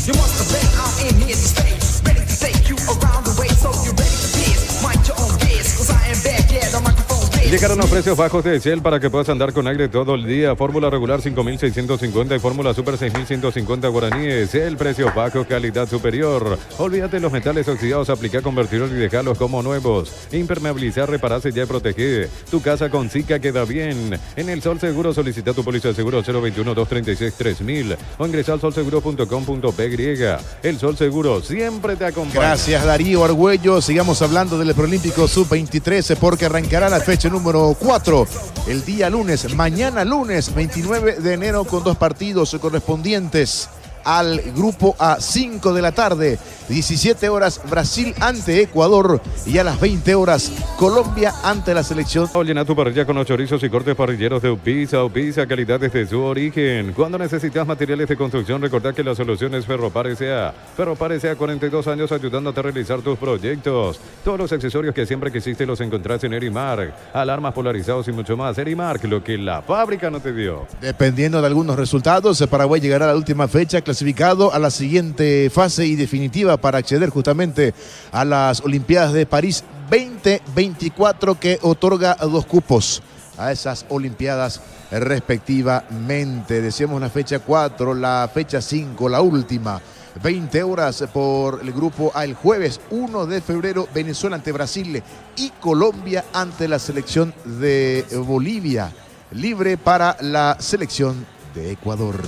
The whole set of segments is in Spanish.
You must have been out in here to stay. Ready to take you around the way. So you're ready to dance. Mind your own gears, cause I am back, yeah, the microphone. Llegaron a precios bajos de Shell para que puedas andar con aire todo el día. Fórmula regular 5.650 y fórmula super 6.150 guaraníes. El precio bajo, calidad superior. Olvídate de los metales oxidados, aplica convertidor y dejarlos como nuevos. Impermeabilizar, reparar, sellar y proteger. Tu casa con Zika queda bien. En El Sol Seguro solicita tu póliza de seguro 021-236-3000 o ingresa al solseguro.com.py. El Sol Seguro siempre te acompaña. Gracias, Darío Argüello. Sigamos hablando del Preolímpico Sub-23 porque arrancará la fecha número 4 el día lunes, mañana lunes 29 de enero con 2 partidos correspondientes al grupo A, 5 de la tarde, 17 horas Brasil ante Ecuador y a las 20 horas Colombia ante la selección. Llena tu parrilla con los chorizos y cortes parrilleros de Upisa. Upisa, calidad desde su origen. Cuando necesitas materiales de construcción, recordad que la solución es Ferropar S.A. Ferropar S.A. 42 años ayudándote a realizar tus proyectos. Todos los accesorios que siempre quisiste los encontrás en Erimark. Alarmas polarizados y mucho más. Erimark, lo que la fábrica no te dio. Dependiendo de algunos resultados, Paraguay llegará a la última fecha clasificado a la siguiente fase y definitiva para acceder justamente a las Olimpiadas de París 2024 que otorga 2 cupos a esas Olimpiadas respectivamente. Decíamos la fecha 4, la fecha 5, la última. 20 horas por el grupo A el jueves 1 de febrero, Venezuela ante Brasil y Colombia ante la selección de Bolivia. Libre para la selección de Ecuador.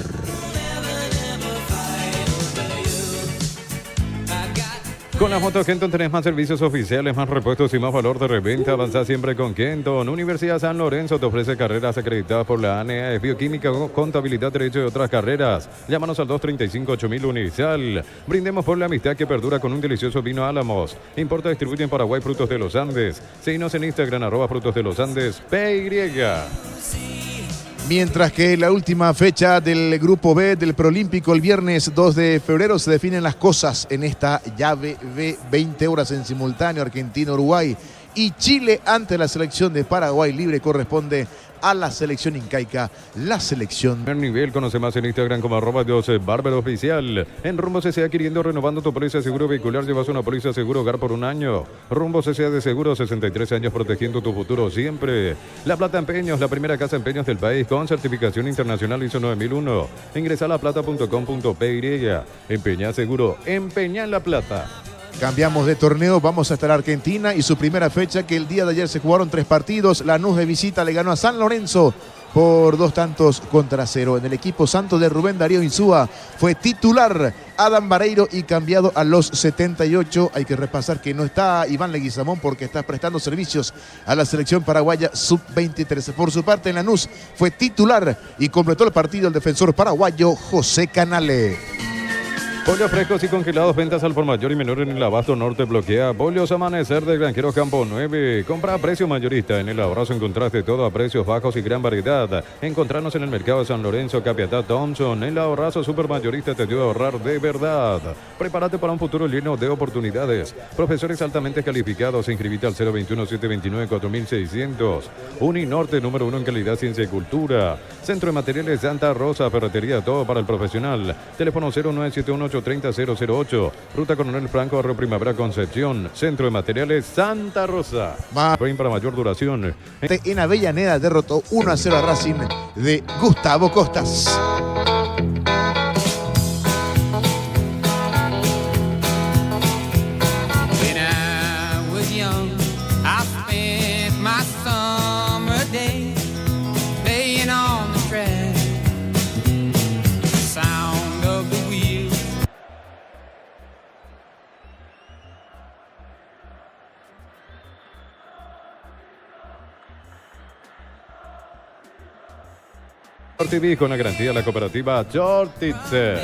Con las motos Kenton tenés más servicios oficiales, más repuestos y más valor de reventa. Avanzá siempre con Kenton. Universidad San Lorenzo te ofrece carreras acreditadas por la ANEA, bioquímica, contabilidad, derecho y otras carreras. Llámanos al 235-8000 Unisal. Brindemos por la amistad que perdura con un delicioso vino Álamos. Importa, distribuye en Paraguay Frutos de los Andes. Seguinos en Instagram, @Frutos de los Andes, PY. Mientras que la última fecha del Grupo B del Preolímpico, el viernes 2 de febrero, se definen las cosas en esta llave B, 20 horas en simultáneo, Argentina-Uruguay y Chile ante la selección de Paraguay. Libre corresponde a la selección incaica, la selección. El nivel, conoce más en Instagram como @DiosBarberOficial. En Rumbo CCA adquiriendo, renovando tu póliza de seguro vehicular, llevas una póliza de seguro hogar por 1 año. Rumbo CCA de seguro, 63 años protegiendo tu futuro siempre. La Plata Empeños, la primera casa de empeños del país con certificación internacional ISO 9001. Ingresa a laplata.com.py. Empeña seguro, empeña en La Plata. Cambiamos de torneo, vamos hasta la Argentina y su primera fecha, que el día de ayer se jugaron 3 partidos. Lanús de visita le ganó a San Lorenzo por 2-0. En el equipo santo de Rubén Darío Insúa fue titular Adam Vareiro y cambiado a los 78. Hay que repasar que no está Iván Leguizamón porque está prestando servicios a la selección paraguaya sub-23. Por su parte, en Lanús fue titular y completó el partido el defensor paraguayo José Canale. Pollos frescos y congelados, ventas al por mayor y menor en el Abasto Norte bloquea. Pollos Amanecer de Granjeros Campo 9. Compra a precio mayorista. En el Abrazo encontraste todo a precios bajos y gran variedad. Encontrarnos en el mercado de San Lorenzo, Capiatá, Thompson. El Abrazo Supermayorista te ayuda a ahorrar de verdad. Prepárate para un futuro lleno de oportunidades. Profesores altamente calificados. Inscribite al 021-729-4600. Uninorte, número 1 en calidad, ciencia y cultura. Centro de Materiales Santa Rosa, ferretería, todo para el profesional. Teléfono 0971 830-008. Ruta Coronel Franco, Barrio Primavera, Concepción. Centro de Materiales Santa Rosa. Brain para mayor duración. En Avellaneda derrotó 1-0 a Racing de Gustavo Costas. TV con la garantía de la cooperativa Jortitzer.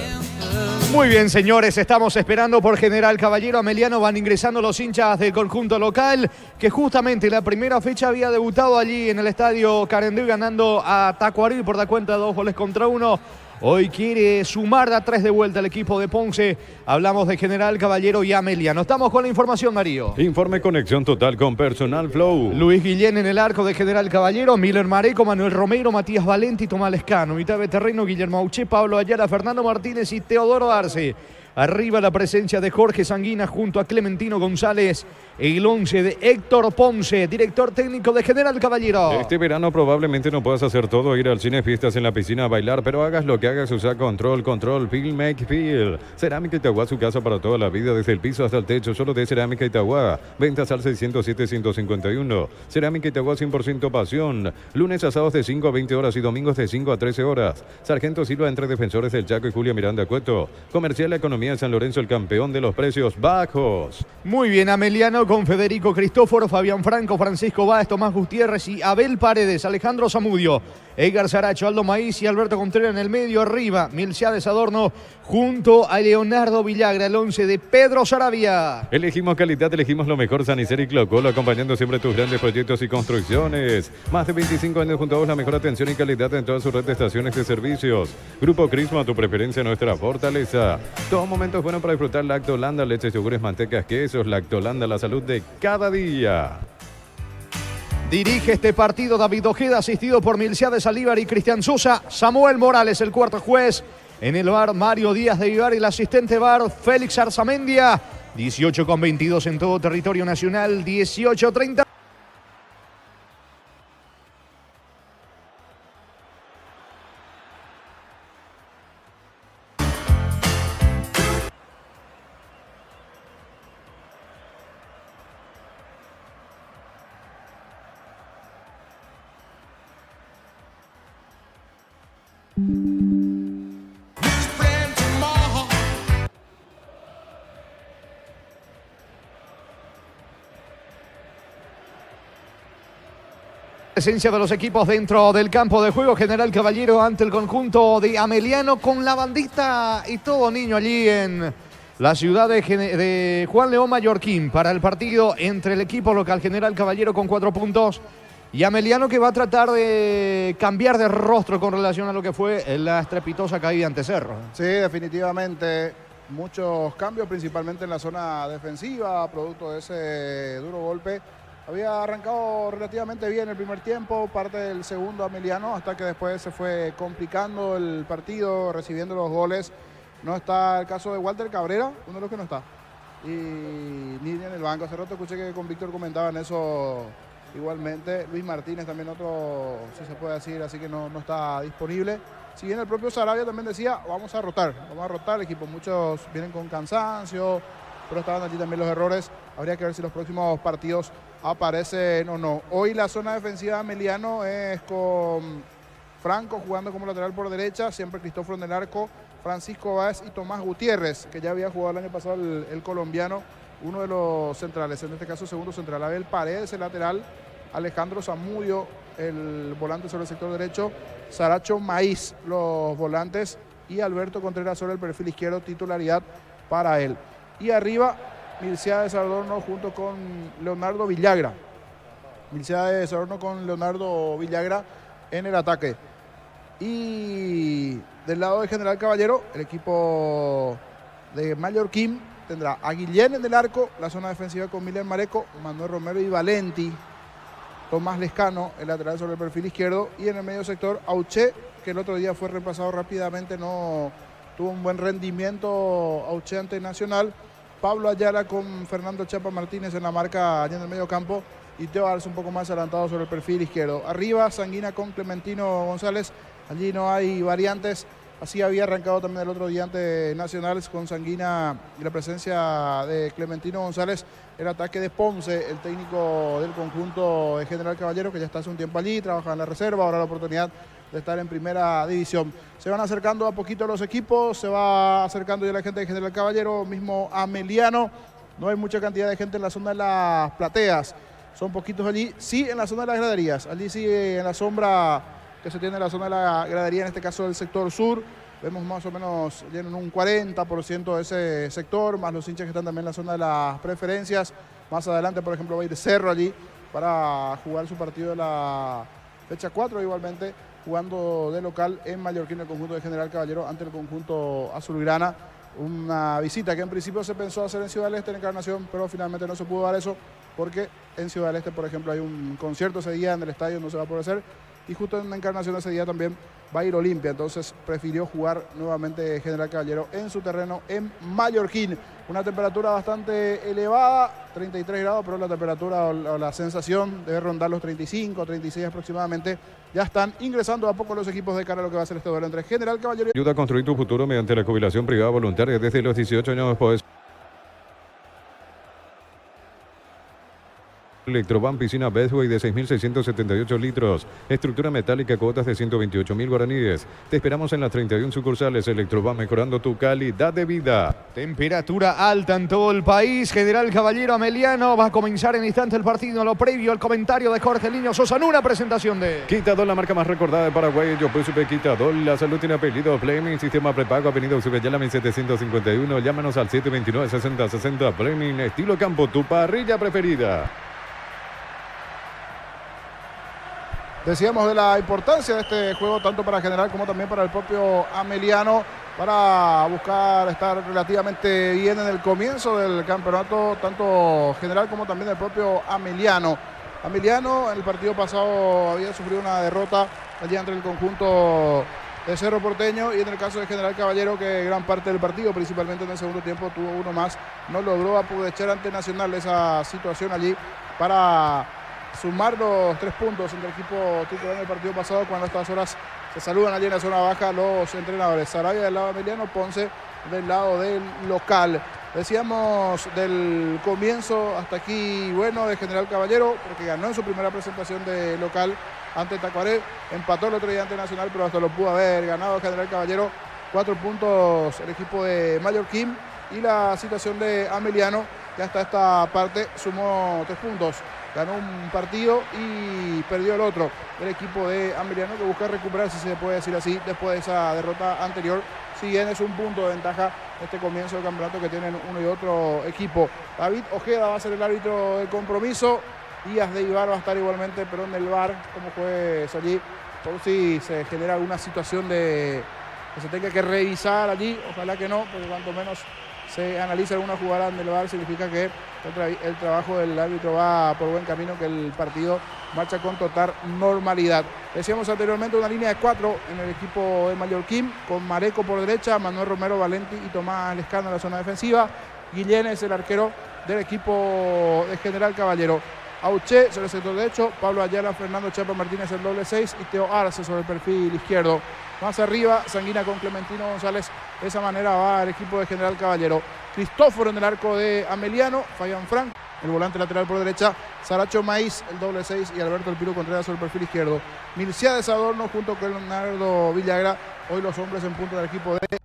Muy bien, señores, estamos esperando por General Caballero. Ameliano, van ingresando los hinchas del conjunto local, que justamente la primera fecha había debutado allí en el estadio Carendú, ganando a Tacuarí por la cuenta de 2-1. Hoy quiere sumar de a 3 de vuelta el equipo de Ponce. Hablamos de General Caballero y Ameliano. Estamos con la información, Darío. Informe conexión total con Personal Flow. Luis Guillén en el arco de General Caballero, Miller Mareco, Manuel Romero, Matías Valenti, Tomás Lescano, mitad de terreno, Guillermo Auché, Pablo Ayala, Fernando Martínez y Teodoro Arce. Arriba la presencia de Jorge Sanguina junto a Clementino González. El 11 de Héctor Ponce, director técnico de General Caballero. Este verano probablemente no puedas hacer todo, ir al cine, fiestas, en la piscina, a bailar, pero hagas lo que hagas, usa Control, Feel Make Feel. Cerámica Itagua, su casa para toda la vida, desde el piso hasta el techo, solo de Cerámica Itagua. Ventas al 607-151. Cerámica Itagua, 100% pasión. Lunes a sábados de 5 a 20 horas y domingos de 5 a 13 horas. Sargento Silva entre Defensores del Chaco y Julia Miranda Cueto. Comercial La Economía de San Lorenzo, el campeón de los precios bajos. Muy bien, Ameliano con Federico Cristóforo, Fabián Franco, Francisco Báez, Tomás Gutiérrez y Abel Paredes, Alejandro Zamudio, Edgar Saracho, Aldo Maíz y Alberto Contreras en el medio. Arriba, Milciades Adorno junto a Leonardo Villagra, el 11 de Pedro Sarabia. Elegimos calidad, elegimos lo mejor. Sanicer y Clocolo, acompañando siempre tus grandes proyectos y construcciones. Más de 25 años junto a vos, la mejor atención y calidad en toda su red de estaciones de servicios. Grupo Crisma, tu preferencia, nuestra fortaleza. Todo momento es bueno para disfrutar Lactolanda, leches, yogures, mantecas, quesos. Lactolanda, la salud de cada día. Dirige este partido David Ojeda, asistido por Milciades Alívar y Cristian Sosa. Samuel Morales, el cuarto juez. En el bar, Mario Díaz de Vivar y el asistente bar, Félix Arzamendia. 18:22 en todo territorio nacional, 18:30. Presencia de los equipos dentro del campo de juego. General Caballero ante el conjunto de Ameliano con la bandita y todo, niño, allí en la ciudad de Juan León Mallorquín para el partido entre el equipo local General Caballero con 4 puntos y Ameliano, que va a tratar de cambiar de rostro con relación a lo que fue la estrepitosa caída ante Cerro. Sí, definitivamente muchos cambios, principalmente en la zona defensiva, producto de ese duro golpe. Había arrancado relativamente bien el primer tiempo, parte del segundo Ameliano, hasta que después se fue complicando el partido, recibiendo los goles. No está el caso de Walter Cabrera, uno de los que no está. Y ni en el banco. Hace rato escuché que con Víctor comentaban eso igualmente. Luis Martínez también otro, si se puede decir, así que no está disponible. Si bien el propio Sarabia también decía, vamos a rotar el equipo. Muchos vienen con cansancio, pero estaban allí también los errores. Habría que ver si los próximos partidos aparecen o no. Hoy la zona defensiva de Ameliano es con Franco jugando como lateral por derecha, siempre Cristóforo en el arco, Francisco Báez y Tomás Gutiérrez, que ya había jugado el año pasado el colombiano, uno de los centrales, en este caso segundo central. Abel Paredes, el lateral, Alejandro Zamudio, el volante sobre el sector derecho, Saracho Maíz, los volantes, y Alberto Contreras sobre el perfil izquierdo, titularidad para él. Y arriba, Milciades Adorno junto con Leonardo Villagra. Milciades Adorno con Leonardo Villagra en el ataque. Y del lado de General Caballero, el equipo de Mallorquín tendrá a Guillén en el arco, la zona defensiva con Milen Mareco, Manuel Romero y Valenti, Tomás Lescano, el lateral sobre el perfil izquierdo, y en el medio sector Auché, que el otro día fue reemplazado rápidamente, no tuvo un buen rendimiento Auché ante Nacional. Pablo Ayala con Fernando Chapa Martínez en la marca allá en el medio campo y Teo Arce un poco más adelantado sobre el perfil izquierdo. Arriba Sanguina con Clementino González, allí no hay variantes, así había arrancado también el otro día ante Nacional con Sanguina y la presencia de Clementino González, el ataque de Ponce, el técnico del conjunto de General Caballero, que ya está hace un tiempo allí, trabaja en la reserva, ahora la oportunidad de estar en primera división. Se van acercando a poquito los equipos, se va acercando ya la gente de General Caballero, mismo Ameliano. No hay mucha cantidad de gente en la zona de las plateas, son poquitos allí. Sí, en la zona de las graderías, allí sí en la sombra que se tiene en la zona de la gradería, en este caso del sector sur. Vemos más o menos llenan un 40% de ese sector, más los hinchas que están también en la zona de las preferencias. Más adelante, por ejemplo, va a ir Cerro allí para jugar su partido de la fecha 4, igualmente jugando de local en Mallorquín, el conjunto de General Caballero ante el conjunto azulgrana. Una visita que en principio se pensó hacer en Ciudad del Este, en Encarnación, pero finalmente no se pudo dar eso porque en Ciudad del Este, por ejemplo, hay un concierto ese día en el estadio, no se va a poder hacer. y justo en Encarnación ese día también va a ir Olimpia, entonces prefirió jugar nuevamente General Caballero en su terreno en Mallorquín. Una temperatura bastante elevada, 33 grados, pero la temperatura o la sensación debe rondar los 35, 36 aproximadamente. Ya están ingresando a poco los equipos de cara a lo que va a ser este duelo entre General Caballero y... Ayuda a construir tu futuro mediante la jubilación privada voluntaria desde los 18 años después. Electroban piscina Bedway de 6.678 litros. Estructura metálica, cuotas de 128.000 guaraníes. Te esperamos en las 31 sucursales. Electroban, mejorando tu calidad de vida. Temperatura alta en todo el país. General Caballero Ameliano. Va a comenzar en instante el partido. Lo previo, el comentario de Jorge Liño Sosa en una presentación de... Quitadol, la marca más recordada de Paraguay. Yo pues supe Quitadol. La salud tiene apellido. Fleming, sistema prepago. Avenida Usubeyala 1751. Llámanos al 729-6060. Fleming, estilo campo. Tu parrilla preferida. Decíamos de la importancia de este juego tanto para General como también para el propio Ameliano, para buscar estar relativamente bien en el comienzo del campeonato, tanto General como también el propio Ameliano. Ameliano en el partido pasado había sufrido una derrota allí entre el conjunto de Cerro Porteño, y en el caso de General Caballero, que gran parte del partido, principalmente en el segundo tiempo, tuvo uno más, no logró aprovechar ante Nacional esa situación allí para sumar los 3 puntos entre el equipo titular en el partido pasado, cuando a estas horas se saludan allí en la zona baja los entrenadores. Sarabia del lado de Ameliano, Ponce del lado del local. Decíamos del comienzo hasta aquí bueno de General Caballero, porque ganó en su primera presentación de local ante Tacuaré, empató el otro día ante Nacional, pero hasta lo pudo haber ganado General Caballero. 4 puntos el equipo de Mallorquín, y la situación de Ameliano, que hasta esta parte sumó 3 puntos. Ganó un partido y perdió el otro. El equipo de Ameliano, que busca recuperar, si se puede decir así, después de esa derrota anterior. Si bien es un punto de ventaja este comienzo del campeonato que tienen uno y otro equipo. David Ojeda va a ser el árbitro del compromiso. Díaz de Ibar va a estar igualmente, pero en el VAR como juez allí, por si se genera alguna situación de que se tenga que revisar allí. Ojalá que no, porque cuanto menos se analiza alguna jugada en el VAR, significa que el trabajo del árbitro va por buen camino, que el partido marcha con total normalidad. Decíamos anteriormente una línea de 4 en el equipo de Mallorquín, con Mareco por derecha, Manuel Romero, Valenti y Tomás Lescano en la zona defensiva. Guillén es el arquero del equipo de General Caballero. Auché sobre el sector derecho, Pablo Ayala, Fernando Chapa Martínez el doble 6 y Teo Arce sobre el perfil izquierdo. Más arriba, Sanguina con Clementino González. De esa manera va el equipo de General Caballero. Cristóforo en el arco de Ameliano, Fabián Frank, el volante lateral por derecha, Saracho Maíz, el doble 6 y Alberto El Piro Contreras sobre el perfil izquierdo. Milciades Adorno junto con Leonardo Villagra, hoy los hombres en punto del equipo de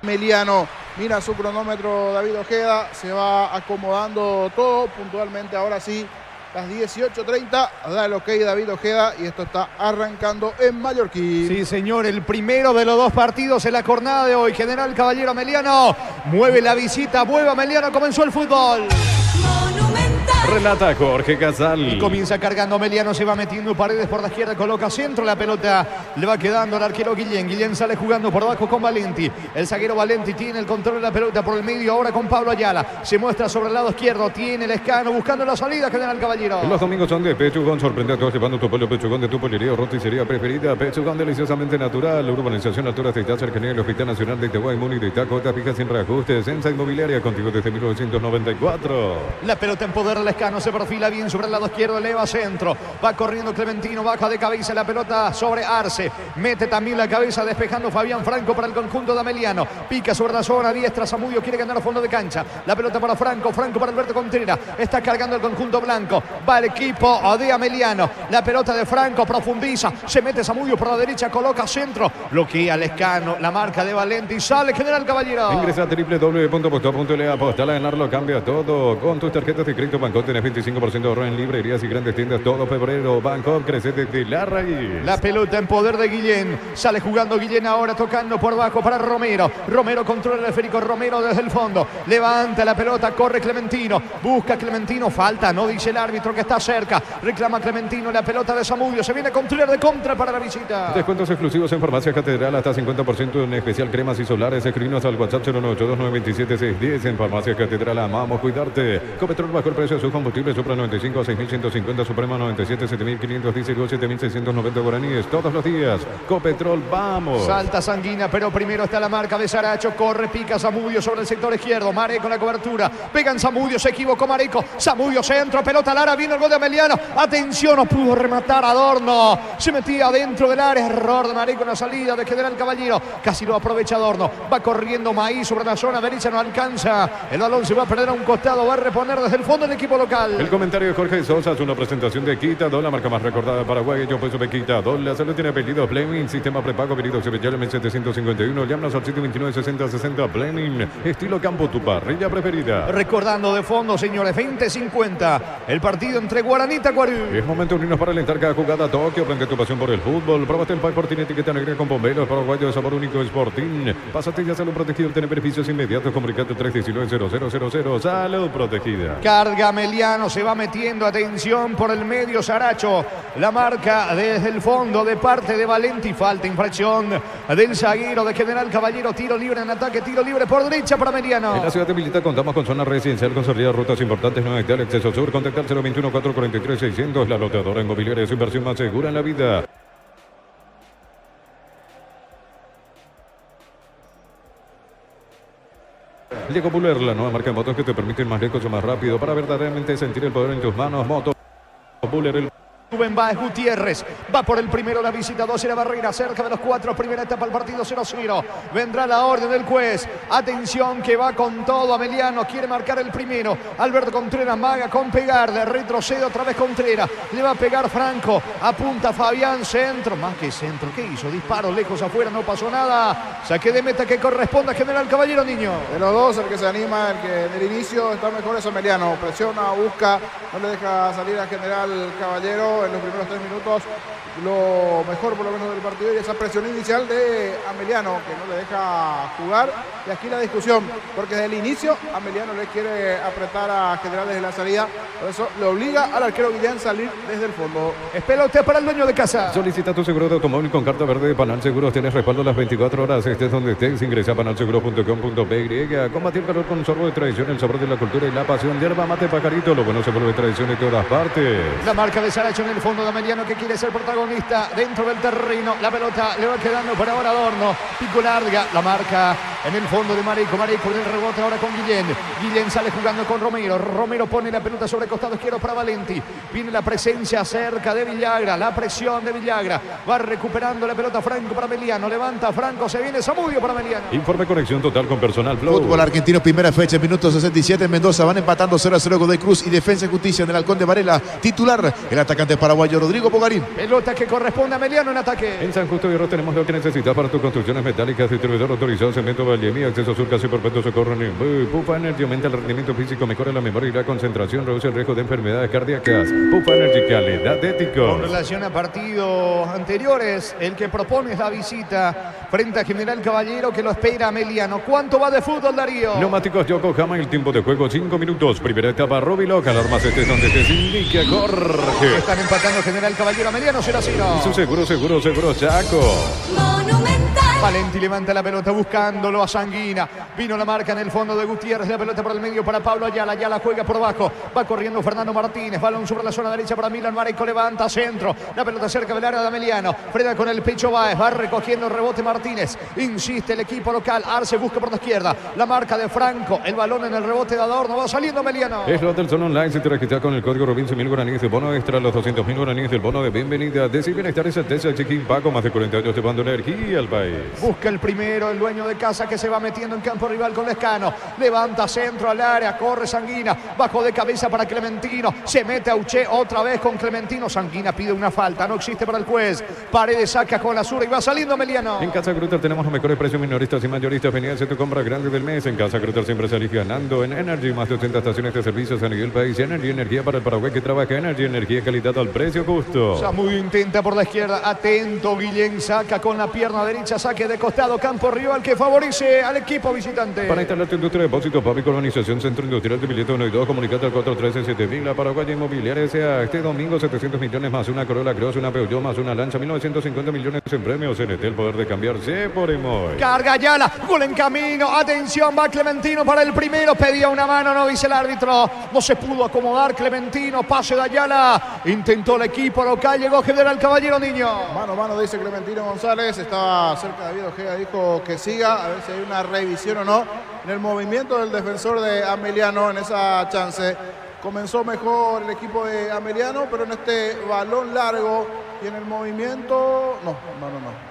Ameliano. Mira su cronómetro David Ojeda, se va acomodando todo puntualmente, ahora sí. Las 18:30, da el ok David Ojeda, y esto está arrancando en Mallorquín. Sí, señor, el primero de los 2 partidos en la jornada de hoy. General Caballero Ameliano mueve la visita, mueve Ameliano, comenzó el fútbol. Relata Jorge Casal. Y comienza cargando Ameliano, se va metiendo Paredes por la izquierda, coloca centro, la pelota le va quedando al arquero Guillén. Guillén sale jugando por abajo con Valenti. El zaguero Valenti tiene el control de la pelota por el medio, ahora con Pablo Ayala. Se muestra sobre el lado izquierdo, tiene el Lescano buscando la salida, General Caballero. Los domingos son de Pechugón, sorprende a todos llevando tu pollo Pechugón de tu pollería o roticería preferida. Pechugón, deliciosamente natural. Urbanización Altura, Teitá, cercanía del Hospital Nacional de Iteguay, Muni de Itaco, fija sin reajustes. Sensa Inmobiliaria, contigo desde 1994. La pelota en poder del Lescano, se perfila bien sobre el lado izquierdo, eleva centro, va corriendo Clementino, baja de cabeza la pelota sobre Arce, mete también la cabeza despejando Fabián Franco para el conjunto de Ameliano, pica sobre la zona diestra, Zamudio quiere ganar a fondo de cancha, la pelota para Franco, Franco para Alberto Contreras, está cargando el conjunto blanco, va el equipo de Ameliano, la pelota de Franco profundiza, se mete Zamudio por la derecha, coloca centro, bloquea Lescano, la marca de Valenti y sale General Caballero. Ingresa a www.postao.le, apostar a ganarlo, cambia todo con tus tarjetas de crédito Banco, tenés 25% de ahorro en librerías y grandes tiendas todo febrero. Banco crece desde la raíz. La pelota en poder de Guillén, sale jugando Guillén ahora, tocando por abajo para Romero. Romero controla el esférico, Romero desde el fondo, levanta la pelota, corre Clementino, busca Clementino, falta, no dice el árbitro que está cerca, reclama Clementino, la pelota de Zamudio, se viene a construir de contra para la visita. Descuentos exclusivos en Farmacia Catedral, hasta 50% en especial cremas y solares. Escribinos al WhatsApp 0982-927-610. En Farmacia Catedral amamos cuidarte. Copetrol bajo el precio de su tu combustible Supra 95 a 6.150, Suprema 97, 7.500, Diesel 7.690 guaraníes. Todos los días. Copetrol, vamos. Salta Sanguina, pero primero está la marca de Saracho. Corre, pica Zamudio sobre el sector izquierdo. Mareco en la cobertura. Pegan Zamudio, se equivocó Mareco. Zamudio centro, pelota Lara, viene el gol de Ameliano. Atención, no pudo rematar Adorno. Se metía dentro del área. Error de Mareco en la salida de General Caballero. Casi lo aprovecha Adorno. Va corriendo Maíz sobre la zona derecha, no alcanza. El balón se va a perder a un costado. Va a reponer desde el fondo el equipo local. El comentario de Jorge Sosa es una presentación de Quitadol, la marca más recordada de Paraguay. Yo pues sobre Quitadol. La salud tiene apellido Fleming. Sistema prepago, pedido especial en 751. Llámanos al 729-6060 Fleming. Estilo campo, tu parrilla preferida. Recordando de fondo, señores, 20-50. El partido entre Guaraní y Tacuarú. Es momento de unirnos para alentar cada jugada. Tokio, prende tu pasión por el fútbol. Probaste el Pai Sporting, etiqueta negra con bomberos. Paraguayo de sabor único Sporting. Pásate ya salud protegido, obtener beneficios inmediatos. Comunicate 319-0000. Salud protegida. Carga Ameliano, se va metiendo, atención por el medio Saracho. La marca desde el fondo de parte de Valenti. Falta, infracción del zaguero de General Caballero. Tiro libre en ataque, tiro libre por derecha para Ameliano. En la ciudad de Milita contamos con zona residencial con salida rutas importantes, no hay tal acceso sur. Contactar 021-443-600. La loteadora inmobiliaria es inversión más segura en la vida. Llegó Buller, la nueva marca de motos que te permite ir más lejos o más rápido para verdaderamente sentir el poder en tus manos. Moto Buller, el Rubén Báez Gutiérrez va por el primero, la visita 2 y la barrera cerca de los 4, primera etapa del partido 0-0. Vendrá la orden del juez. Atención que va con todo Ameliano, quiere marcar el primero. Alberto Contreras maga con pegar, de retrocede otra vez Contreras. Le va a pegar Franco, apunta Fabián, centro, más que centro, ¿qué hizo? Disparo lejos afuera, no pasó nada. Saque de meta que corresponde a General Caballero, niño. De los dos, el que se anima, el que en el inicio está mejor es Ameliano. Presiona, busca, no le deja salir a General Caballero en los primeros 3 minutos. Lo mejor por lo menos del partido y esa presión inicial de Ameliano que no le deja jugar. Y aquí la discusión, porque desde el inicio Ameliano le quiere apretar a General desde la salida, por eso le obliga al arquero Guillén a salir desde el fondo. Espera usted para el dueño de casa. Solicita tu seguro de automóvil con carta verde de Panal Seguros. Tienes respaldo las 24 horas, estés donde estés. Ingresa a panalseguros.com.py. Combatir calor con sorbo de tradición, el sabor de la cultura y la pasión. Yerba mate pajarito, lo bueno se vuelve tradición de todas partes. La marca de Saracho en el fondo de Ameliano que quiere ser protagonista dentro del terreno. La pelota le va quedando por ahora Adorno. Pico larga, la marca en el fondo de Mareco. Mareco en el rebote ahora con Guillén. Guillén sale jugando con Romero. Romero pone la pelota sobre el costado izquierdo para Valenti. Viene la presencia cerca de Villagra. La presión de Villagra. Va recuperando la pelota Franco para Ameliano. Levanta Franco, se viene Zamudio para Ameliano. Informe conexión total con personal Flow. Fútbol argentino, primera fecha, minuto 67. Mendoza van empatando 0-0 Godoy Cruz y Defensa y Justicia en el Halcón de Varela. Titular, el atacante paraguayo Rodrigo Bogarín. Pelota que corresponde a Ameliano en ataque. En San Justo de Hierro tenemos lo que necesitas para tus construcciones metálicas. Distribuidor autorizado Cemento Vallemí. Acceso sur casi perfecto socorro. Pufa Energy aumenta el rendimiento físico, mejora la memoria y la concentración, reduce el riesgo de enfermedades cardíacas. Pufa Energy, calidad de ético. Con relación a partidos anteriores, el que propone es la visita frente a General Caballero que lo espera Ameliano. ¿Cuánto va de fútbol, Darío? Neumáticos Yokohama, el tiempo de juego 5 minutos. Primera etapa Robiloc, alarmas estés donde te indique Jorge. Están empatando General Caballero Ameliano 0-0. Su seguro Chaco. Valenti levanta la pelota buscándolo a Sanguina. Vino la marca en el fondo de Gutiérrez. La pelota por el medio para Pablo Ayala. Ayala juega por abajo. Va corriendo Fernando Martínez. Balón sobre la zona derecha para Milan Mareco. Levanta centro. La pelota cerca del área de Ameliano. Frena con el pecho Báez. Va recogiendo el rebote Martínez. Insiste el equipo local. Arce busca por la izquierda. La marca de Franco. El balón en el rebote de Adorno. Va saliendo Ameliano. Es lo del Zone Online. Si te registras con el código Robinson 1000 guaraníes de bono extra, los 200.000 guaraníes del bono de bienvenida. Decir bienestar y certeza. Chiquín Paco. Más de 40 años llevando energía al país. Busca el primero. El dueño de casa que se va metiendo en campo rival con Lescano. Levanta centro al área. Corre Sanguina. Bajo de cabeza para Clementino. Se mete a Uche otra vez con Clementino. Sanguina pide una falta. No existe para el juez. Paredes saca con la zurda y va saliendo Ameliano. En Casa Grutter tenemos los mejores precios minoristas y mayoristas. Venía a hacer tu compra grande del mes. En Casa Grutter siempre salís ganando. En Energy, más de 80 estaciones de servicios a nivel país. Energy, energía para el Paraguay que trabaja. Energy, energía, calidad al precio justo. Zamudio intenta por la izquierda. Atento. Guillén saca con la pierna derecha. Saque saque de costado, campo rival que favorece al equipo visitante. Para instalar tu industria de depósito, Pavico, Organización Centro Industrial de Billete 1 y 2, comunicate al 413-7000. La Paraguaya Inmobiliaria S.A. Este domingo 700 millones más una Corolla Cross, una Peugeot más una Lancha, 1950 millones en premios. NT, el poder de cambiarse por Emoy. Carga Ayala, gol en camino, atención, va Clementino para el primero, pedía una mano, no dice el árbitro, no se pudo acomodar Clementino, pase de Ayala, intentó el equipo local, llegó General Caballero, niño. Mano a mano, dice Clementino González, estaba cerca de David Ojeda, dijo que siga, a ver si hay una revisión o no. En el movimiento del defensor de Ameliano, en esa chance, comenzó mejor el equipo de Ameliano, pero en este balón largo y en el movimiento, no,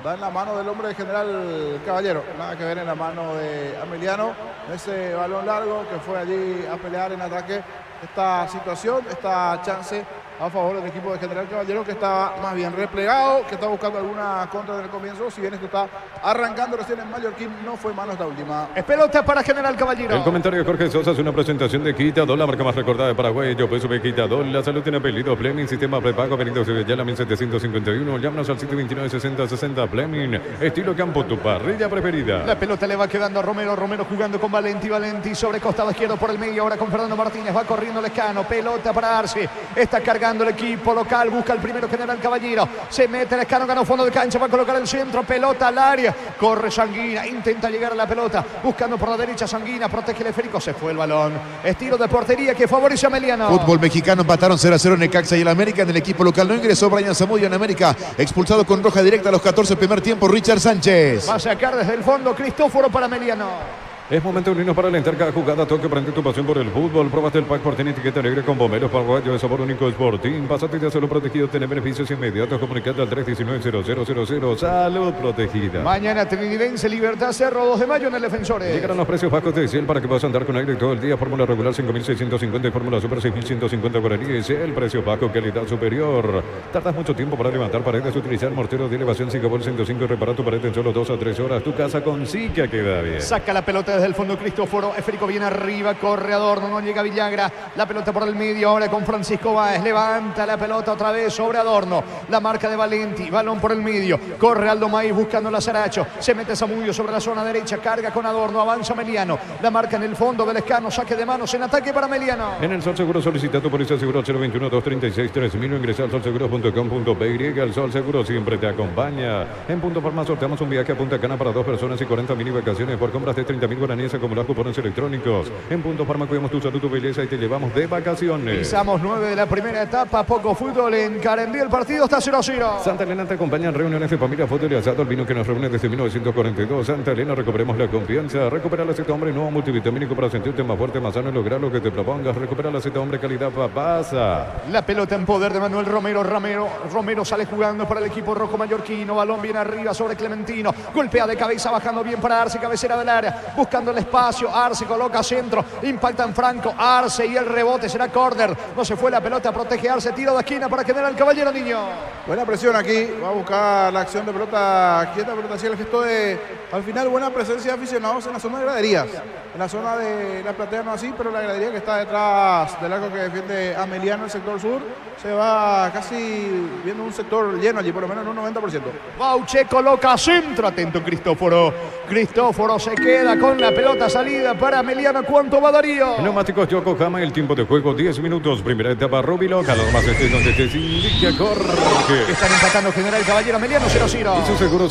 da en la mano del hombre de General Caballero, nada que ver en la mano de Ameliano, ese balón largo que fue allí a pelear en ataque. Esta situación, esta chance a favor del equipo de General Caballero, que estaba más bien replegado, que está buscando alguna contra del comienzo. Si bien esto está arrancando recién en Mallorquín, no fue mano esta última. Es pelota para General Caballero. El comentario de Jorge Sosa es una presentación de Quitadol, la marca más recordada de Paraguay. Yo pues sube Quitadol, la salud tiene apellido Fleming, sistema prepago, Benito Sevillala 1751. Llámanos al 729-6060 Fleming, estilo campo, tu parrilla preferida. La pelota le va quedando a Romero, Romero jugando con Valenti sobre costado izquierdo por el medio, ahora con Fernando Martínez, va corriendo Lescano, pelota para Arce, está cargando el equipo local, busca el primero General Caballero, se mete Lescano, ganó fondo de cancha, va a colocar el centro, pelota al área, corre Sanguina, intenta llegar a la pelota, buscando por la derecha Sanguina, protege el esférico, se fue el balón, estilo de portería que favorece a Ameliano. Fútbol mexicano, empataron 0-0 en Necaxa y el América. En el equipo local no ingresó Brian Zamudio en América, expulsado con roja directa a los 14 primer tiempo Richard Sánchez. Va a sacar desde el fondo Cristóforo para Ameliano. Es momento de unirnos para alentar cada jugada. Toque, prende tu pasión por el fútbol. Probaste el pack por tener etiqueta negra con bomberos paraguayos de sabor único Sporting. Pasate y te hacerlo protegido. Tener beneficios inmediatos. Comunicate al 319-0000. Salud protegida. Mañana Trinidense, Libertad Cerro, 2 de mayo en el Defensores. Llegarán los precios bajos de Ciel para que puedas andar con aire todo el día. Fórmula regular 5.650 y fórmula super 6.150 guaraníes. El precio bajo, calidad superior. Tardas mucho tiempo para levantar paredes. Utilizar mortero de elevación 5 105 y reparar tu pared en solo 2 a 3 horas. Tu casa con Sica queda bien. Saca la pelota desde el fondo Cristóforo, esférico viene arriba, corre Adorno, no llega Villagra, la pelota por el medio, ahora con Francisco Báez, levanta la pelota otra vez sobre Adorno, la marca de Valenti, balón por el medio, corre Aldo Maíz buscando la Saracho, se mete Zamudio sobre la zona derecha, carga con Adorno, avanza Meliano, la marca en el fondo del Escano, saque de manos en ataque para Meliano. En el Sol Seguro solicita tu póliza seguro al 021-236-3000 o ingresa al solseguros.com.py. El Sol Seguro siempre te acompaña. En Punto Farma sorteamos un viaje a Punta Cana para 2 personas y 40 mini vacaciones por compras de 30.000 guaraníes acumulados cupones electrónicos. En Punto Farma cuidamos tu salud, tu belleza y te llevamos de vacaciones. Pisamos 9 de la primera etapa, poco fútbol en Carendí, el partido está 0-0. Santa Elena te acompaña en reuniones de familia, fútbol y asado, el vino que nos reúne desde 1942. Santa Elena, recuperemos la confianza. Recupera la Z Hombre nuevo multivitamínico para sentirte más fuerte, más sano y lograr lo que te propongas. Recupera la Z Hombre calidad papasa. La pelota en poder de Manuel Romero. Romero sale jugando para el equipo rojo mallorquino. Balón bien arriba sobre Clementino. Golpea de cabeza, bajando bien para Arce, cabecera del área, buscando el espacio. Arce coloca centro, impacta en Franco. Arce y el rebote será córner. No se fue la pelota, protege Arce, tiro de esquina para General Caballero, niño. Buena presión aquí, va a buscar la acción de pelota quieta, pelota hacia el gesto de, al final, buena presencia de aficionados en la zona de graderías. En la zona de la platea no así, pero la gradería que está detrás del arco que defiende Ameliano, el sector sur, se va casi viendo un sector lleno allí, por lo menos en un 90%. Bauche coloca centro, atento Cristóforo. Cristóforo se queda con la pelota salida para Ameliano. ¿Cuánto va Darío? Neumáticos Yokohama, el tiempo de juego 10 minutos. Primera etapa Rubilo, calor más donde te indica Jorge. Están empatando General Caballero, Ameliano 0-0. Y su seguro,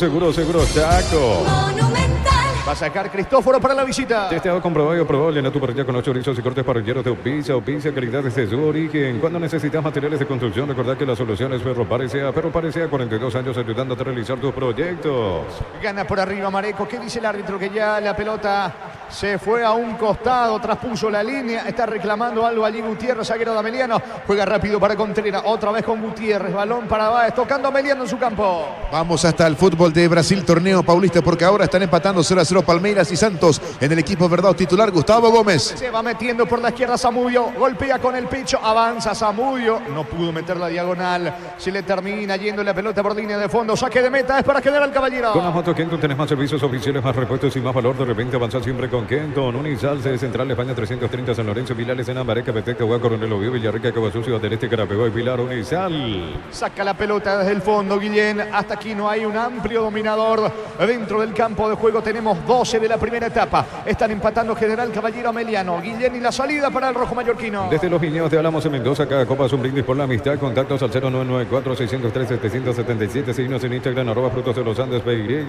Chaco. Va a sacar Cristóforo para la visita. Testeado, comprobado y aprobado. Llena tu parrilla con 8 chorizos y cortes parrilleros de Opicia, calidad desde su origen. Cuando necesitas materiales de construcción, recordad que la solución es Ferropare SEA. Ferropare SEA, 42 años ayudándote a realizar tus proyectos. Gana por arriba Mareco. ¿Qué dice el árbitro? Que ya la pelota se fue a un costado, traspuso la línea. Está reclamando algo allí Gutiérrez, zaguero de Ameliano. Juega rápido para Contreras. Otra vez con Gutiérrez. Balón para Báez, tocando a Ameliano en su campo. Vamos hasta el fútbol de Brasil, torneo paulista, porque ahora están empatando 0-0 entró Palmeiras y Santos. En el equipo verdad titular Gustavo Gómez. Se va metiendo por la izquierda Zamudio, golpea con el pecho, avanza Zamudio, no pudo meter la diagonal, se le termina yendo la pelota por línea de fondo, saque de meta, es para General Caballero. Con las motos Kenton tenés más servicios oficiales, más repuestos y más valor. De repente avanza siempre con Kenton. Unizal, sede central, España 330, San Lorenzo, Vilales, en Ambareca, Peteca, Huaca, Coronel Oviedo, Villarrica, Cabo Ciudad del Este, Carapeguá y Pilar. Unizal. Saca la pelota desde el fondo, Guillén. Hasta aquí no hay un amplio dominador. Dentro del campo de juego tenemos 12 de la primera etapa. Están empatando General Caballero Ameliano. Guillén y la salida para el rojo mallorquino. Desde los Viñedos de Álamos en Mendoza, cada copa es un brindis por la amistad. Contactos al 0994-603-777. Seguimos en Instagram, @Frutos de los Andes, PY.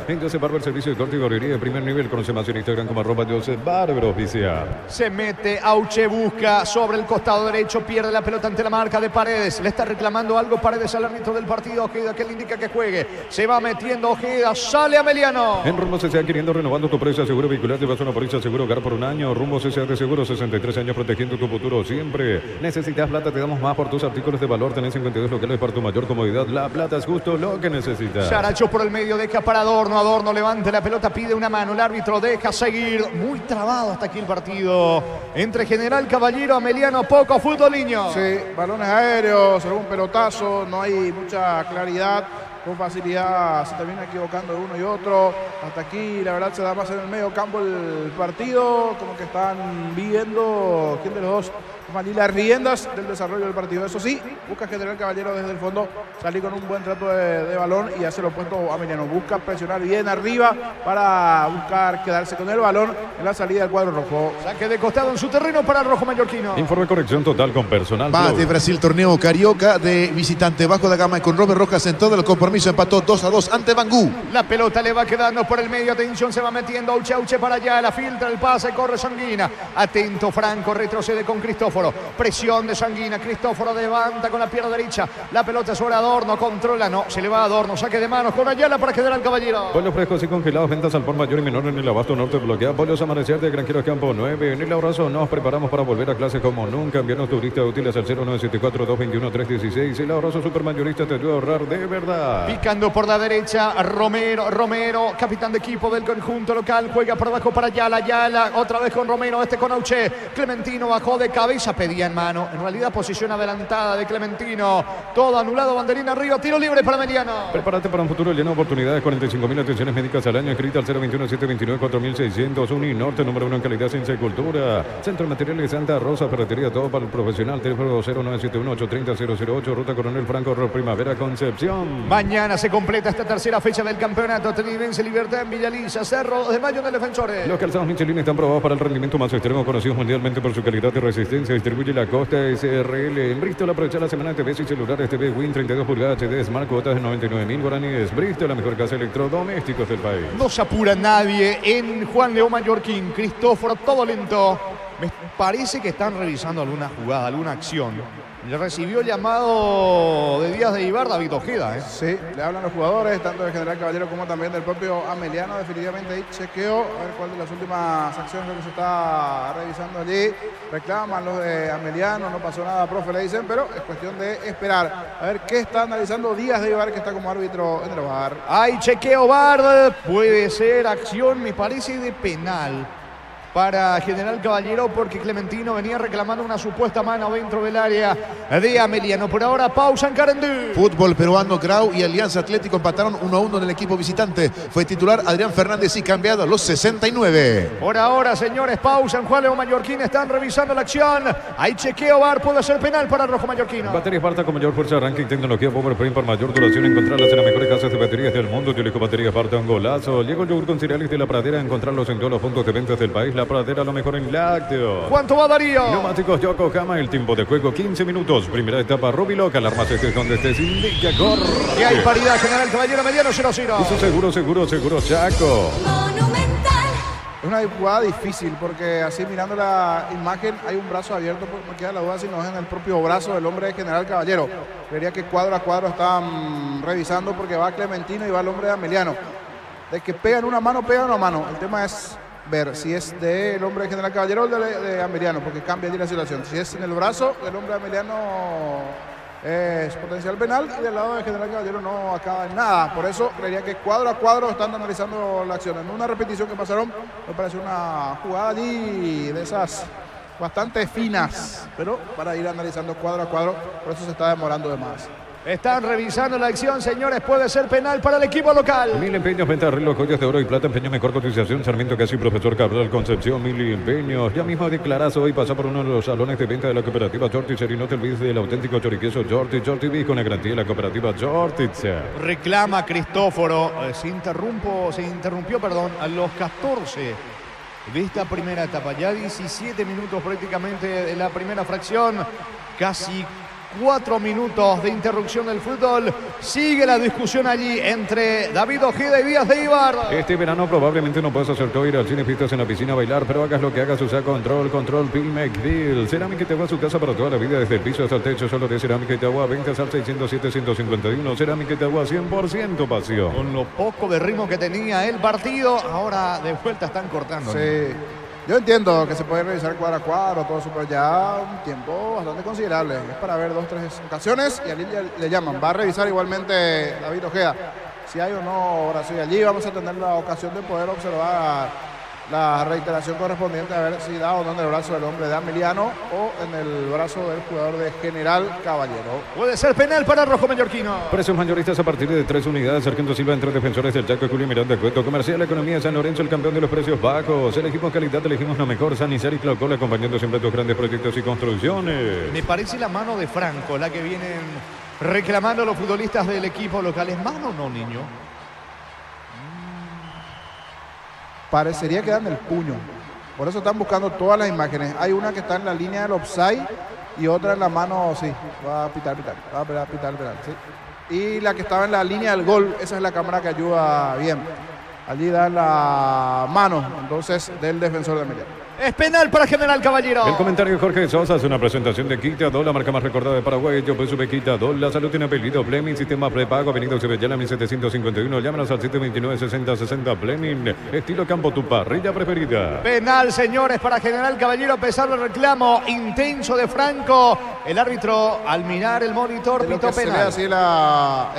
En Joseph Barber, servicio de corte y barbería de primer nivel. Conoce más en Instagram como @Joseph Barber Oficial. Se mete, Auche busca sobre el costado derecho, pierde la pelota ante la marca de Paredes. Le está reclamando algo Paredes al árbitro del partido, Ojeda, que le indica que juegue. Se va metiendo Ojeda, sale Ameliano. En Rumbo CSA, queriendo renovando tu precio seguro vehicular, llevas una póliza seguro hogar por un año. Rumbo CSA de seguro, 63 años protegiendo tu futuro siempre. Necesitas plata, te damos más por tus artículos de valor. Tenés 52 locales para tu mayor comodidad. La plata es justo lo que necesitas. Saracho por el medio, deja para Adorno. Adorno levanta la pelota, pide una mano. El árbitro deja seguir. Muy trabado hasta aquí el partido. Entre General Caballero, Ameliano, poco futboliño. Sí, balones aéreos, algún pelotazo, no hay mucha claridad. Con facilidad se termina equivocando uno y otro. Hasta aquí la verdad se da más en el medio campo el partido. Como que están viendo quién de los dos toma las riendas del desarrollo del partido. Eso sí, busca General Caballero desde el fondo salir con un buen trato de balón y hace lo opuesto a Ameliano. Busca presionar bien arriba para buscar quedarse con el balón en la salida del cuadro rojo. Saque de costado en su terreno para el rojo mallorquino. Informe corrección total con personal. Va de Brasil, torneo carioca de visitante bajo de gama con Robert Rojas en todo el compromiso. Empató 2-2 ante Bangú. La pelota le va quedando por el medio. Atención, se va metiendo Auche para allá. La filtra, el pase, corre Sanguina. Atento Franco, retrocede con Cristóforo. Presión de Sanguina. Cristóforo levanta con la pierna derecha. La pelota sobre Adorno. Controla, no. Se le va a Adorno. Saque de manos con Ayala para General Caballero. Pollos frescos y congelados, ventas al por mayor y menor en el abasto norte bloquea. Pollos amanecer de Granjeros Campo 9. En el abrazo nos preparamos para volver a clase como nunca. Enviarnos turistas útiles al 0974-221-316. El abrazo supermayorista te ayuda a ahorrar de verdad. Picando por la derecha, Romero, capitán de equipo del conjunto local, juega por abajo para Ayala, otra vez con Romero, con Auche. Clementino bajó de cabeza, pedía en mano, en realidad posición adelantada de Clementino, todo anulado, banderín arriba, tiro libre para Ameliano. Prepárate para un futuro lleno de oportunidades, 45.000 atenciones médicas al año, escrita al 021-729-4600, Uninorte, número 1 en calidad, ciencia y cultura, Centro de Materiales Santa Rosa, ferretería, todo para el profesional, teléfono 0971-830-008, Ruta Coronel Franco, Primavera, Concepción. Mañana se completa esta tercera fecha del campeonato. Trinidad Libertad en Villaliza, Cerro de Mayo de Defensores. Los calzados Michelin están probados para el rendimiento más extremo, conocidos mundialmente por su calidad y resistencia. Distribuye la Costa SRL. En Bristol, aprovecha la semana de TVs y celulares TV Win 32 pulgadas HD Smart, cuotas de 99.000 guaraníes. Bristol, la mejor casa de electrodomésticos del país. No se apura nadie en Juan León Mallorquín. Cristóforo, todo lento. Me parece que están revisando alguna jugada, alguna acción. Le recibió llamado de Díaz de Ibar David Ojeda. Sí, le hablan los jugadores, tanto del General Caballero como también del propio Ameliano. Definitivamente ahí chequeo, a ver cuál de las últimas acciones que se está revisando allí. Reclaman los de Ameliano, no pasó nada, profe, le dicen, pero es cuestión de esperar. A ver qué está analizando Díaz de Ibar, que está como árbitro en el VAR. Hay chequeo VAR, puede ser acción, me parece, de penal para General Caballero, porque Clementino venía reclamando una supuesta mano dentro del área de Ameliano. Por ahora, pausa en Carendú. Fútbol peruano, Grau y Alianza Atlético empataron 1-1 en el equipo visitante. Fue titular Adrián Fernández y cambiado a los 69. Por ahora, señores, pausa en Juan León Mallorquín. Están revisando la acción. Hay chequeo VAR, puede ser penal para el rojo mallorquino. Baterías Barta con mayor fuerza, arranque y tecnología Power Frame para mayor duración. Encontrarlas en las mejores casas de baterías del mundo. Yo elijo Baterías Barta, un golazo. Llegó el yogur con cereales de La Pradera. Encontrarlos en todos los puntos de ventas del país. La Pradera, lo mejor en lácteos. ¿Cuánto va Darío? Neumáticos Yokohama, el tiempo de juego 15 minutos. Primera etapa Rubiloca, alarmas estés donde estés, indica corre. Y hay paridad, General Caballero Mediano 0-0. Eso seguro, Chaco. Es una jugada difícil porque así mirando la imagen hay un brazo abierto, me queda la duda si no es en el propio brazo del hombre de General Caballero. Creería que cuadro a cuadro están revisando porque va Clementino y va el hombre de Ameliano. De que pegan una mano, El tema es ver si es del hombre de General Caballero o de Ameliano, porque cambia allí la situación. Si es en el brazo del hombre de Ameliano, es potencial penal y del lado de General Caballero no acaba en nada. Por eso creería que cuadro a cuadro están analizando la acción. En una repetición que pasaron me parece una jugada allí de esas bastante finas, pero para ir analizando cuadro a cuadro, por eso se está demorando de más. Están revisando la acción, señores. Puede ser penal para el equipo local. Mil empeños, venta de arreglos, joyas de oro y plata, empeño mejor cotización, Sarmiento Casi, Profesor Cabral, Concepción, Mil empeños. Ya mismo declarás hoy, pasa por uno de los salones de venta de la cooperativa Jortitzer y no te olvides del auténtico choriqueso Jortitzer con la garantía de la cooperativa Jortitzer. Reclama Cristóforo. Se interrumpió, a los 14 de esta primera etapa. Ya 17 minutos prácticamente de la primera fracción. Casi 4 minutos de interrupción del fútbol. Sigue la discusión allí entre David Ojeda y Díaz de Ibar. Este verano probablemente no puedas hacer todo, ir al cine, fiestas en la piscina, bailar, pero hagas lo que hagas, usa control, Pilmec Deal. Cerámica y Itagua, su casa para toda la vida, desde el piso hasta el techo, solo de Cerámica y Itagua, ventas al 607-151. Cerámica y Itagua, 100% pasión. Con lo poco de ritmo que tenía el partido, ahora de vuelta están cortando. Sí. Yo entiendo que se puede revisar cuadro a cuadro, todo eso, pero ya un tiempo bastante considerable. Es para ver 2 o 3 ocasiones y allí le llaman. Va a revisar igualmente David Ojeda si hay o no ahora sí. Allí vamos a tener la ocasión de poder observar la reiteración correspondiente a ver si da o no en el brazo del hombre de Ameliano o en el brazo del jugador de General Caballero. Puede ser penal para el rojo mallorquino. Precios mayoristas a partir de 3 unidades. Sargento Silva entre defensores del Chaco, Julio Miranda, Cueto. Comercial Economía de San Lorenzo, el campeón de los precios bajos. Elegimos calidad, elegimos lo mejor. San Isidro y Claucola, acompañando siempre tus grandes proyectos y construcciones. Me parece la mano de Franco, la que vienen reclamando los futbolistas del equipo local. ¿Es mano o no, niño? Parecería que dan el puño. Por eso están buscando todas las imágenes. Hay una que está en la línea del offside y otra en la mano, sí, va a pitar. Va a pitar, sí. Y la que estaba en la línea del gol, esa es la cámara que ayuda bien. Allí da la mano, entonces, del defensor de Emiliano. Es penal para General Caballero. El comentario de Jorge Sosa es una presentación de Quitadol, la marca más recordada de Paraguay. Yo pues sube Quitadol. La salud tiene apellido. Fleming, sistema prepago, Avenida Cebellana 1751. Llámanos al 729-6060 Fleming. Estilo campo, tu parrilla preferida. Penal, señores, para General Caballero, a pesar del reclamo intenso de Franco. El árbitro, al mirar el monitor, pitó penal. Se ve así la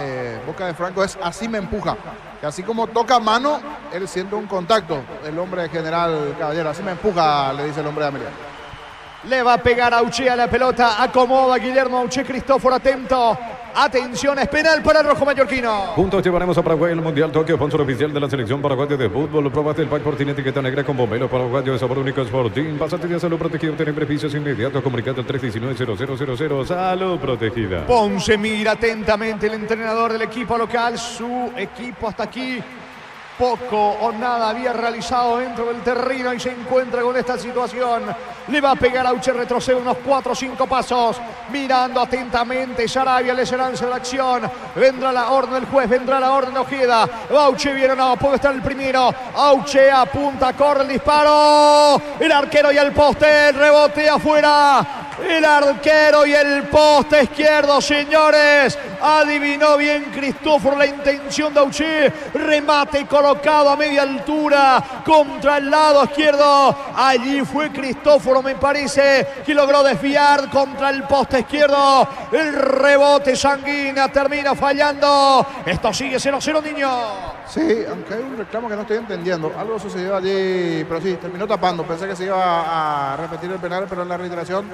boca de Franco es así me empuja. Que así como toca mano, él siente un contacto. El hombre de General Caballero, así me empuja, le dice el hombre de Ameliano. Le va a pegar a Auché a la pelota. Acomoda Guillermo Auché. Cristóforo atento. Atención, es penal para el rojo mallorquino. Juntos llevaremos a Paraguay el Mundial Tokio, sponsor oficial de la selección paraguaya de fútbol. Probaste el pack Fortín etiqueta negra con bomberos paraguayo de sabor único Fortín. Pásate de salud protegida, obtener beneficios inmediatos. Comunicate al 319-0000. Salud protegida. Ponce mira atentamente el entrenador del equipo local. Su equipo hasta aquí poco o nada había realizado dentro del terreno y se encuentra con esta situación. Le va a pegar a Auche, retrocede unos 4 o 5 pasos, mirando atentamente Sarabia, le será la acción. Vendrá la orden del juez, vendrá la orden de Ojeda. Auche viene, no, puede estar el primero. Auche apunta, corre el disparo. El arquero y el poste, el rebote afuera. El arquero y el poste izquierdo, señores. Adivinó bien Cristóforo la intención de Auché. Remate colocado a media altura contra el lado izquierdo. Allí fue Cristóforo, me parece, que logró desviar contra el poste izquierdo. El rebote Sanguina termina fallando. Esto sigue 0-0, niño. Sí, aunque hay un reclamo que no estoy entendiendo. Algo sucedió allí, pero sí, terminó tapando. Pensé que se iba a repetir el penal, pero en la reiteración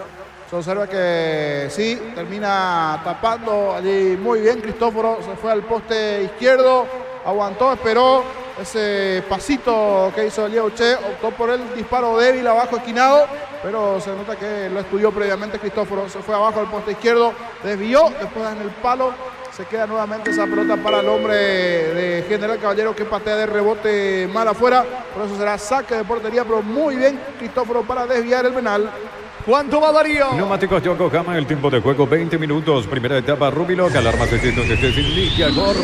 se observa que sí, termina tapando allí muy bien. Cristóforo se fue al poste izquierdo, aguantó, esperó ese pasito que hizo allí Auché, optó por el disparo débil abajo esquinado, pero se nota que lo estudió previamente Cristóforo. Se fue abajo al poste izquierdo, desvió, después en el palo. Se queda nuevamente esa pelota para el hombre de General Caballero, que patea de rebote mal afuera. Por eso será saque de portería, pero muy bien Cristóforo para desviar el penal. ¿Cuánto va Darío? Neumáticos Yokohama, el tiempo de juego 20 minutos. Primera etapa, Rubiloc, alarma 600 inicia, corre.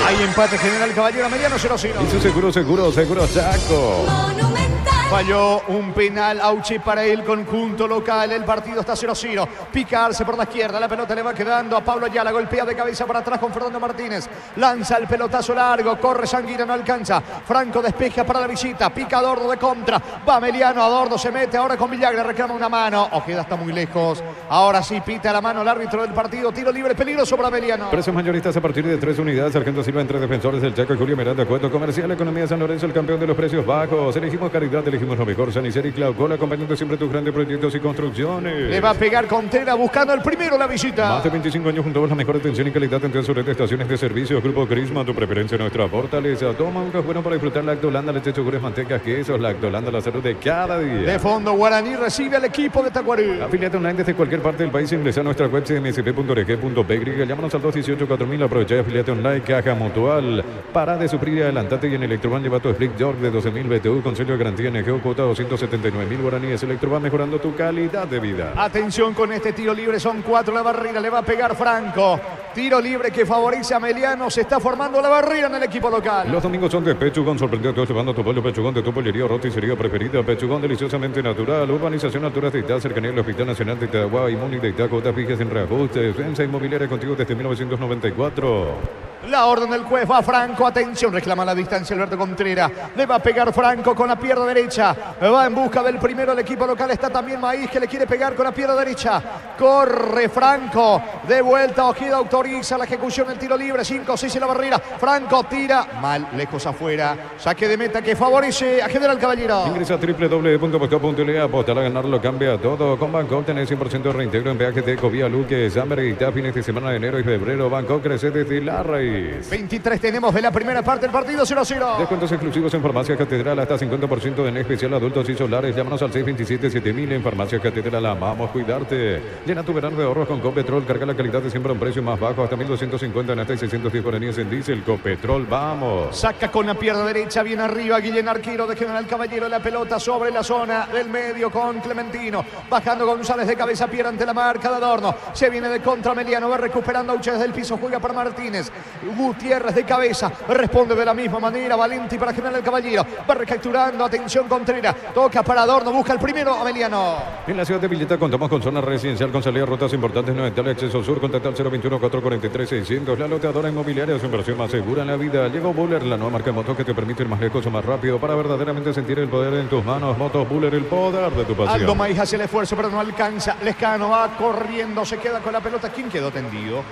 Hay empate General Caballero, mediano 0-0. Y su seguro Chaco. Monumental. Falló un penal Auche para el conjunto local. El partido está 0-0. Picarse por la izquierda. La pelota le va quedando a Pablo Ayala. Golpea de cabeza para atrás con Fernando Martínez. Lanza el pelotazo largo. Corre Sanguina, no alcanza. Franco despeja para la visita. Pica Adorno de contra. Va Meliano. Adorno se mete ahora con Villagra. Reclama una mano. Ojeda está muy lejos. Ahora sí pita la mano el árbitro del partido. Tiro libre peligroso para Meliano. Precios mayoristas a partir de 3 unidades. Sargento Silva entre defensores del Chaco y Julio Miranda. Cuento comercial. Economía San Lorenzo, el campeón de los precios bajos. Elegimos calidad, elegimos lo mejor. Sanicer y Claucola, acompañando siempre tus grandes proyectos y construcciones. Le va a pegar Contreras buscando el primero la visita. Más de 25 años junto a la mejor atención y calidad en su red de estaciones de servicios. Grupo Crisma, tu preferencia, nuestra fortaleza. Toma un café bueno para disfrutar Lactolanda, leche, yogures, mantecas, quesos. Lactolanda, la salud de cada día. De fondo, Guaraní recibe al equipo de Tacuarí. Afiliate online desde cualquier parte del país. Ingresa a nuestra web cmsp.org.py. Llámanos al 218-4000. Aprovecha y afiliate online. Caja Mutual. Para de sufrir, adelantate y en Electroban lleva tu Split York de 12.000 BTU con sello de garantía NGO, cuota 279.000 guaraníes. Electroban, mejorando tu calidad de vida. Atención con este tiro libre, son 4 la barrera, le va a pegar Franco. Tiro libre que favorece a Meliano, se está formando la barrera en el equipo local. Los domingos son de Pechugón, sorprendió a todos llevando tu pollo Pechugón de tu pollería roticería preferida. Pechugón, deliciosamente natural. Urbanización Alturas de Itá, cercanía del Hospital Nacional de Itagua y Muni de Itá, cuotas fijas en reajustes. Venza Inmobiliaria contigo desde 1994. La orden del juez va a Franco, atención, reclama la distancia Alberto Contreras. Le va a pegar Franco con la pierna derecha. Va en busca del primero el equipo local. Está también Maíz que le quiere pegar con la pierna derecha. Corre Franco. De vuelta Ojeda autoriza la ejecución del tiro libre. 5-6 en la barrera. Franco tira mal, lejos afuera. Saque de meta que favorece a General Caballero. Ingresa a www.banco.le. Apostar a ganarlo cambia todo. Con Banco tenés 100% de reintegro en viajes de Ecovía, Luque, Samber y Itá, fines de semana de enero y febrero. Banco crece desde la raíz. 23 tenemos de la primera parte del partido 0-0. Descuentos exclusivos en Farmacia Catedral, hasta 50% en especial adultos y solares. Llámanos al 627-7000 en Farmacia Catedral. Amamos cuidarte. Llena tu verano de ahorros con Copetrol. Carga la calidad de siempre a un precio más bajo, hasta 1.250 en hasta y 610 guaraníes en diésel. Copetrol, vamos. Saca con la pierna derecha, bien arriba Guillén Arquero de General Caballero. La pelota sobre la zona del medio con Clementino. Bajando González de cabeza, pierde ante la marca de Adorno. Se viene de contra Meliano, va recuperando Auche desde el piso, juega para Martínez. Gutiérrez de cabeza, responde de la misma manera Valenti para General Caballero, va recapturando, atención Contreras, toca para Adorno, busca el primero a Meliano. En la ciudad de Villeta contamos con zona residencial con salida a rutas importantes, 90 acceso sur, contacta al 021-443-600, la loteadora inmobiliaria, su inversión más segura en la vida. Llegó Buller, la nueva marca de motos que te permite ir más lejos o más rápido para verdaderamente sentir el poder en tus manos. Motos Buller, el poder de tu pasión. Aldo Maíz hace el esfuerzo pero no alcanza, Lescano va corriendo, se queda con la pelota. ¿Quién quedó tendido?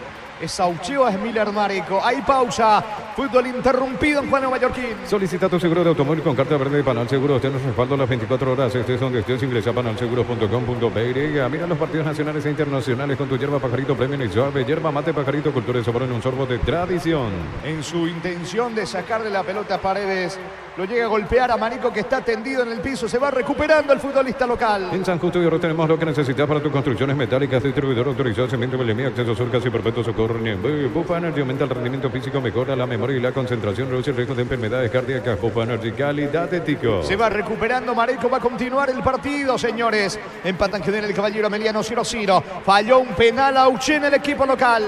¿Es Auche o es Miller Mareco? Hay pausa. Fútbol interrumpido en Juan Mallorquín. Solicita tu seguro de automóvil con carta verde de Panal Seguros. Ten respaldo las 24 horas. Estés donde estés, ingresa a panalseguros.com.py. Mira los partidos nacionales e internacionales con tu yerba Pajarito Premium y Suave. Yerba Mate Pajarito, cultura de sabor en un sorbo de tradición. En su intención de sacarle la pelota a Paredes, lo llega a golpear a Marico que está tendido en el piso. Se va recuperando el futbolista local. En San Justo y Oro tenemos lo que necesitas para tus construcciones metálicas. Distribuidor autorizado, cemento Belemí, acceso sur, casi perpetuo, socorro. Bufa Energy aumenta el rendimiento físico, mejora la memoria y la concentración, reduce el riesgo de enfermedades cardíacas. Bufa Energy, calidad de tico. Se va recuperando Marico, va a continuar el partido, señores. Empatan General Caballero Meliano 0-0. Falló un penal a Auche en el equipo local.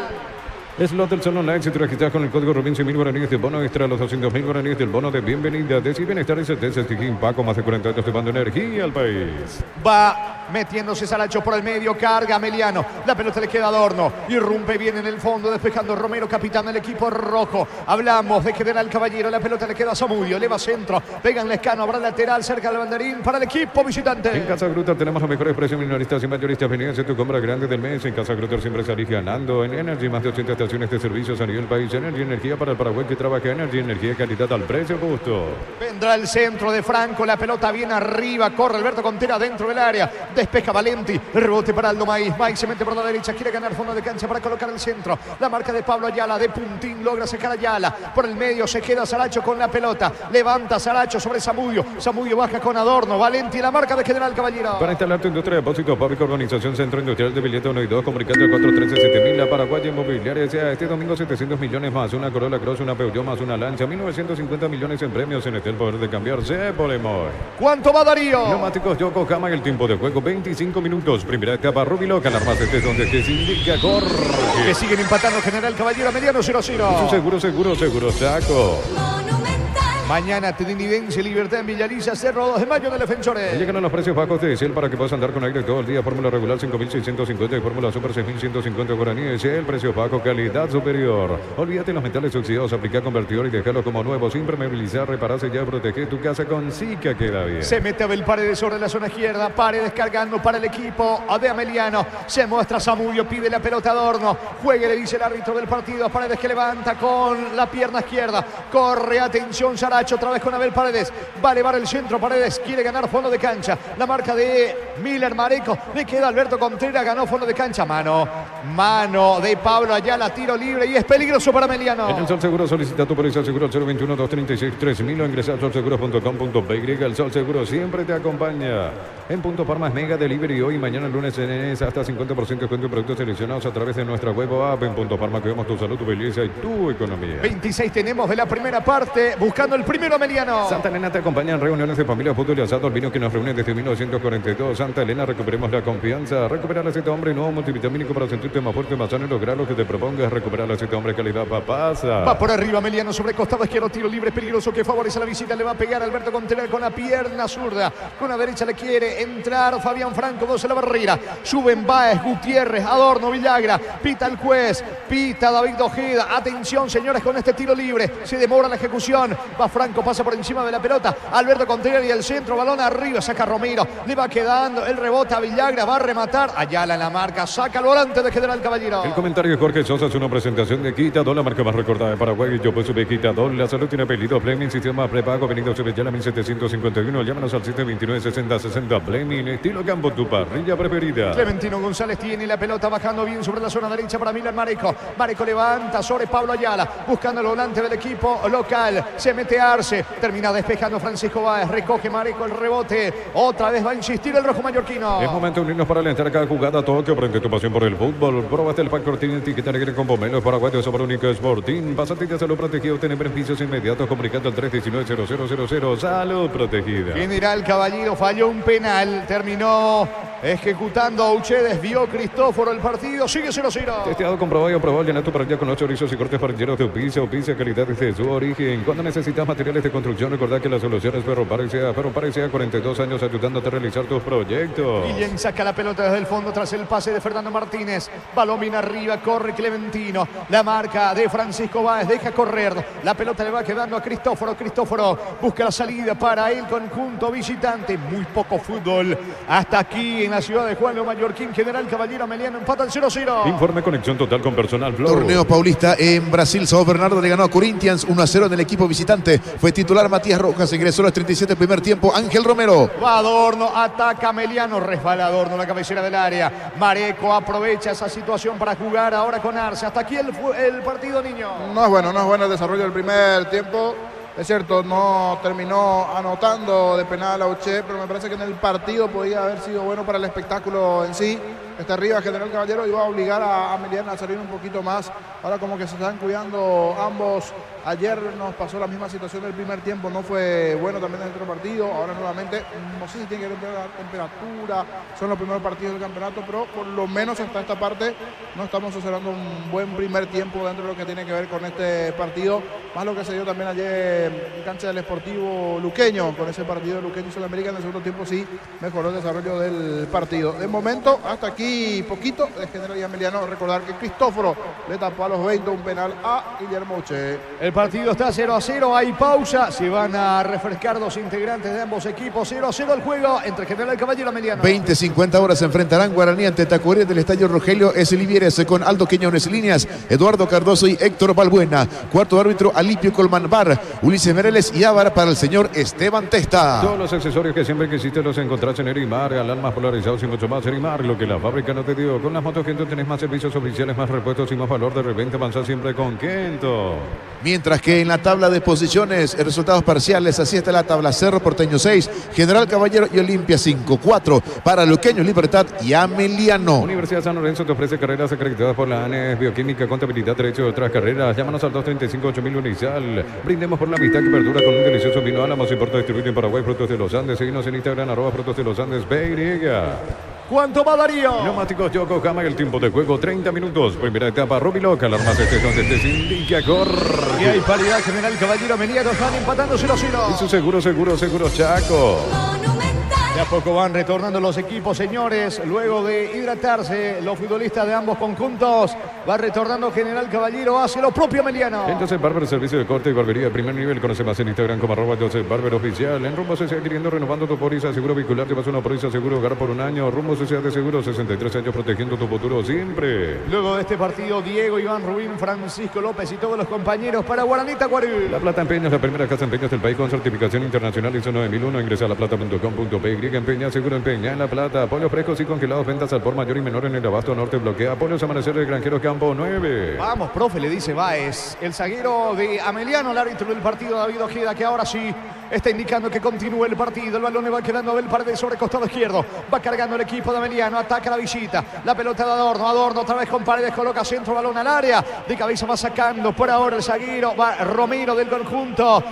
Slot del Sol Online, si te registras con el código Rubín, 100.000 guaraníes del bono extra, los 200.000 guaraníes del bono de bienvenida. De bienestar y certeza, Stijín Paco, más de 40 años llevando energía al país. Va metiéndose Saracho por el medio, carga Meliano. La pelota le queda a Adorno. Irrumpe bien en el fondo, despejando Romero, capitán del equipo rojo. Hablamos de General Caballero, la pelota le queda a Zamudio, eleva centro, pega en Lescano, habrá lateral cerca del banderín para el equipo visitante. En Casa Grutter tenemos los mejores precios minoristas y mayoristas. Venidas en tu compra grande del mes. En Casa Grutter siempre salís ganando. En Energy, más de 80 estaciones de servicios a nivel país. Energy, energía para el Paraguay que trabaja. Energy, energía de calidad al precio justo. Vendrá el centro de Franco, la pelota bien arriba, corre Alberto Contreras dentro del área, despeja Valenti, el rebote para Aldo Maíz. Maíz se mete por la derecha, quiere ganar fondo de cancha para colocar el centro. La marca de Pablo Ayala, de puntín, logra sacar a Ayala. Por el medio se queda Saracho con la pelota, levanta Saracho sobre Zamudio. Zamudio baja con Adorno, Valenti, la marca de General Caballero. Para instalar tu industria de depósito público, organización Centro Industrial de Villeta 1 y 2, comunicando al 413-7000. La Paraguaya Inmobiliaria, sea este domingo 700 millones más, una Corolla Cross, una Peugeot más, una Lancia, 1950 millones en premios. En este el poder de cambiarse, Polemor. ¿Cuánto va Darío? Neumáticos Yokohama, el tiempo de juego 25 minutos. Primera etapa, Rubilo, ganar más estés donde estés, indica Jorge. Que siguen empatando General Caballero Mediano 0-0. Seguro, Saco. Monumental. Mañana Trinidense, Libertad en Villaliza, Cerro 2 de Mayo de Defensores. Llegan a los precios bajos de Ciel para que puedas andar con aire todo el día. Fórmula regular 5.650 y fórmula super 6.150 guaraníes. El precio bajo, calidad superior. Olvídate los metales oxidados, aplica convertidor y déjalo como nuevo. Sin impermeabilizar, repararse ya, proteger tu casa con Sika queda bien. Se mete Abel Paredes sobre la zona izquierda. Paredes cargando para el equipo de Ameliano. Se muestra Zamudio, pide la pelota a Adorno. Juegue, le dice el árbitro del partido. Paredes que levanta con la pierna izquierda. Corre, atención, Saracho, otra vez con Abel Paredes. Va a elevar el centro, Paredes quiere ganar fondo de cancha. La marca de Miller Mareco. Le queda Alberto Contreras, ganó fondo de cancha. Mano de Pablo Ayala, tiro libre y es peligroso para Ameliano. En el Sol Seguro solicita tu póliza seguro 021-236-3000 o ingresa a solseguro.com.py. El Sol Seguro siempre te acompaña. En Punto Farmas Mega Delivery hoy y mañana lunes tenés hasta 50% de descuento en productos seleccionados a través de nuestra web o app. En Punto Farma cuidamos tu salud, tu belleza y tu economía. 26 tenemos de la primera parte, buscando el primero Ameliano. Santa Elena te acompaña en reuniones de familia, fútbol y asado. El vino que nos reúne desde 1942. Santa Elena, recuperemos la confianza. Recuperar la cita hombre nuevo multivitamínico para sentirte más fuerte, más sano y lograr lo que te propongas. Recuperar la cita hombre calidad papasa. Va por arriba Ameliano sobre costado izquierdo, tiro libre peligroso que favorece la visita. Le va a pegar Alberto Contreras con la pierna zurda. Con la derecha le quiere entrar Fabián Franco, 12 la barrera. Suben Báez, Gutiérrez, Adorno, Villagra. Pita el juez, pita David Ojeda. Atención, señores, con este tiro libre. Se demora la ejecución. Va Franco, pasa por encima de la pelota. Alberto Contreras y el centro, balón arriba. Saca Romero, le va quedando el rebote a Villagra. Va a rematar. Ayala en la marca. Saca el volante de General Caballero. El comentario de Jorge Sosa es una presentación de Quitador, la marca más recordada de Paraguay. Yo pues sube Quitador. La salud tiene apellido. Fleming, sistema prepago. Venido Sevillana 1751. Llámanos al 729-6060. Fleming, estilo campo, tu parrilla preferida. Clementino González tiene la pelota bajando bien sobre la zona derecha para Miller Mareco. Mareco levanta sobre Pablo Ayala, buscando el volante del equipo local. Se mete Arce, termina despejando Francisco Báez. Recoge Mareco el rebote. Otra vez va a insistir el rojo mallorquino. Es momento de unirnos para alentar cada jugada. Tokio, prende tu pasión por el fútbol. Probaste el Factor Team, etiqueta negra con Pomelo. Paraguay de Sobra Única Sporting. Pasate y salud protegido. Tiene beneficios inmediatos. Comunicando al 319-0000. Salud protegida. General Caballero falló un penal. Terminó ejecutando a Uche. Desvió Cristóforo el partido. Sigue 0-0. Testeado, comprobado y aprobado. Llena tu parrilla con los chorizos y cortes parrilleros de Opicia. Opicia, calidad desde su origen. Cuando necesitas materiales de construcción, recordad que la solución es Ferropar sea 42 años ayudándote a realizar tus proyectos. Guillén saca la pelota desde el fondo tras el pase de Fernando Martínez. Balón viene arriba, corre Clementino. La marca de Francisco Báez deja correr. La pelota le va quedando a Cristóforo. Cristóforo busca la salida para el conjunto visitante. Muy poco fútbol hasta aquí en la ciudad de Juan Leo Mallorquín. General Caballero Ameliano empatan 0-0. Informe conexión total con personal Flow. Torneo Paulista en Brasil. Sao Bernardo le ganó a Corinthians 1-0 en el equipo visitante. Fue titular Matías Rojas. Ingresó a los 37 primer tiempo Ángel Romero. Va Adorno, ataca Ameliano, resbala Adorno, la cabecera del área. Mareco aprovecha esa situación para jugar ahora con Arce. Hasta aquí el partido, niño. No es bueno el desarrollo del primer tiempo. Es cierto, no terminó anotando de penal a Uche, pero me parece que en el partido podía haber sido bueno para el espectáculo en sí. Está arriba General Caballero y va a obligar a Ameliano a salir un poquito más. Ahora como que se están cuidando ambos. Ayer nos pasó la misma situación del primer tiempo, no fue bueno también en el otro partido. Ahora nuevamente, no sé si tiene que ver con la temperatura, son los primeros partidos del campeonato, pero por lo menos hasta esta parte no estamos observando un buen primer tiempo dentro de lo que tiene que ver con este partido. Más lo que se dio también ayer en cancha del Sportivo Luqueño, con ese partido de Luqueño y Sudamérica. En el segundo tiempo sí mejoró el desarrollo del partido. De momento, hasta aquí poquito de General y Ameliano. Recordar que Cristóforo le tapó a los 20 un penal a Guillermo Uche. El partido está 0-0, hay pausa. Se van a refrescar los integrantes de ambos equipos. 0-0 el juego entre General Caballero y Ameliano. 20-50 horas se enfrentarán Guaraní ante Tacuaré del estadio Rogelio S. Livieres con Aldo Quiñones líneas, Eduardo Cardoso y Héctor Balbuena. Cuarto árbitro Alipio Colman Bar, Ulises Mereles y Ávar para el señor Esteban Testa. Todos los accesorios que siempre quisiste los encontrás en Erimar, alarmas polarizados y mucho más. Erimar, lo que la fábrica no te dio. Con las motos Kento tenés más servicios oficiales, más repuestos y más valor de reventa. Avanzar siempre con Kento. Mientras que en la tabla de posiciones, resultados parciales, así está la tabla: Cerro Porteño 6, General Caballero y Olimpia 5, 4 para Luqueño, Libertad y Ameliano. Universidad San Lorenzo te ofrece carreras acreditadas por la ANES, Bioquímica, Contabilidad, Derecho de otras carreras. Llámanos al 235-8000 Unizal. Brindemos por la amistad que perdura con un delicioso vino Álamos, importa distribuido en Paraguay, Frutos de los Andes. Seguimos en Instagram, @Frutos de los Andes, BY. ¿Cuánto va, Darío? Neumáticos Yokohama, el tiempo de juego 30 minutos. Primera etapa, Rubiloc, alarmas este donde este indica Y hay paridad general, Caballero Meliano, están empatando 0-0. Y su seguro, Chaco. De a poco van retornando los equipos, señores. Luego de hidratarse, los futbolistas de ambos conjuntos. Va retornando General Caballero hacia lo propio Meliano. Entonces, Barber, servicio de corte y barbería de primer nivel. Conoce más en Instagram como @Barber Oficial. En Rumbo se sigue adquiriendo, renovando tu póliza seguro vehicular. Llevas una póliza seguro hogar por un año. Rumbo Sociedad de Seguros, 63 años protegiendo tu futuro siempre. Luego de este partido, Diego, Iván Rubín, Francisco López y todos los compañeros para Guaranita Guarí. La Plata Empeños, la primera casa de empeños del país con certificación internacional ISO 9001. Ingresa a laplata.com.py. Empeña, seguro empeña en La Plata. Pollos frescos y congelados, ventas al por mayor y menor en el Abasto Norte. Bloquea Pollos Amanecer del Granjero Campo 9. Vamos, profe, le dice Báez. El zaguero de Ameliano, el árbitro del partido, David Ojeda, que ahora sí está indicando que continúe el partido. El balón le va quedando a Abel Paredes sobre costado izquierdo. Va cargando el equipo de Ameliano. Ataca la visita. La pelota de Adorno. Adorno otra vez con Paredes. Coloca centro, balón al área. De cabeza va sacando por ahora el zaguero. Va Romero del conjunto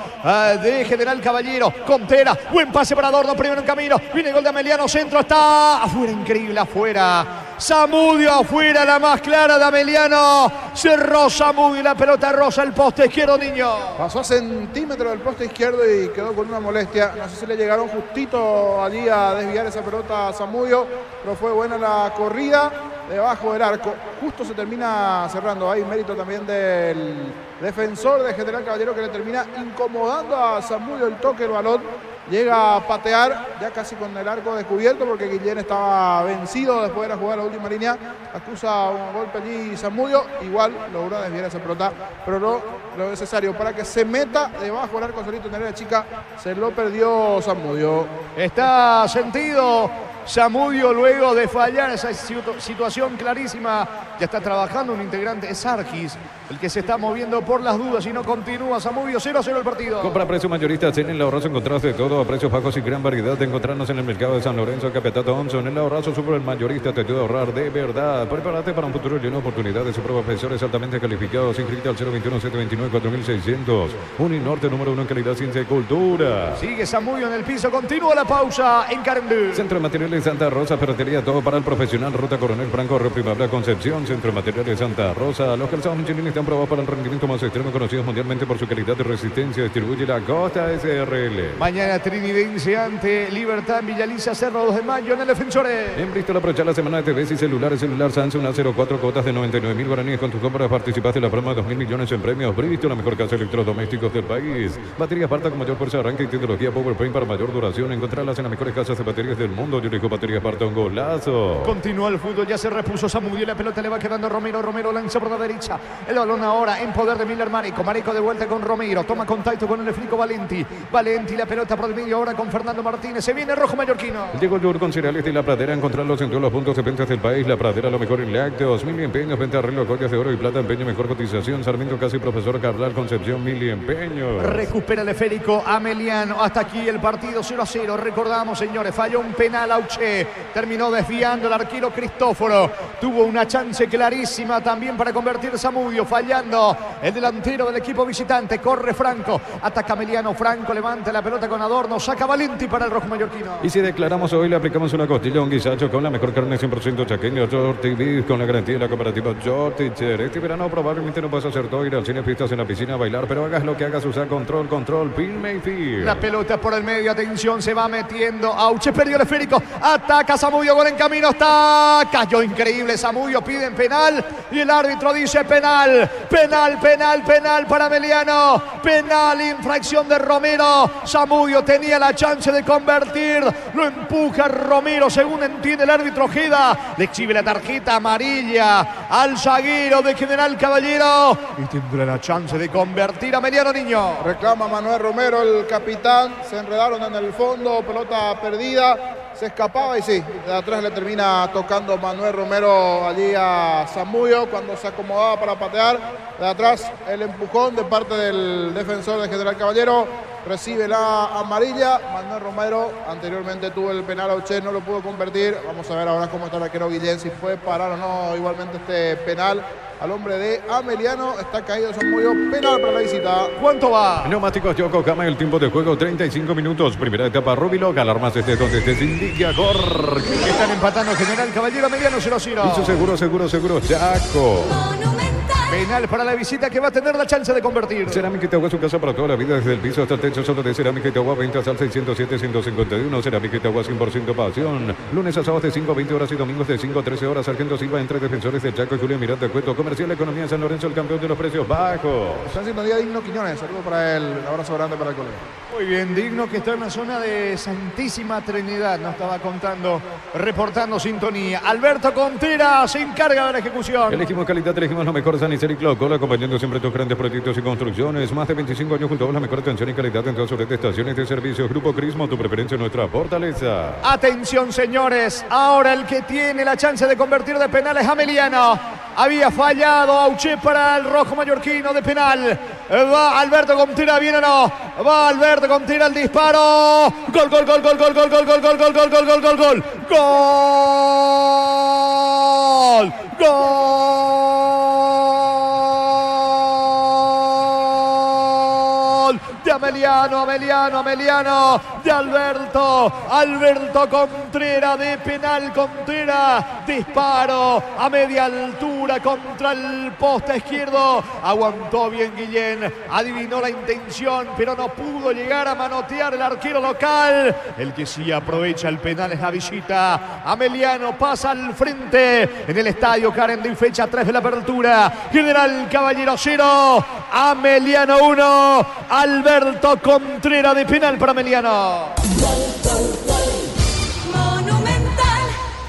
de General Caballero. Contera. Buen pase para Adorno. Primero en camino. Viene el gol de Ameliano. Centro está afuera. Increíble afuera. Zamudio afuera. La más clara de Ameliano. Cerró Zamudio. La pelota rosa el poste izquierdo, niño. Pasó a centímetros del poste izquierdo y quedó con una molestia. No sé si le llegaron justito allí a desviar esa pelota a Zamudio, pero fue buena la corrida debajo del arco. Justo se termina cerrando. Hay mérito también del defensor de General Caballero que le termina incomodando a Zamudio el toque, el balón. Llega a patear ya casi con el arco descubierto porque Guillén estaba vencido después de la jugada de la última línea. Acusa un golpe allí Zamudio. Igual logra desviar esa pelota, pero no lo necesario para que se meta debajo del arco solito en el área chica. Se lo perdió Zamudio. Está sentido Zamudio luego de fallar esa situación clarísima. Ya está trabajando un integrante, es Arquis, el que se está moviendo por las dudas y no continúa. Zamudio 0-0 el partido. Compra precio mayorista en el ahorrazo encontraste de todo a precios bajos y gran variedad de encontrarnos en el mercado de San Lorenzo, Capitán Thompson. El ahorrazo super mayorista te ayuda a ahorrar de verdad. Prepárate para un futuro lleno de oportunidades. Profesores altamente calificados. Inscrita al 021-729-4600. Uninorte número 1 en calidad, ciencia y cultura. Sigue Zamudio en el piso. Continúa la pausa en Carendú. Centro de Materiales Santa Rosa, ferretería, todo para el profesional. Ruta Coronel Franco, Río Primavera, Concepción. Centro de Materiales Santa Rosa. Los calzados Michelin están probados para el rendimiento más extremo, conocidos mundialmente por su calidad y resistencia. Distribuye la Costa SRL. Mañana Trinidense ante Libertad en Villaliza, Cerro 2 de Mayo en el Defensores. En Bristol aprovechar la semana de TVs y celulares. Celular Samsung A04, cuotas de 99.000 guaraníes. Con tus compras participaste en la broma de 2.000 millones en premios. Bristol, la mejor casa de electrodomésticos del país. Baterías Parta con mayor fuerza de arranque y tecnología PowerPoint para mayor duración. Encontrarlas en las mejores casas de baterías del mundo. Yo elijo Baterías Parta, un golazo. Continúa el fútbol, ya se repuso Zamudio. La pelota le va quedando a Romero. Romero lanza por la derecha. El balón ahora en poder de Miller Marico. Marico de vuelta con Romero. Toma contacto con el Flico Valenti. Valenti, la pelota por el medio ahora con Fernando Martínez. Se viene el rojo mallorquino. Llegó el yogur con cereales de La Pradera. Encontrarlos en todos los puntos de ventas del país. La Pradera, lo mejor en lácteos. Mil empeños, venta de arreglo, joyas de oro y plata. Empeño, mejor cotización. Sarmiento Casi, Profesor Carral, Concepción, Mil empeños. Recupera el esférico Ameliano. Hasta aquí el partido 0-0. Recordamos, señores, falló un penal Auche. Terminó desviando el arquero Cristóforo. Tuvo una chance clarísima también para convertir Zamudio. Fallando el delantero del equipo visitante. Corre Franco. Ataca Ameliano. Franco levanta la pelota con Adorno. Saca Valenti para el rojo mallorquino. Y si declaramos hoy, le aplicamos una costilla, un guisacho con la mejor carne 100% chaqueña. Shorty Beef con la garantía de la cooperativa Shorty Cher. Este verano probablemente no vas a hacer todo, ir al cine, pistas en la piscina, a bailar, pero hagas lo que hagas, usa control, Pin Mayfield. La pelota por el medio, atención, se va metiendo. Auche perdió el esférico. Ataca Zamudio, gol en camino. Está. Cayó increíble Zamudio, piden penal. Y el árbitro dice penal. Penal para Ameliano. Penal, infracción de Romero. Zamudio tenía la chance de convertir. Lo empuja Romero, según entiende el árbitro Ojeda. Le exhibe la tarjeta amarilla al zaguero de General Caballero. Y tendrá la chance de convertir a Ameliano, niño. Reclama Manuel Romero, el capitán. Se enredaron en el fondo, pelota perdida. Se escapaba y sí, de atrás le termina tocando Manuel Romero allí a Zamudio cuando se acomodaba para patear. De atrás el empujón de parte del defensor de General Caballero. Recibe la amarilla. Manuel Romero anteriormente tuvo el penal a Auche, no lo pudo convertir. Vamos a ver ahora cómo está el arquero Guillén, si puede parar o no igualmente este penal al hombre de Ameliano. Está caído Zamudio, penal para la visita. ¿Cuánto va? Neumáticos Yokohama, el tiempo de juego 35 minutos. Primera etapa Rubiloc, alarmas desde donde te indica Gor. Está Están empatando General Caballero, Ameliano 0-0. Piso seguro, Chaco. Penal para la visita que va a tener la chance de convertir. Cerámica Itagua, su casa para toda la vida, desde el piso hasta el techo, solo de Cerámica Itagua, ventas al 607-151. Cerámica Itagua, 100% pasión. Lunes a sábados de 5 a 20 horas y domingos de 5 a 13 horas. Sargento Silva entre defensores de Chaco y Julio Miranda Cueto. Comercial Economía San Lorenzo, el campeón de los precios bajos. Está haciendo día Digno Quiñones. Saludos para él. Un abrazo grande para el colega. Muy bien, Digno, que está en la zona de Santísima Trinidad. Nos estaba contando, reportando sintonía. Alberto Contreras se encarga de la ejecución. Elegimos calidad, elegimos lo mejor. Sanicel y Cloco, acompañando siempre tus grandes proyectos y construcciones. Más de 25 años junto a la mejor atención y calidad en todas sus redes de estaciones de servicio. Grupo Crismo, tu preferencia, nuestra fortaleza. Atención, señores. Ahora el que tiene la chance de convertir de penal es Ameliano. Había fallado Auché para el rojo mallorquino de penal. Va Alberto Contreras, ¿bien o no? Va Alberto Contreras, el disparo. Gol, gol, gol, gol, gol, gol, gol, gol, gol, gol, gol, gol, gol, gol, gol. Gol. Gol. De Ameliano, de Alberto Contreras, de penal Contreras, disparo a media altura contra el poste izquierdo, aguantó bien Guillén, adivinó la intención, pero no pudo llegar a manotear el arquero local. El que sí aprovecha el penal es la visita. Ameliano pasa al frente en el estadio Carendí, fecha 3 de la apertura. General Caballero 0, Ameliano 1, Alberto Contreras de penal para Ameliano.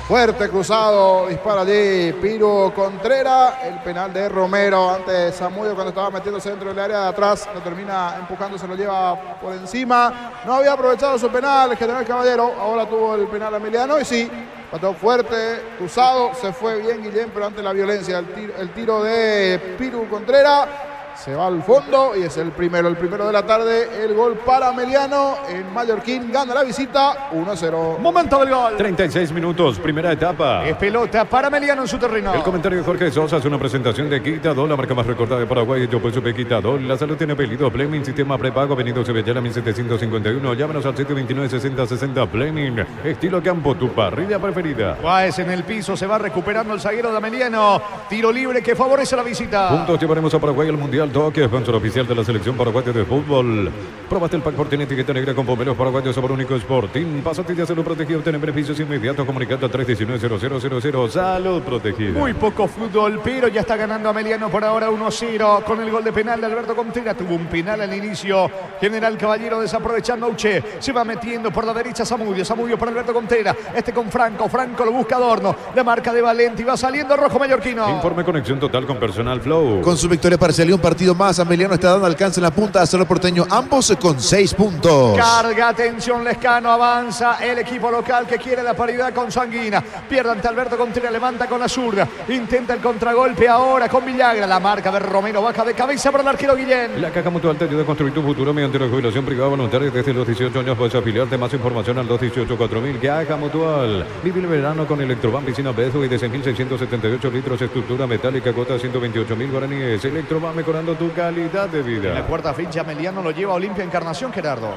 Fuerte cruzado, dispara allí Piru Contreras. El penal de Romero ante Zamudio cuando estaba metiéndose dentro del área de atrás. Lo termina empujando, se lo lleva por encima. No había aprovechado su penal el General Caballero. Ahora tuvo el penal Ameliano y sí, pató fuerte, cruzado. Se fue bien Guillén, pero ante la violencia, el tiro de Piru Contreras se va al fondo y es el primero de la tarde. El gol para Ameliano en Mallorquín. Gana la visita 1-0. Momento del gol. 36 minutos, primera etapa. Es pelota para Ameliano en su terreno. El comentario de Jorge Sosa es una presentación de Quitadol, la marca más recordada de Paraguay. Yo pues supe Quitadol. La salud tiene apellido. Fleming, sistema prepago, Avenida Sevillana 1751. Llámanos al 729-6060 Fleming. Estilo campo, tu parrilla preferida. Guáez en el piso, se va recuperando el zaguero de Ameliano. Tiro libre que favorece la visita. Juntos llevaremos a Paraguay al Mundial Tokio, sponsor oficial de la selección paraguaya de fútbol. Probaste el pack Fortín etiqueta negra con pomberos paraguayos, sabor único Sporting. Pásate de salud protegido, obtener beneficios inmediatos comunicando a 319-0000. Salud protegida. Muy poco fútbol, pero ya está ganando Ameliano por ahora 1-0 con el gol de penal de Alberto Contreras. Tuvo un penal al inicio. General Caballero desaprovechando a Auché. Se va metiendo por la derecha Zamudio para Alberto Contreras. Con Franco lo busca Adorno. La marca de Valenti va saliendo rojo mallorquino. Informe conexión total con Personal Flow. Con su victoria parcial y un partido más, Ameliano está dando alcance en la punta a Cerro Porteño, ambos con 6 puntos. Carga, atención, Lescano, avanza el equipo local que quiere la paridad con Sanguina. Pierde ante Alberto Contreras, levanta con la zurda, intenta el contragolpe ahora con Villagra. La marca de Romero baja de cabeza para el arquero Guillén. La Caja Mutual te ayuda a construir tu futuro mediante la jubilación privada voluntaria. Desde los 18 años puedes afiliarte. Más información al 218-4000. Caja Mutual. Vive el verano con Electroban piscina Bedway de 6.678 litros, estructura metálica, cuota 128.000 guaraníes. Electroban mejorando tu calidad de vida. En la cuarta fecha, Ameliano lo lleva a Olimpia Encarnación, Gerardo.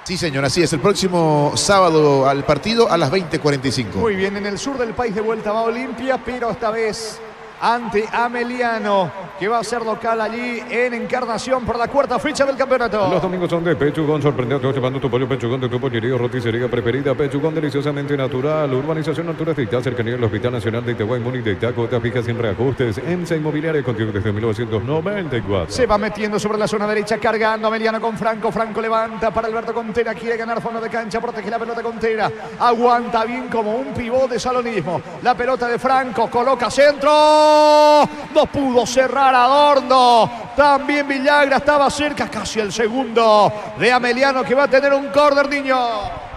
Sí, señor, así es. El próximo sábado al partido a las 20:45. Muy bien, en el sur del país de vuelta va Olimpia, pero esta vez ante Ameliano, que va a ser local allí en Encarnación por la cuarta fecha del campeonato. Los domingos son de Pechugón, sorprende a todos llevando tu pollo Pechugón de tu pollería o roticería preferida. Pechugón deliciosamente natural, urbanización Altura de Itá, cercanía del Hospital Nacional de Itaguay, Múnich de Itaco, cuotas fijas sin reajustes. EMSA Inmobiliaria contigo desde 1994. Se va metiendo sobre la zona derecha, cargando Ameliano con Franco. Franco levanta para Alberto Contreras, quiere ganar fondo de cancha, protege la pelota Contreras, aguanta bien como un pivot de salonismo. La pelota de Franco, coloca centro. No pudo cerrar Adorno. También Villagra estaba cerca, casi el segundo de Ameliano, que va a tener un córner, niño.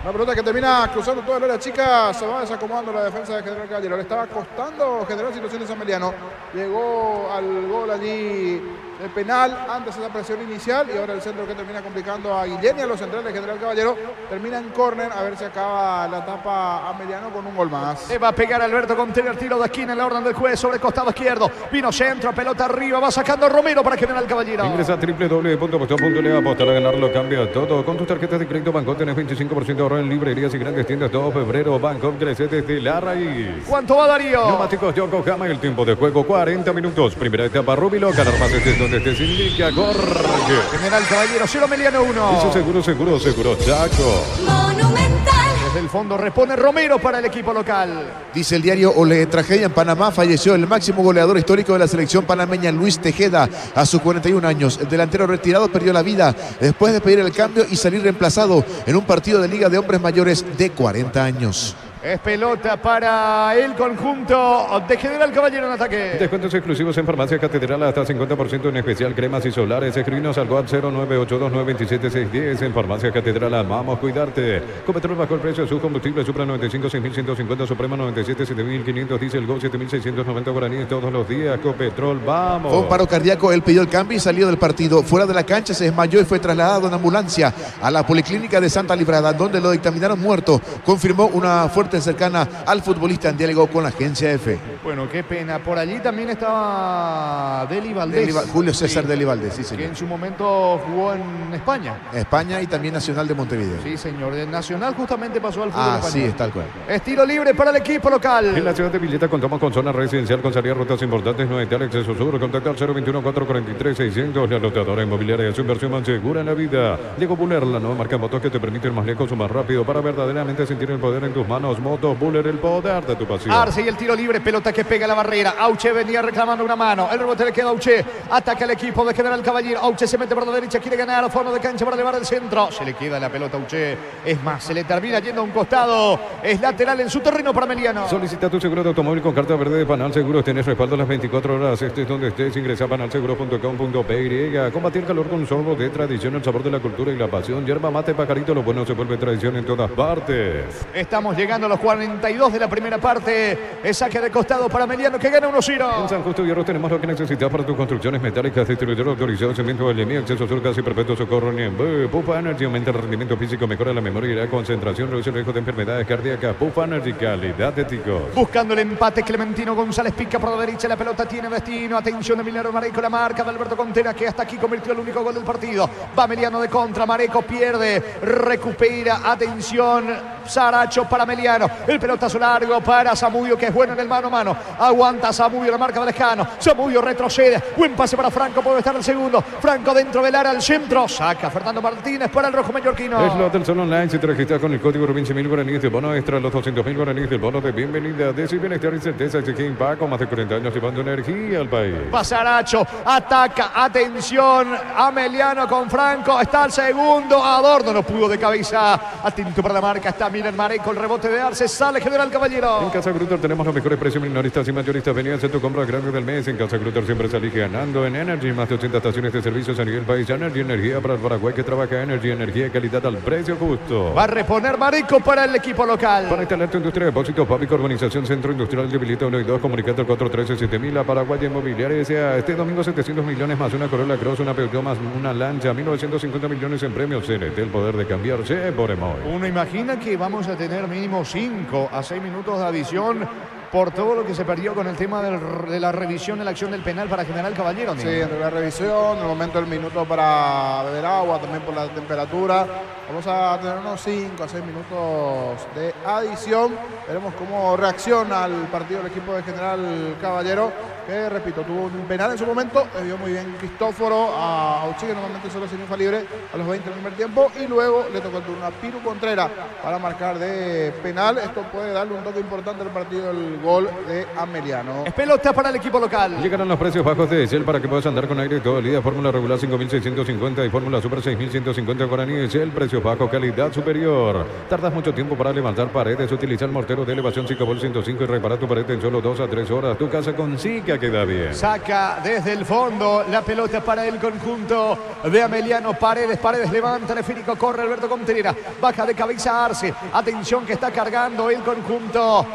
Una pelota que termina cruzando toda la área chica, se va desacomodando la defensa de General Caballero. Le estaba costando generar situaciones a Ameliano. Llegó al gol allí de penal antes de esa presión inicial y ahora el centro que termina complicando a Guillén y a los centrales. General Caballero termina en córner, a ver si acaba la etapa Ameliano con un gol más. Le va a pegar Alberto Contreras, tiro de esquina en la orden del juez sobre el costado izquierdo. Vino centro, pelota arriba, va sacando Romero para General Caballero. Ingresa a www.posteo.le, apostar a ganar lo cambia todo. Con tus tarjetas de crédito Banco tenés 25% de ahorro en librerías y grandes tiendas todo febrero. Banco crece desde la raíz. ¿Cuánto va Darío? Neumáticos Yokohama, el tiempo de juego 40 minutos. Primera etapa Rúbilo, ganar más estés donde estés indica Jorge. General Caballero 0, Ameliano 1. Eso seguro, Chaco. Monumental. Desde el fondo repone Romero para el equipo local. Dice el diario Olé, tragedia en Panamá, falleció el máximo goleador histórico de la selección panameña, Luis Tejeda, a sus 41 años. El delantero retirado perdió la vida después de pedir el cambio y salir reemplazado en un partido de Liga de Hombres Mayores de 40 años. Es pelota para el conjunto de General Caballero en ataque. Descuentos exclusivos en Farmacia Catedral hasta 50% en especial cremas y solares. Escribinos al WhatsApp 0982927610. En Farmacia Catedral amamos cuidarte. Copetrol bajó el precio de sus combustibles. Supra 95 6150, Suprema 97 7500, Diesel Go 7690 guaraníes todos los días. Copetrol, vamos. Con paro cardíaco, él pidió el cambio y salió del partido. Fuera de la cancha se desmayó y fue trasladado en ambulancia a la Policlínica de Santa Librada, donde lo dictaminaron muerto. Confirmó una fuerte cercana al futbolista en diálogo con la agencia EFE. Bueno, qué pena. Por allí también estaba Deli Valdés. Julio César Deli Valdés, sí, Que señor. en su momento jugó en España. España y también Nacional de Montevideo. Sí, señor. Del Nacional justamente pasó al fútbol español. Así es, tal cual. Es tiro libre para el equipo En local. la ciudad de Villeta contamos con zona residencial con salida a rutas importantes, no hay tal acceso sur. Contacta al 021-443-600. La lotadora inmobiliaria, su inversión más segura en la vida. Diego Buller, la nueva marca en motos que te permite ir más lejos o más rápido para verdaderamente sentir el poder en tus manos. Motos Buller, el poder de tu pasión. Arce y el tiro libre, pelota que pega a la barrera. Auche venía reclamando una mano. El rebote le queda a Auche. Ataca el equipo de General Caballero. Auche se mete por la derecha, quiere ganar a fondo de cancha para elevar el centro. Se le queda la pelota a Auche. Es más, se le termina yendo a un costado. Es lateral en su terreno para Meliano. Solicita tu seguro de automóvil con carta verde de Panal Seguros. Tienes respaldo las 24 horas. Estés donde estés. Ingresa a panalseguro.com.py. Combatir calor con sorbo de tradición, el sabor de la cultura y la pasión. Yerba mate, pajarito, lo bueno se vuelve tradición en todas partes. Estamos llegando a los 42 de la primera parte. Es saque de costado para Meliano que gana 1-0. En San Justo Hierro tenemos lo que necesitas para tus construcciones metálicas. Distribuidor autorizado, cemento de Lemi, acceso sur, casi perpetuo socorro, Niembé. Pufa Energy aumenta el rendimiento físico, mejora la memoria y la concentración, reduce el riesgo de enfermedades cardíacas. Pufa Energy, calidad de ticos. Buscando el empate, Clementino González pica por la derecha. La pelota tiene destino. Atención de Emiliano Mareco, la marca de Alberto Contreras, que hasta aquí convirtió el único gol del partido. Va Meliano de contra. Mareco pierde, recupera. Atención, Saracho para Meliano. El pelotazo largo para Zamudio, que es bueno en el mano a mano. Aguanta Zamudio, la marca de Lejano. Zamudio retrocede. Buen pase para Franco, puede estar el segundo. Franco dentro del área al centro. Saca Fernando Martínez para el rojo mallorquino. Es lo del Sol Online. Si te registras con el código Rubin 100.000 guaraníes de bono extra, los 200.000 guaraníes del bono de bienvenida. De su bienestar y certeza, exige impacto. Más de 40 años llevando energía al país. Pasaracho, ataca, atención, Ameliano con Franco, está el segundo, Adorno no pudo de cabeza, atento para la marca, está Miller Mareco, el rebote de Arce, sale General Caballero. En Casa Grutter tenemos los mejores precios minoristas y mayoristas. Venía a hacer tu compra grande del mes. En Casa Grutter siempre salís ganando en Energy, más de 80 estaciones de servicios a nivel país. Energy, energía para el Paraguay que trabaja Energy, energía y calidad al precio justo. Va a reponer Mareco para el equipo local. Para instalar tu industria de depósitos, Pápico, Urbanización Centro Industrial de Vilita 1 y 2, comunicate al 413-7000 a Paraguay Inmobiliaria. Sea este domingo 700 millones más una Corolla Cross, una Peugeot más una Lancia, 1950 millones en premios. CNT, el poder de cambiarse por Emoy. Uno imagina que vamos a tener mínimo 5 a 6 minutos de adición por todo lo que se perdió con el tema de la revisión de la acción del penal para General Caballero. Sí, entre la revisión, el momento del minuto para beber agua, también por la temperatura. Vamos a tener unos 5 a 6 minutos de adición. Veremos cómo reacciona al partido el equipo de General Caballero, que repito, tuvo un penal en su momento, le dio muy bien Cristóforo a Auchi, que normalmente solo se fue libre a los 20 del primer tiempo, y luego le tocó el turno a Piru Contreras para marcar de penal. Esto puede darle un toque importante al partido, el gol de Ameliano. Es pelota para el equipo local. Llegaron los precios bajos de Shell para que puedas andar con aire todo el día. Fórmula regular 5.650 y fórmula super 6.150 guaraníes. Shell, precio bajo, calidad superior. Tardas mucho tiempo para levantar paredes. Utiliza el mortero de elevación Sicabol 105 y repara tu pared en solo 2 a 3 horas. Tu casa con Sica queda bien. Saca desde el fondo la pelota para el conjunto de Ameliano Paredes. Paredes levanta el esférico, corre Alberto Contreras. Baja de cabeza Arce. Atención que está cargando el conjunto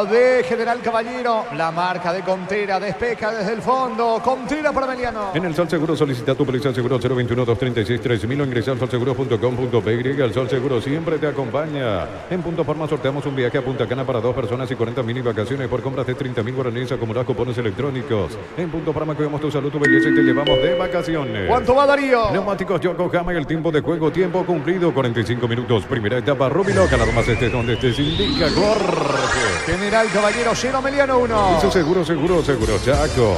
de General Caballero. La marca de Contreras despeja desde el fondo. Contreras para Ameliano. En el Sol Seguro solicita tu póliza seguro 021-236-3000 o ingresa al solseguro.com.py. El Sol Seguro siempre te acompaña. En Punto Forma sorteamos un viaje a Punta Cana para 2 personas y 40 mini vacaciones por compras de 30.000 guaraníes. Acumular cupones electrónicos. En Punto Forma cuidamos tu salud, tu belleza y te llevamos de vacaciones. ¿Cuánto va Darío? Neumáticos Yokohama y el tiempo de juego, tiempo cumplido, 45 minutos. Primera etapa, Rubiloca, las más donde te indica Jorge. General Caballero 0, Ameliano 1. Eso seguro, Chaco.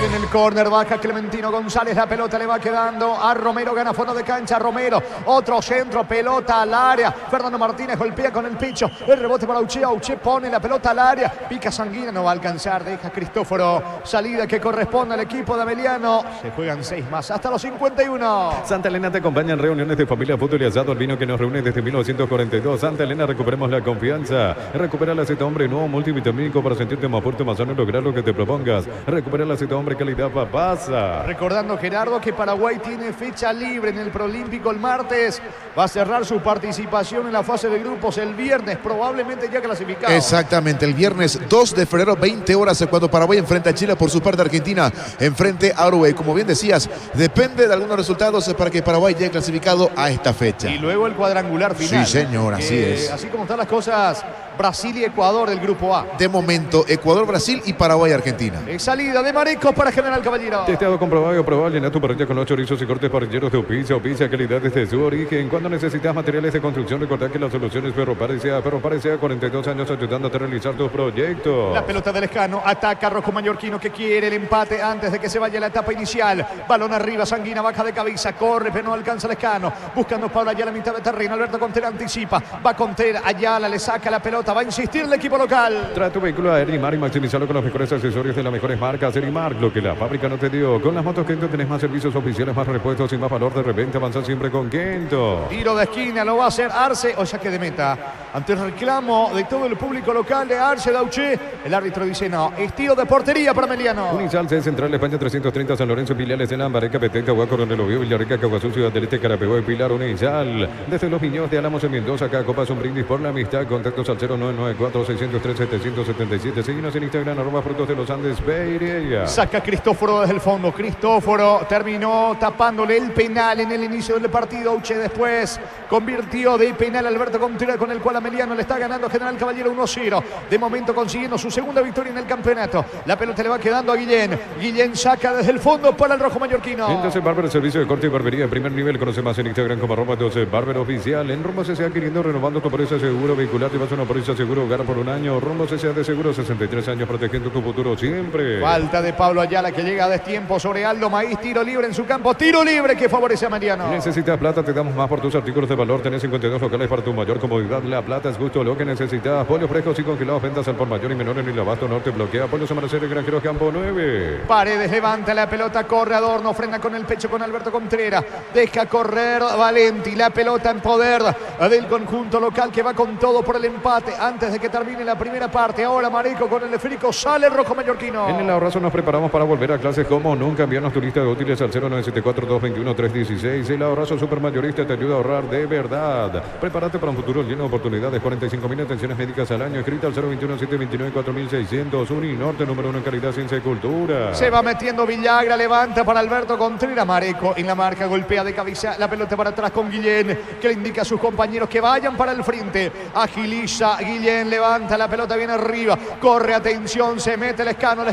En el córner baja Clementino González, la pelota le va quedando a Romero, gana fondo de cancha Romero, otro centro, pelota al área, Fernando Martínez golpea con el pecho, el rebote para Auche, Auche pone la pelota al área, pica Sanguina, no va a alcanzar, deja Cristóforo, salida que corresponde al equipo de Ameliano, se juegan 6 más, hasta los 51. Santa Elena te acompaña en reuniones de familia, fútbol y asado, el vino que nos reúne desde 1942. Santa Elena, recuperemos la confianza, recupera el aceite hombre nuevo multivitamínico para sentirte más fuerte, más sano y lograr lo que te propongas, recupera el aceite hombre calidad Papasa. Recordando, Gerardo, que Paraguay tiene fecha libre en el Proolímpico el martes. Va a cerrar su participación en la fase de grupos el viernes, probablemente ya clasificado. Exactamente, el viernes 2 de febrero, 20 horas, cuando Paraguay enfrenta a Chile. Por su parte, Argentina enfrente a Uruguay. Como bien decías, depende de algunos resultados para que Paraguay llegue clasificado a esta fecha. Y luego el cuadrangular final. Sí, señor, así es. Así como están las cosas, Brasil y Ecuador del grupo A. De momento, Ecuador, Brasil y Paraguay, Argentina. Salida de Marecos para General Caballero. Testeado, comprobado y aprobado. Llena tu parrilla con los chorizos y cortes parrilleros de Opicia. Opicia, calidad desde su origen. Cuando necesitas materiales de construcción, recordad que la solución es Ferro Parecea. 42 años ayudándote a realizar tus proyectos. La pelota del Escano, ataca Rojo Mallorquino que quiere el empate antes de que se vaya la etapa inicial. Balón arriba, Sanguina baja de cabeza, corre, pero no alcanza el Escano. Buscando Pablo Ayala a mitad de terreno. Alberto Contreras anticipa, va Contreras, Ayala le saca la pelota, va a insistir el equipo local. Trae tu vehículo a Erimar y maximizarlo con los mejores accesorios de las mejores marcas. Erimar, lo que la fábrica no te dio. Con las motos Kento tenés más servicios oficiales, más repuestos y más valor. De repente avanza siempre con Kento. Tiro de esquina, lo va a hacer Arce o saque de meta. Ante el reclamo de todo el público local de Arce Dauché, el árbitro dice no, es tiro de portería para Ameliano. Unisal C, Central España 330, San Lorenzo, filiales en Lambareca, Petén, Cahuá, Coronel Oviedo, Villarrica, Caguazú, Ciudad del Este, Carapeguá y Pilar. Unisal. Desde Los Viñedos de Álamos en Mendoza, acá Copas un brindis por la amistad. Contactos al 0994-603-777. Síguenos en Instagram, @Frutos de los Andes, Beireya. Saca Cristóforo desde el fondo. Cristóforo terminó tapándole el penal en el inicio del partido. Auche después convirtió de penal Alberto Contreras, con el cual Ameliano le está ganando a General Caballero 1-0. De momento consiguiendo su segunda victoria en el campeonato. La pelota le va quedando a Guillén. Guillén saca desde el fondo para el Rojo Mallorquino. Entonces Barber, servicio de corte y barbería de primer nivel. Conoce más en Instagram como @12 Barber Oficial. En Rumbo CCA, adquiriendo, renovando tu póliza seguro vehicular. Te vas a una póliza seguro hogar por un año. Rumbo CCA de seguro, 63 años protegiendo tu futuro siempre. Falta de Pablo Ayala que llega a destiempo sobre Aldo Maíz. Tiro libre en su campo. Tiro libre que favorece a Mariano. Necesitas plata, te damos más por tus artículos de valor. Tenés 52 locales para tu mayor comodidad. La plata es justo lo que necesitas. Pollos frescos y congelados, ventas al por mayor y menor en el Abasto Norte. Bloquea Pollos Amanecer, Granjeros Campo 9. Paredes levanta la pelota, corre Adorno, frena con el pecho con Alberto Contreras. Deja correr Valenti. La pelota en poder del conjunto local que va con todo por el empate antes de que termine la primera parte. Ahora Mareco con el esférico, sale el Rojo Mallorquino. En el Ahorrazo nos preparamos para volver a clases como nunca. Envíanos tu lista de útiles al 0974-221-316. El Ahorrazo Supermayorista te ayuda a ahorrar de verdad. Prepárate para un futuro lleno de oportunidades. 45.000 atenciones médicas al año. Escrita al 021-729-4600. Uninorte, número 1 en calidad, ciencia y cultura. Se va metiendo Villagra, levanta para Alberto Contreras. Mareco en la marca, golpea de cabeza la pelota para atrás con Guillén, que le indica a sus compañeros que vayan para el frente. Agiliza Guillén, levanta la pelota bien arriba. Corre, atención, se mete el Escano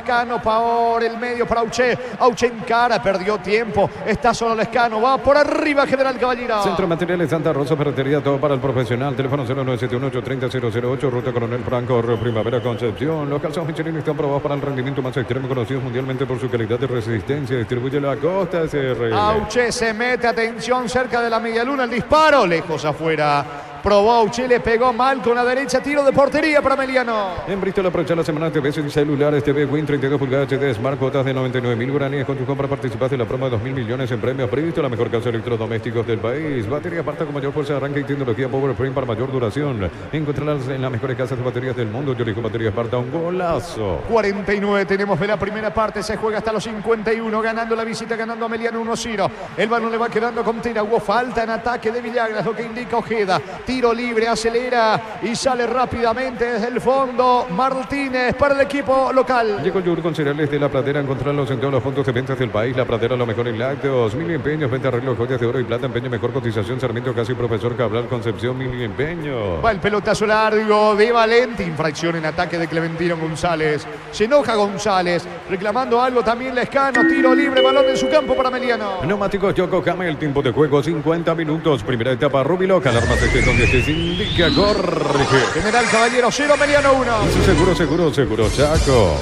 por el medio para Auche. Auche en cara, perdió tiempo. Está solo el Escano, va por arriba General Caballero. Centro Materiales Santa Rosa, ferretería, todo para el profesional. Teléfono 0971-830-008, Ruta Coronel Franco, Primavera Concepción. Los calzones Michelin están probados para el rendimiento más extremo, conocidos mundialmente por su calidad de resistencia. Distribuye la Costa SRL. Auche se mete, atención, cerca de la media luna, el disparo, lejos afuera. Probó Auché, le pegó mal con la derecha. Tiro de portería para Emiliano. En Bristol aprovecha la semana TV sin celulares, TV Win 32 pulgadas HD Smart, cuotas de 99.000 guaraníes. Con tu compra participas en la promo de 2.000 millones en premios. Bristol, la mejor casa de electrodomésticos del país. Batería aparta con mayor fuerza de arranque y tecnología PowerFrame para mayor duración. Encontrarlas en las mejores casas de baterías del mundo. Yo elijo batería Esparta, un golazo. 49 tenemos de la primera parte. Se juega hasta los 51. Ganando la visita, ganando a Emiliano 1-0. El balón le va quedando con Tena. Hubo falta en ataque de Villagras, lo que indica Ojeda. Tiro libre, acelera y sale rápidamente desde el fondo. Martínez para el equipo local. Llegó el yogur con cereales de La Pradera. Encontrarlos en todos los puntos de ventas del país. La Pradera, lo mejor en lácteos. Mil empeños, venta arreglos, joyas de oro y plata. Empeño, mejor cotización. Sarmiento, Casi, Profesor Cabral, Concepción, Mil empeño. Va el pelotazo largo de Valente. Infracción en ataque de Clementino González. Se enoja González. Reclamando algo también Lescano. Tiro libre, balón en su campo para Emiliano. Neumáticos Yokohama, el tiempo de juego 50 minutos. Primera etapa Rubiloca. Alarmas estés donde estés. Indica Jorge. General Caballero 0, Emiliano 1. Seguro, Chaco.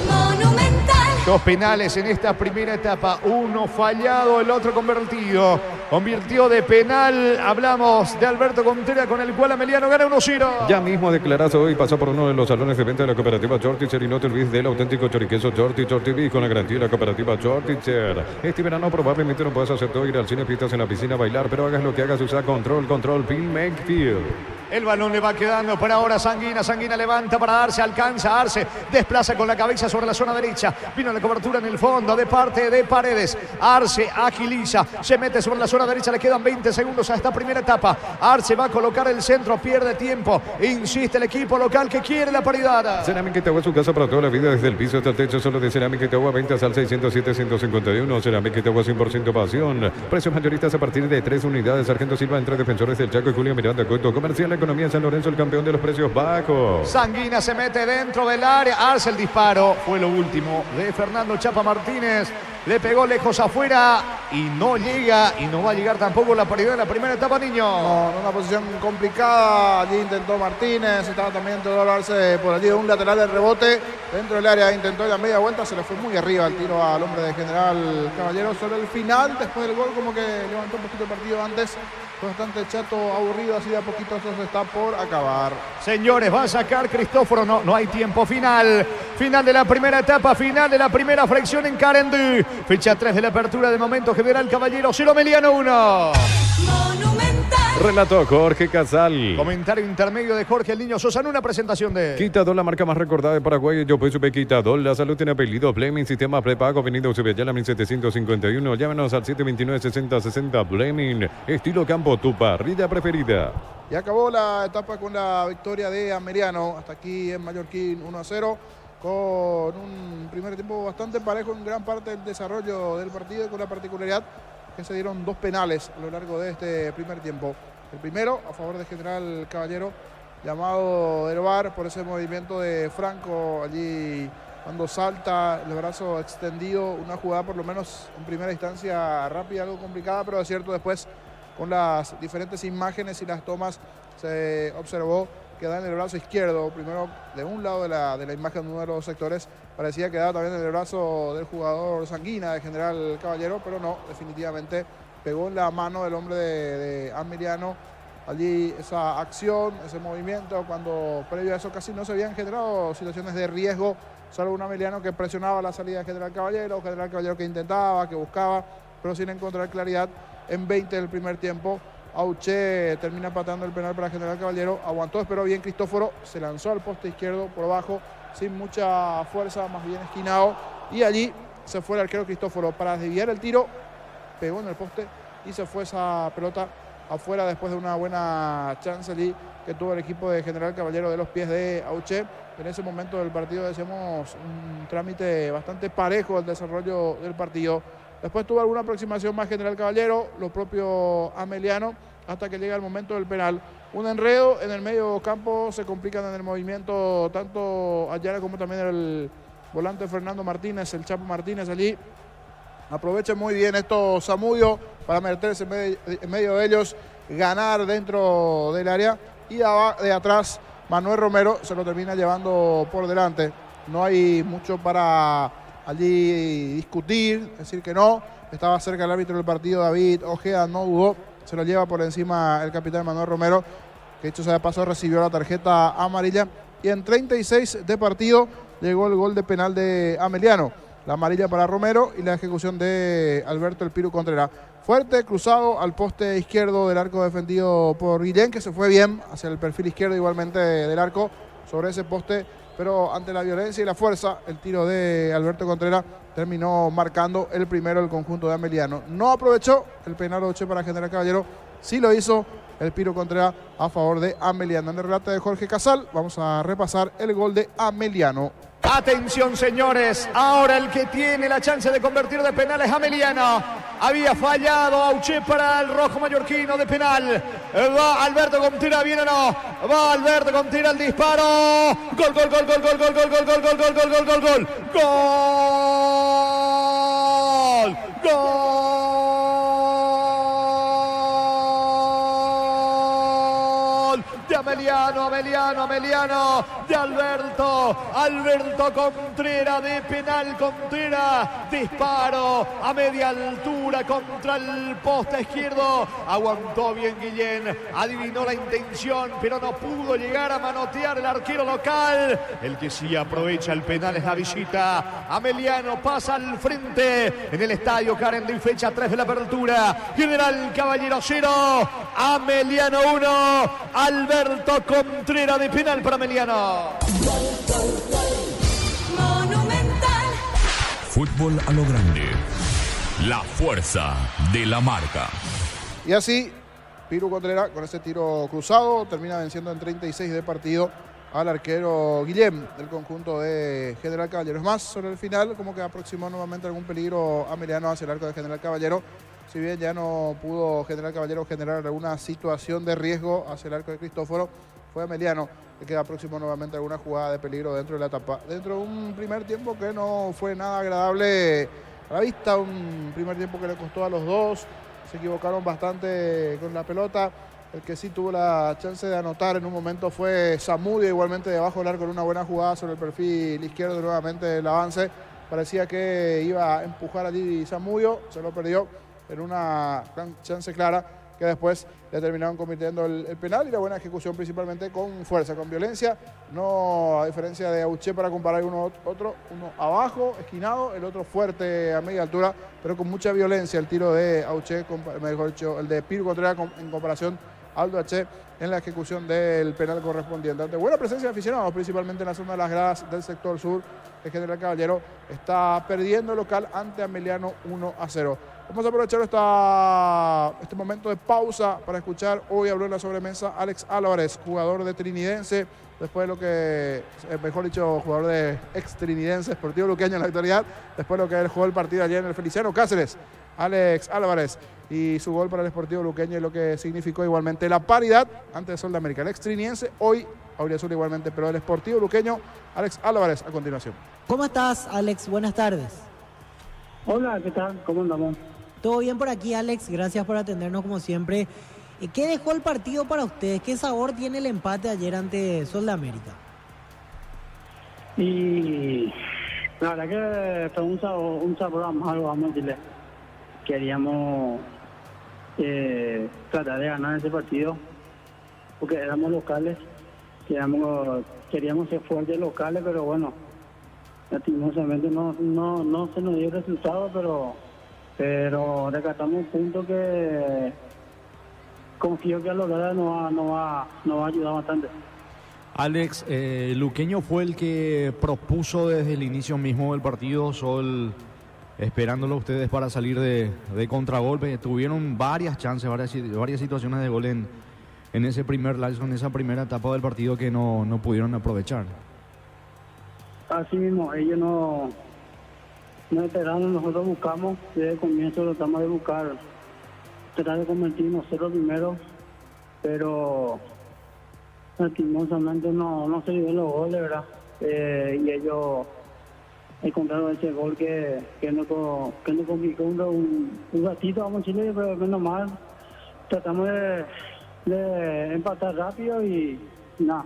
Dos penales en esta primera etapa. Uno fallado, el otro convertido. Convirtió de penal. Hablamos de Alberto Contreras, con el cual Emiliano gana 1-0. Ya mismo declarado hoy, pasó por uno de los salones de venta de la cooperativa Chortitzer y no te olvides del auténtico choriqueso Chortitzer con la garantía de la cooperativa Chortitzer. Este verano probablemente no puedas hacer todo, ir al cine, fiestas en la piscina, bailar, pero hagas lo que hagas, usa control, Phil Makefield. El balón le va quedando para ahora Sanguina. Sanguina levanta para Arce, alcanza Arce, desplaza con la cabeza sobre la zona derecha. Vino la cobertura en el fondo de parte de Paredes. Arce agiliza, se mete sobre la zona derecha. Le quedan 20 segundos a esta primera etapa. Arce va a colocar el centro, pierde tiempo. Insiste el equipo local que quiere la paridad. Cerámica Itagua, su casa para toda la vida, desde el piso hasta el techo. Solo de Cerámica Itagua, ventas al 607-151. Cerámica Itagua, 100% pasión. Precios mayoristas a partir de 3 unidades. Sargento Silva, entre Defensores del Chaco y Julio Miranda Coito. Comercial Economía en San Lorenzo, el campeón de los precios bajos. Sanguina se mete dentro del área. Arce el disparo. Fue lo último de Fernando Chapa Martínez. Le pegó lejos afuera y no llega, y no va a llegar tampoco la paridad en la primera etapa, niño. No, en una posición complicada. Allí intentó Martínez. Estaba también Teodoro Arce por allí. Un lateral de rebote dentro del área. Intentó la media vuelta. Se le fue muy arriba el tiro al hombre de General Caballero. Sobre el final, después del gol, como que levantó un poquito el partido antes. Fue bastante chato, aburrido, así de a poquito eso se está por acabar. Señores, va a sacar Cristóforo, no hay tiempo. Final de la primera etapa, final de la primera fracción en Carendú. Fecha 3 de la apertura, de momento General Caballero 0, Emiliano 1. Relato Jorge Casal. Comentario intermedio de Jorge el Niño Sosa en una presentación de Quitador, la marca más recordada de Paraguay. Yo pues supe Quitador. La salud tiene apellido. Bleming, sistema prepago, avenida Ucebellala 1751. Llámenos al 729-6060. Bleming, estilo campo, tu parrilla preferida. Y acabó la etapa con la victoria de Ameriano. Hasta aquí en Mallorquín 1-0. Con un primer tiempo bastante parejo en gran parte del desarrollo del partido, con la particularidad que se dieron 2 penales a lo largo de este primer tiempo. El primero a favor de General Caballero, llamado del VAR por ese movimiento de Franco allí cuando salta el brazo extendido. Una jugada por lo menos en primera instancia rápida, algo complicada, pero es cierto, después con las diferentes imágenes y las tomas se observó que da en el brazo izquierdo, primero de un lado de la imagen de uno de los sectores, parecía que daba también en el brazo del jugador Sanguina de General Caballero, pero no, definitivamente pegó en la mano del hombre de Emiliano. Allí esa acción, ese movimiento, cuando previo a eso casi no se habían generado situaciones de riesgo, solo un Emiliano que presionaba la salida de General Caballero que intentaba, que buscaba, pero sin encontrar claridad. En 20 del primer tiempo, Auché termina patando el penal para General Caballero, aguantó, esperó bien Cristóforo, se lanzó al poste izquierdo por abajo, sin mucha fuerza, más bien esquinado, y allí se fue el arquero Cristóforo para desviar el tiro, pegó en el poste y se fue esa pelota afuera después de una buena chance allí que tuvo el equipo de General Caballero de los pies de Auché. En ese momento del partido decíamos un trámite bastante parejo el desarrollo del partido. Después tuvo alguna aproximación más General Caballero, lo propio Emiliano, hasta que llega el momento del penal. Un enredo en el medio campo, se complican en el movimiento tanto Ayala como también el volante Fernando Martínez, el Chapo Martínez allí. Aprovecha muy bien esto Zamudio para meterse en medio de ellos, ganar dentro del área, y de atrás Manuel Romero se lo termina llevando por delante. No hay mucho para allí discutir, decir que no. Estaba cerca el árbitro del partido, David Ojeda, no dudó, se lo lleva por encima el capitán Manuel Romero. que dicho sea de paso recibió la tarjeta amarilla. Y en 36 de partido llegó el gol de penal de Ameliano. La amarilla para Romero y la ejecución de Alberto El Piru Contreras. Fuerte, cruzado al poste izquierdo del arco defendido por Guillén, que se fue bien hacia el perfil izquierdo igualmente del arco sobre ese poste, pero ante la violencia y la fuerza, el tiro de Alberto Contreras terminó marcando el primero del conjunto de Ameliano. No aprovechó el penal Auche para General Caballero, sí lo hizo el Piru Contreras a favor de Ameliano. En el relato de Jorge Casal vamos a repasar el gol de Ameliano. Atención, señores, ahora el que tiene la chance de convertir de penal es Ameliano. Había fallado Auche para el rojo mallorquino de penal. Va Alberto Contreras, ¿viene o no? Va Alberto Contreras, el disparo. Gol, gol, gol, gol, gol, gol, gol, gol, gol, gol, gol, gol, gol, gol, gol. Gol. Gol. De Ameliano, de Alberto Contreras, de penal Contreras, disparo a media altura contra el poste izquierdo, aguantó bien Guillén, adivinó la intención, pero no pudo llegar a manotear el arquero local. El que sí aprovecha el penal es la visita. Ameliano pasa al frente en el estadio Carendí, fecha 3 de la apertura. General Caballero 0, Ameliano 1, Alberto Contreras de penal para Ameliano. Monumental. Fútbol a lo grande. La fuerza de la marca. Y así, Piru Contreras con ese tiro cruzado termina venciendo en 36 de partido al arquero Guillem del conjunto de General Caballero. Es más, sobre el final como que aproximó nuevamente algún peligro Ameliano hacia el arco de General Caballero. Si bien ya no pudo General Caballero generar alguna situación de riesgo hacia el arco de Cristóforo, fue Ameliano el que aproximó nuevamente alguna jugada de peligro dentro de la etapa. Dentro de un primer tiempo que no fue nada agradable a la vista, un primer tiempo que le costó a los dos, se equivocaron bastante con la pelota. El que sí tuvo la chance de anotar en un momento fue Zamudio, igualmente debajo del arco en una buena jugada sobre el perfil izquierdo, nuevamente el avance. Parecía que iba a empujar allí Zamudio, se lo perdió en una gran chance clara que después le terminaron convirtiendo el penal y la buena ejecución principalmente con fuerza, con violencia, no a diferencia de Auche para comparar uno abajo, esquinado, el otro fuerte a media altura, pero con mucha violencia el tiro de Auche, mejor dicho, el de Piru Contreras en comparación a Aldo H en la ejecución del penal correspondiente. Ante buena presencia de aficionados, principalmente en la zona de las gradas del sector sur, el General Caballero está perdiendo el local ante Ameliano 1-0. Vamos a aprovechar este momento de pausa para escuchar. Hoy habló en la sobremesa Alex Álvarez, jugador de Trinidense, después de lo que, mejor dicho, jugador de ex Trinidense, Sportivo Luqueño en la actualidad, después de lo que él jugó el partido ayer en el Feliciano Cáceres. Alex Álvarez y su gol para el Sportivo Luqueño y lo que significó igualmente la paridad ante el Sol de América. El ex Trinidense, hoy Auriazul igualmente, pero el Sportivo Luqueño, Alex Álvarez a continuación. ¿Cómo estás, Alex? Buenas tardes. Hola, ¿qué tal? ¿Cómo andamos? ¿Todo bien por aquí, Alex? Gracias por atendernos como siempre. ¿Qué dejó el partido para ustedes? ¿Qué sabor tiene el empate ayer ante Sol de América? Y la verdad que fue un sabor amargo, vamos a decirle. Queríamos tratar de ganar ese partido porque éramos locales, queríamos ser fuertes locales, pero bueno, lastimosamente no se nos dio el resultado, pero rescatamos un punto que confío que a lograr nos va a ayudar bastante. Alex, Luqueño fue el que propuso desde el inicio mismo del partido, Sol esperándolo a ustedes para salir de contragolpe. Tuvieron varias chances, varias situaciones de gol en ese primer lapso, en esa primera etapa del partido que no pudieron aprovechar. Así mismo, ellos no esperaron, nosotros buscamos, desde el comienzo tratamos de buscar, tratar de convertirnos nosotros primero, pero lastimosamente no se dieron los goles, ¿verdad? Y ellos encontraron ese gol que nos complicó un ratito, vamos a decirle, pero menos mal, tratamos de empatar rápido y nada.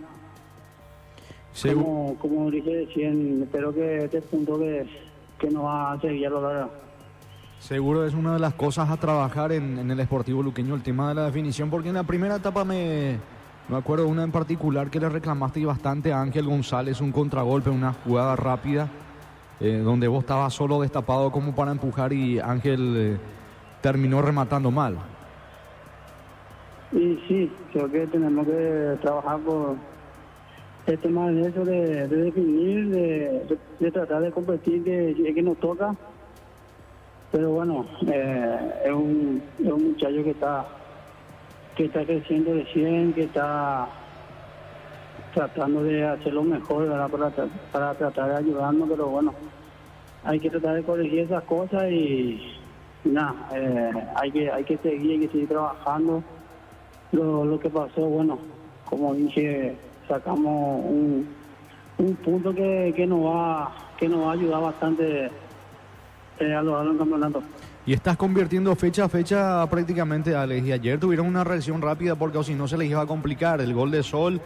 Como dije recién, espero que este punto que nos va a seguir a lo largo. Seguro es una de las cosas a trabajar en el Sportivo Luqueño, el tema de la definición, porque en la primera etapa me Me acuerdo de una en particular que le reclamaste bastante a Ángel González, un contragolpe, una jugada rápida, donde vos estabas solo destapado como para empujar y Ángel terminó rematando mal. Y sí, creo que tenemos que trabajar por el tema de eso, de definir, de tratar de competir, que nos toca. Pero bueno, es un muchacho que está creciendo recién, que está tratando de hacer lo mejor, ¿verdad? Para tratar de ayudarnos, pero bueno, hay que tratar de corregir esas cosas y nada, hay que seguir trabajando. Lo que pasó, bueno, como dije, sacamos un punto que nos va a ayudar bastante a los campeonatos. Y estás convirtiendo fecha a fecha prácticamente, Alex. Y ayer tuvieron una reacción rápida porque o si no se les iba a complicar. El gol de Sol,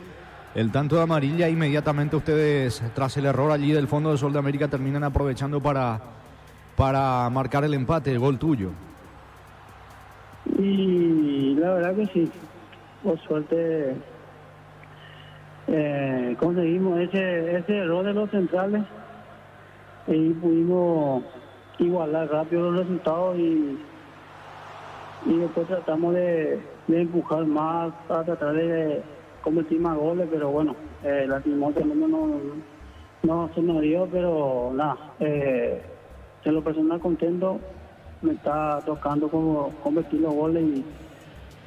el tanto de amarilla, inmediatamente ustedes, tras el error allí del fondo de Sol de América, terminan aprovechando para marcar el empate, el gol tuyo. Y la verdad que sí, por suerte conseguimos ese error de los centrales y pudimos igualar rápido los resultados y después tratamos de empujar más para tratar de convertir más goles, pero bueno, lastimosamente no se nos dio, pero nada, de lo personal contento, me está tocando como convertir los goles y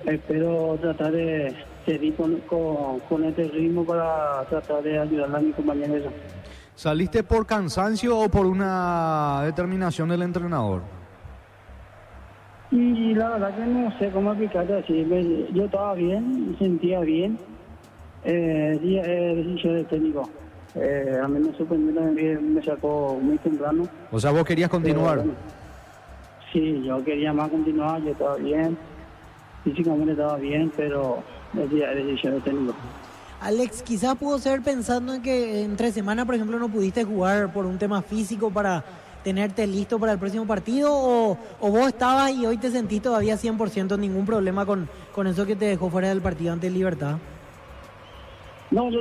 espero tratar de seguir con este ritmo para tratar de ayudar a mi compañero. ¿Saliste por cansancio o por una determinación del entrenador? Y la verdad que no sé cómo explicarte así. Yo estaba bien, me sentía bien. Decisión del técnico. A mí me sorprendió, me sacó muy temprano. O sea, vos querías continuar. Bueno, sí, yo quería más continuar, yo estaba bien. Físicamente estaba bien, pero decisión del técnico. Alex, quizás pudo ser pensando en que entre semana, por ejemplo, no pudiste jugar por un tema físico para tenerte listo para el próximo partido, o vos estabas y hoy te sentís todavía 100%, ningún problema con eso que te dejó fuera del partido ante Libertad. No, yo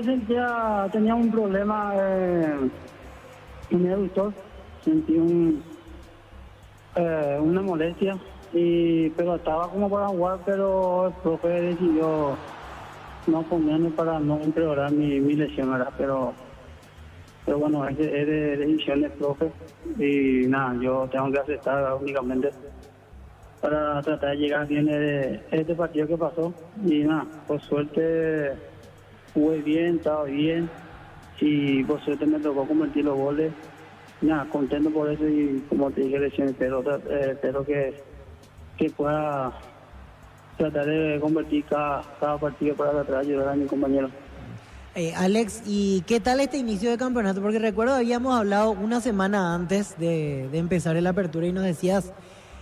tenía un problema en el aductor, sentí una molestia, pero estaba como para jugar, pero el profe decidió no ponerme para no empeorar mi lesión, ¿verdad? Pero bueno, es de decisión del profe y nada, yo tengo que aceptar únicamente para tratar de llegar bien de este partido que pasó y nada, por suerte jugué bien, estaba bien y por suerte me tocó convertir los goles. Nada, contento por eso y como te dije recién, espero que pueda tratar de convertir cada partido para tratar de ayudar a mi compañero. Alex, ¿y qué tal este inicio de campeonato? Porque recuerdo habíamos hablado una semana antes de empezar la apertura y nos decías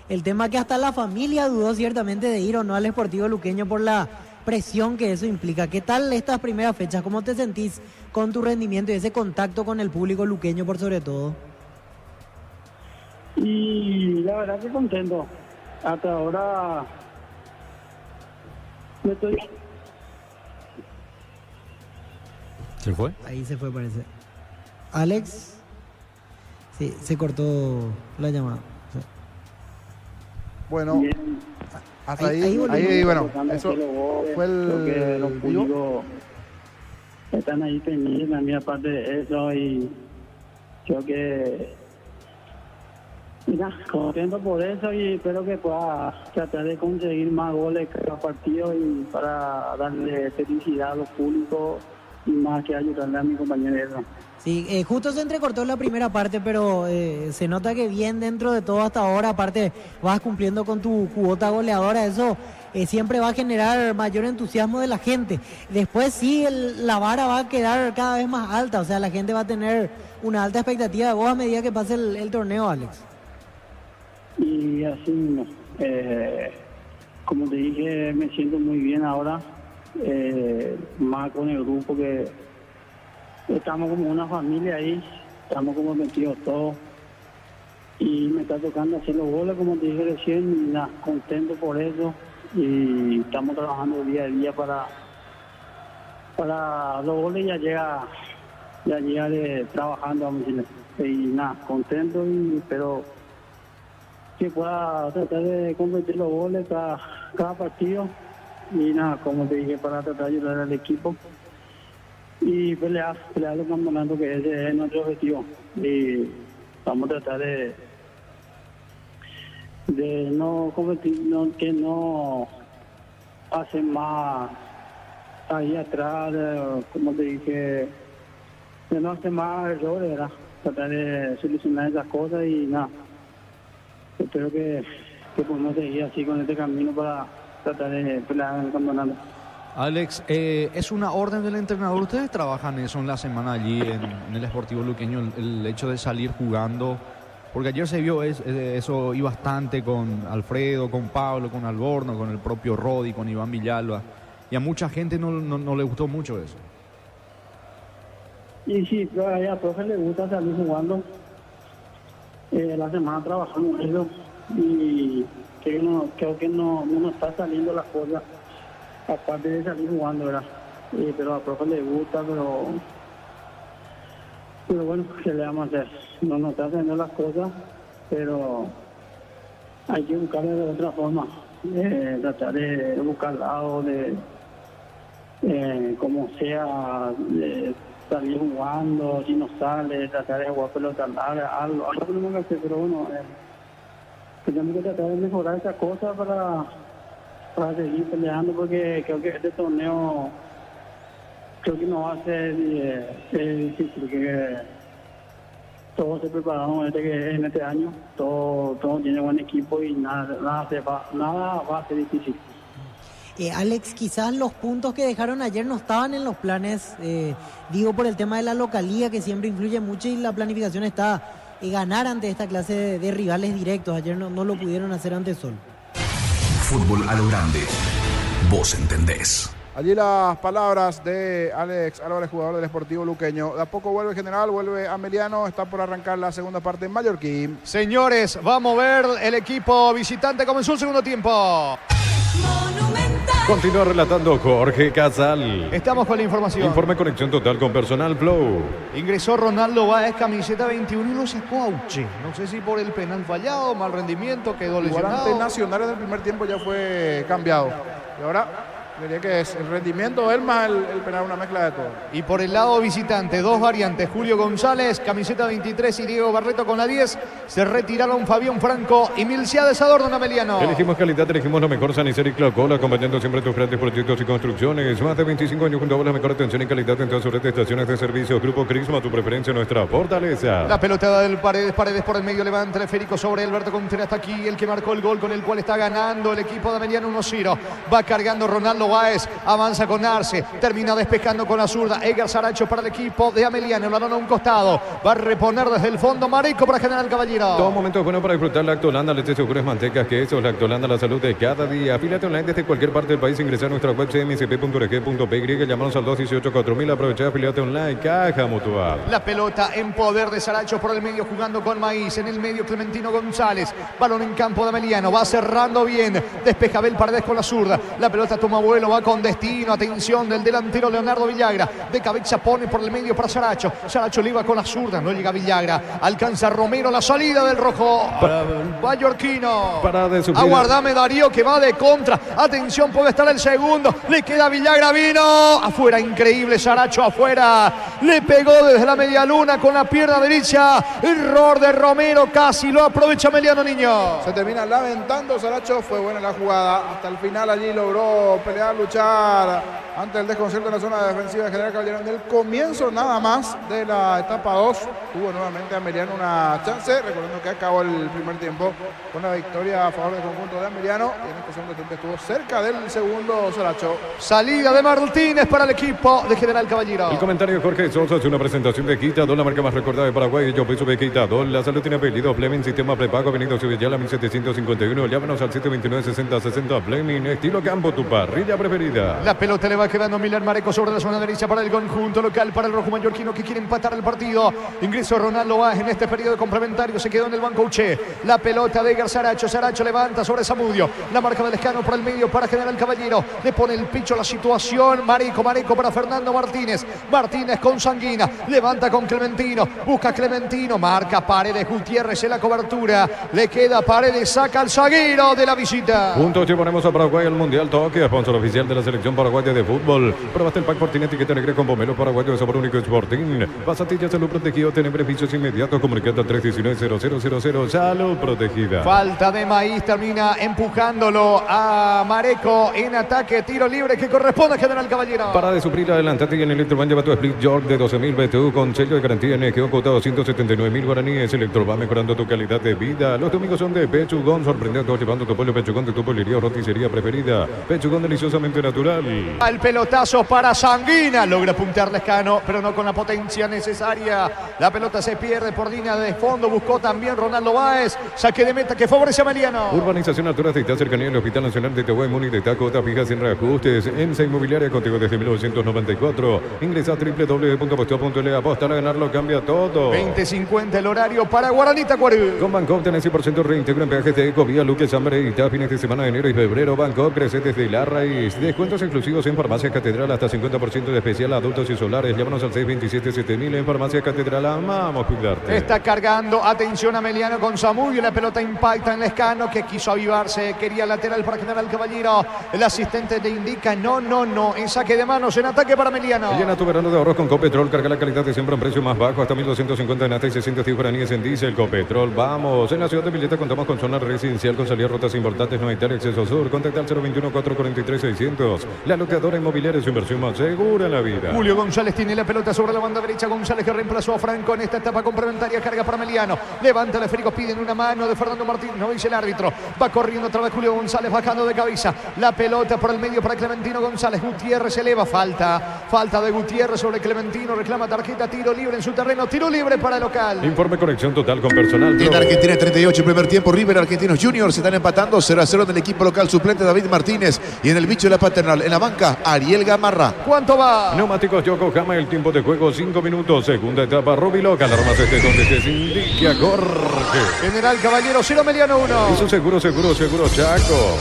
el tema que hasta la familia dudó ciertamente de ir o no al Sportivo Luqueño por la presión que eso implica. ¿Qué tal estas primeras fechas? ¿Cómo te sentís con tu rendimiento y ese contacto con el público luqueño por sobre todo? Y la verdad que contento. Hasta ahora ¿Se fue? Ahí se fue, parece. Alex. Sí, se cortó la llamada. Sí. Bueno, bien. hasta Ahí ahí bueno, Tocando eso los goles, fue creo que los el públicos están ahí pendientes también aparte de eso y creo que mira, contento por eso y espero que pueda tratar de conseguir más goles cada partido y para darle felicidad a los públicos y más que ayudarle a mi compañero. Sí, justo se entrecortó la primera parte, pero se nota que bien dentro de todo hasta ahora, aparte vas cumpliendo con tu cuota goleadora, eso siempre va a generar mayor entusiasmo de la gente. Después sí, la vara va a quedar cada vez más alta, o sea, la gente va a tener una alta expectativa de vos a medida que pase el torneo, Alex. Y así mismo, como te dije, me siento muy bien ahora, más con el grupo que estamos como una familia ahí, estamos como metidos todos y me está tocando hacer los goles como te dije recién, y nada, contento por eso y estamos trabajando día a día para para los goles ya llega trabajando, vamos a decirle. Y nada, contento, pero que pueda tratar de convertir los goles cada partido. Y nada, como te dije, para tratar de ayudar al equipo y pelear los campeonatos, que ese es nuestro objetivo. Y vamos a tratar de no convertir, que no hacen más ahí atrás, como te dije, de no hacer más errores, ¿verdad? Tratar de solucionar esas cosas y nada. Espero que podamos seguir así con este camino para tratar de pelear en el campeonato. Alex, ¿es una orden del entrenador? ¿Ustedes trabajan eso en la semana allí en el Sportivo Luqueño, el hecho de salir jugando? Porque ayer se vio eso y bastante con Alfredo, con Pablo, con Alborno, con el propio Rodi, con Iván Villalba. Y a mucha gente no le gustó mucho eso. Y sí, a profe le gusta salir jugando. La semana trabajamos eso y creo que no está saliendo las cosas, aparte de salir jugando, ¿verdad? Pero a profe le gusta, pero bueno, ¿qué le vamos a hacer? No nos está haciendo las cosas, pero hay que buscarle de otra forma, tratar de buscar lado, como sea, de salir jugando, si no sale, tratar de jugar pelota larga, algo tenemos que hacer, pero bueno, tenemos que tratar de mejorar esa cosa para seguir peleando, porque creo que este torneo no va a ser difícil, que todos se prepararon en este año, todos tienen buen equipo y nada va a ser difícil. Alex, quizás los puntos que dejaron ayer no estaban en los planes, digo por el tema de la localía, que siempre influye mucho, y la planificación está ganar ante esta clase de rivales directos. Ayer no lo pudieron hacer ante Sol. Fútbol a lo grande. Vos entendés. Allí las palabras de Alex Álvarez, jugador del Sportivo Luqueño. De a poco vuelve General, vuelve Ameliano, está por arrancar la segunda parte en Mallorquín. Señores, vamos a ver el equipo visitante. Comenzó el segundo tiempo. Continúa relatando Jorge Casal. Estamos con la información. Informe conexión total con Personal Flow. Ingresó Ronaldo Báez, camiseta 21, y lo sacó Auche. No sé si por el penal fallado, mal rendimiento, quedó El volante lesionado. nacional en el primer tiempo ya fue cambiado. Y ahora diría que es el rendimiento de él más el penal, una mezcla de todo. Y por el lado visitante, dos variantes. Julio González, camiseta 23, y Diego Barreto con la 10. Se retiraron Fabián Franco y Milciades Adorno Ameliano. Elegimos calidad, elegimos lo mejor. San Isidro y Claucola, acompañando siempre tus grandes proyectos y construcciones. Más de 25 años junto a vos, la mejor atención y calidad en todas sus redes, estaciones de servicio. Grupo Crisma, tu preferencia, nuestra fortaleza. La pelotada del Paredes por el medio, levanta teleférico sobre Alberto Contreras. Hasta aquí el que marcó el gol con el cual está ganando el equipo de Ameliano 1-0. Va cargando Ronaldo Báez, avanza con Arce, termina despejando con la zurda. Edgar Saracho para el equipo de Ameliano, la dona a un costado. Va a reponer desde el fondo Marico para General Caballero. Todo momento es bueno para disfrutar Lactolanda, leche, segures, mantecas, quesos. Lactolanda, la salud de cada día. Afíliate online desde cualquier parte del país. Ingresa a nuestra web cmcp.org.py. Llámanos al 218-4000. Aprovecha, afíliate online. Caja Mutual. La pelota en poder de Saracho por el medio, jugando con Maíz. En el medio Clementino González. Balón en campo de Ameliano. Va cerrando bien. Despeja Abel Paredes con la zurda. La pelota toma vuelo. Va con destino. Atención del delantero Leonardo Villagra. De cabeza pone por el medio para Saracho. Saracho le iba con la zurda. No llega Villagra. Alcanza Romero la salida del rojo mallorquino. Aguardame Darío, que va de contra. Atención, puede estar el segundo. Le queda Villagra, vino afuera. Increíble, Saracho afuera. Le pegó desde la media luna con la pierna derecha. Error de Romero, casi lo aprovecha Ameliano Niño. Se termina lamentando Saracho, fue buena la jugada. Hasta el final allí logró pelear, luchar ante el desconcierto en la zona defensiva de General Caballero. En el comienzo nada más de la etapa 2 tuvo nuevamente Ameliano una chance, recordando que acabó el primer tiempo con la victoria a favor del conjunto de Ameliano, y en este segundo tiempo estuvo cerca del segundo Saracho. Salida de Martínez para el equipo de General Caballero. El comentario de Jorge Sosa es una presentación de Quitadol, la marca más recordada de Paraguay. Yo pienso que Quitadol, la salud tiene apellido. Fleming, sistema prepago, Benito Civillala 1751. Llámanos al 729-6060. Fleming, estilo campo, tu parrilla preferida. La pelota le va quedando Milan Mareco sobre la zona derecha para el conjunto local, para el rojo mallorquino que quiere empatar el partido. Ingreso Ronaldo Báez en este periodo complementario, se quedó en el banco Uche. La pelota de Edgar Saracho, Saracho levanta sobre Zamudio. La marca del Lescano por el medio para General Caballero. Le pone el picho a la situación. Mareco para Fernando Martínez. Martínez con Sanguina. Levanta con Clementino. Busca Clementino. Marca Paredes Gutiérrez en la cobertura. Le queda Paredes. Saca al zaguero de la visita. Juntos llevaremos a Paraguay al Mundial Toque, sponsor oficial de la selección paraguaya de fútbol. Probaste el pack Fortín etiqueta negra con pomelo paraguayo de sabor único Sporting. Pasatillas Salud Protegido, tiene beneficios inmediatos. Comunicando al 319-0000. Salud Protegida. Falta de Maíz, termina empujándolo a Mareco en ataque. Tiro libre que corresponde a General Caballero. Para de sufrir, adelantate y en Electroban lleva tu Split York de 12.000 BTU con sello de garantía NGO cotado 179.000 guaraníes. Electroban mejorando tu calidad de vida. Los domingos son de Pechugón, sorprendiendo llevando tu pollo Pechugón de tu pollería o roticería preferida. Pechugón deliciosamente natural. Al pelotazo para Sanguina. Logra apuntar Lescano, pero no con la potencia necesaria. La pelota se pierde por línea de fondo. Buscó también Ronaldo Báez. Saque de meta que favorece a Meliano. Urbanización Altura Aceitá, cercanía del Hospital Nacional de Tehuay, Muni de Tacota, fijas sin reajustes. EMSA Inmobiliaria contigo desde 1994. Ingresa a www.posteo.le. Aposta a ganarlo, cambia todo. 20:50 el horario para Guaranita Cuarú. Con Bancopp tenés 100% reintegro en peajes de Ecovía, Luque, Sambre y TAP, fines de semana de enero y febrero. Bancopp crece desde la raíz. Descuentos exclusivos en Farmacia Catedral, hasta 50% de especial a adultos y solares. Llámanos al 627-7000 en Farmacia Catedral. Amamos cuidarte. Está cargando, atención a Meliano con Zamudio. La pelota impacta en Lescano que quiso avivarse. Quería lateral para General Caballero. El asistente le indica no. En saque de manos, en ataque para Meliano. Llena tu verano de ahorros con Copetrol. Carga la calidad de siempre en precio más bajo, hasta 1.250 en nata y 610 guaraníes en diésel. Copetrol, vamos. En la ciudad de Villeta contamos con zona residencial con salida a rutas importantes, no hay tal acceso sur. Contacta al 021-443-600. La locadora inmobiliaria es su inversión más segura en la vida. Julio González tiene la pelota sobre la banda derecha. González que reemplazó a Franco en esta etapa complementaria. Carga para Meliano. Levanta el esférico, piden una mano de Fernando Martín. No dice el árbitro. Va corriendo otra vez Julio González bajando de cabeza. La pelota por el medio para Clementino González. Gutiérrez se eleva. Falta de Gutiérrez sobre Clementino. Reclama tarjeta. Tiro libre en su terreno. Tiro libre para el local. Informe conexión total con personal. En Argentina 38 primer tiempo. River Argentinos Juniors se están empatando 0-0 en el equipo local suplente David Martínez. Y en el bicho de la paternal en la banca Ariel Gamarra. ¿Cuánto va? Neumáticos Yokohama, el tiempo de juego 5 minutos. Segunda etapa Rubiloca. Alarmas donde se indique a Jorge. General Caballero 0, Meliano 1. Eso seguro Chaco.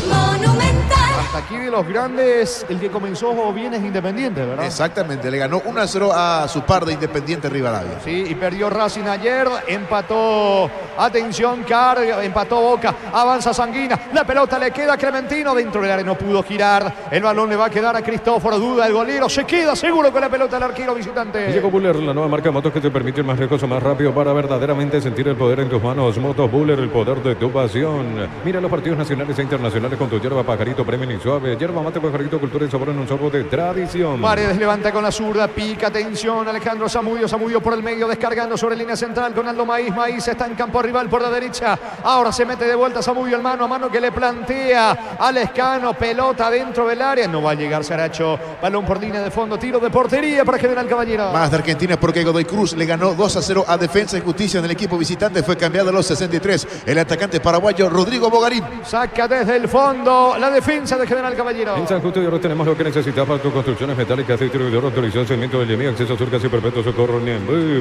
Hasta aquí de los grandes, el que comenzó bien es Independiente, ¿verdad? Exactamente, le ganó 1-0 a su par de Independiente Rivadavia. Sí, y perdió Racing ayer, empató, atención, Carga, empató Boca, avanza Sanguina, la pelota le queda a Clementino, dentro del área no pudo girar, el balón le va a quedar a Cristóforo, duda el golero, se queda seguro con la pelota el arquero visitante. Llegó Buller, la nueva marca de motos que te permite ir más lejos o más rápido para verdaderamente sentir el poder en tus manos. Motos Buller, el poder de tu pasión. Mira los partidos nacionales e internacionales con tu hierba Pajarito Premium y Suave. Hierba mate Pajarito, cultura y sabor en un sorbo de tradición. Paredes levanta con la zurda, pica, atención, Alejandro Zamudio por el medio, descargando sobre línea central con Aldo Maíz está en campo rival por la derecha, ahora se mete de vuelta Zamudio, el mano a mano que le plantea a Lescano, pelota dentro del área, no va a llegar Saracho, balón por línea de fondo, tiro de portería para General Caballero. Más de Argentina porque Godoy Cruz le ganó 2-0 a Defensa y Justicia en el equipo visitante, fue cambiado a los 63, el atacante paraguayo Rodrigo Bogarín. Saca desde el fondo la defensa de General Caballero. En San Justo y Oro tenemos lo que necesitas para tus construcciones metálicas, distribuidor autorizado, cemento de Yemí, acceso sur casi perpetuo, socorro,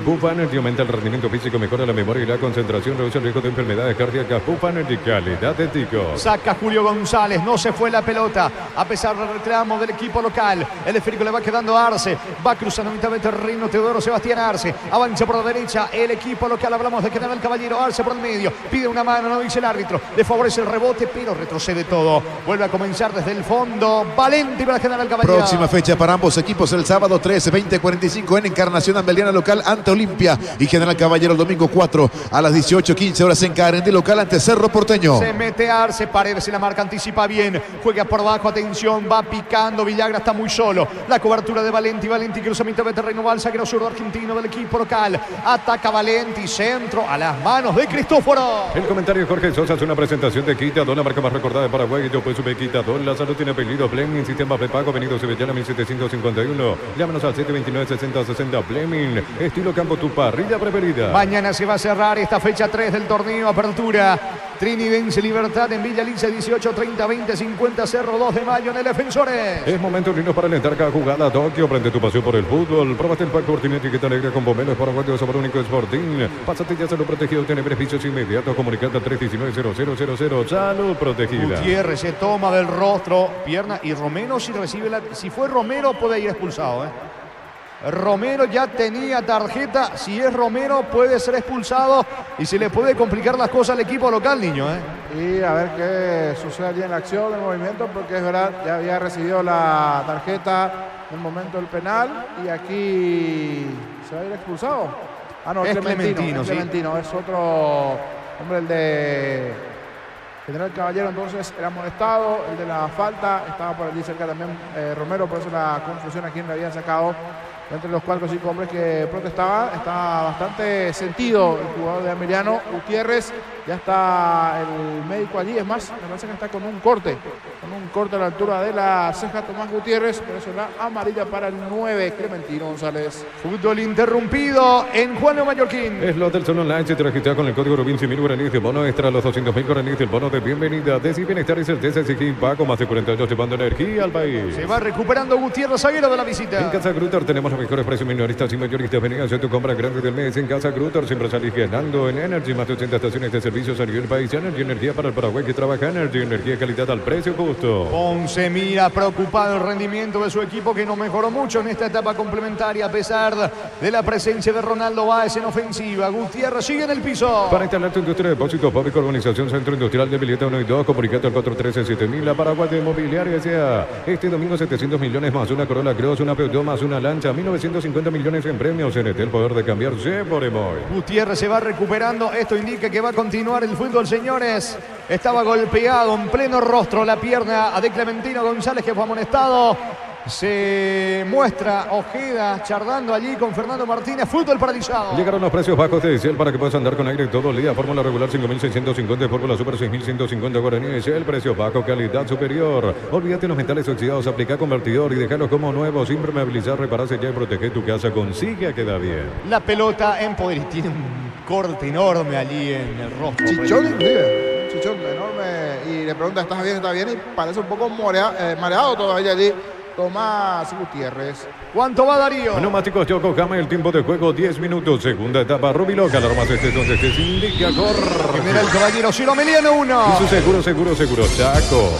Pupa Energy aumenta el rendimiento físico, mejora la memoria y la concentración, reduce el riesgo de enfermedades cardíacas. Pupa Energy, calidad de tico. Saca Julio González, no se fue la pelota, a pesar del reclamo del equipo local. El esférico le va quedando a Arce, va cruzando mitad de terreno Teodoro Sebastián Arce, avanza por la derecha, el equipo local, hablamos de General Caballero, Arce por el medio, pide una mano, no dice el árbitro, le favorece el rebote, pero retrocede todo. Vuelve a comenzar desde el fondo, Valenti para General Caballero. Próxima fecha para ambos equipos el sábado 13, 20:45 en Encarnación Ambeliana local ante Olimpia y General Caballero el domingo 4 a las 18:15 horas en Carendí local ante Cerro Porteño. Se mete Arce, Paredes en la marca, anticipa bien, juega por abajo, atención, va picando, Villagra está muy solo, la cobertura de Valenti cruzamiento de terreno, va al zaguero zurdo argentino del equipo local, ataca Valenti, centro a las manos de Cristóforo. El comentario de Jorge Sosa es una presentación de Quitadón, la marca más recordada de Paraguay, y yo pues sube Quitadón, la salud tiene apellido Fleming, sistema prepago, venido Sevillana 1751, llámanos al 729-6060 Fleming, estilo campo tu parrilla preferida. Mañana se va a cerrar esta fecha 3 del torneo Apertura Trinidense Libertad en Villa Lice 18, 30, 20, 50, Cerro 2 de Mayo en el Defensores. Es momento lindo para alentar cada jugada. Tokio, prende tu pasión por el fútbol. Próbate el pack Fortín etiqueta negra con pomelos para guardia de sabor único Sporting. Pásate ya Salud Protegido, tiene beneficios inmediatos. Comunicate al 319-0000. Salud Protegida. Gutiérrez se toma del rostro, pierna, y Romero si fue Romero puede ir expulsado. Romero ya tenía tarjeta, si es Romero puede ser expulsado y se le puede complicar las cosas al equipo local, niño. Y a ver qué sucede allí en la acción, el movimiento, porque es verdad, ya había recibido la tarjeta en el momento del penal y aquí se va a ir expulsado. Ah, no, es Clementino, ¿sí? Clementino, es otro hombre, el de General Caballero, entonces era molestado, el de la falta, estaba por allí cerca también Romero, por eso la confusión a quien le habían sacado. Entre los 4 o 5 hombres que protestaban, está bastante sentido el jugador de Ameliano. Gutiérrez, ya está el médico allí, es más, me parece que está con un corte a la altura de la ceja Tomás Gutiérrez, por eso la amarilla para el 9, Clementino González. Fútbol interrumpido en Juan de Mallorquín. Es lo del Sol Online, se te registra con el código Rubin 100.000 guaraníes de bono extra, los 200.000 guaraníes del bono de bienvenida. Decir bienestar y certeza, exigir pago, más de 48 llevando energía al país. Se va recuperando Gutiérrez, zaguero de la visita. En Casa Grutter tenemos los mejores precios minoristas y mayoristas. Vení a hacer tu compra grande del mes. En Casa Grutter siempre salís ganando en Energy. Más de 80 estaciones de servicios a nivel país. Energy, energía para el Paraguay que trabaja. Energy, energía, calidad al precio justo. Ponce mira preocupado el rendimiento de su equipo, que no mejoró mucho en esta etapa complementaria a pesar de la presencia de Ronaldo Báez en ofensiva. Gutiérrez sigue en el piso. Para instalar tu industria de depósito público, Urbanización Centro Industrial de Villeta 1 y 2, comunicate al 413-7000. La Paraguay de Inmobiliaria sea este domingo 700 millones más una Corolla Cross, una Peugeot más una Lancha, 1950 millones en premios. CNT, el poder de cambiarse por Emoy. Gutiérrez se va recuperando. Esto indica que va a continuar el fútbol, señores. Estaba golpeado en pleno rostro la pierna de Clementino González, que fue amonestado. Se muestra Ojeda charlando allí con Fernando Martínez. Fútbol paralizado. Llegaron los precios bajos de Ciel para que puedas andar con aire todo el día. Fórmula regular 5.650, fórmula super 6.150 guaraníes. El precio bajo, calidad superior. Olvídate los metales oxidados, aplica convertidor y déjalos como nuevos. Impermeabilizar, repararse ya y proteger tu casa. Consigue a quedar bien. La pelota en poder. Tiene un corte enorme allí en el rostro. Chichón, un chichón enorme. Y le pregunta, ¿estás bien? ¿Está bien? Y parece un poco mareado todavía allí Tomás Gutiérrez. ¿Cuánto va Darío? Neumáticos Yokohama, el tiempo de juego 10 minutos. Segunda etapa, Rubiloca. La armas estés donde estés, indica corre. General Caballero, Ciro Ameliano 1. Y su seguro, Chaco.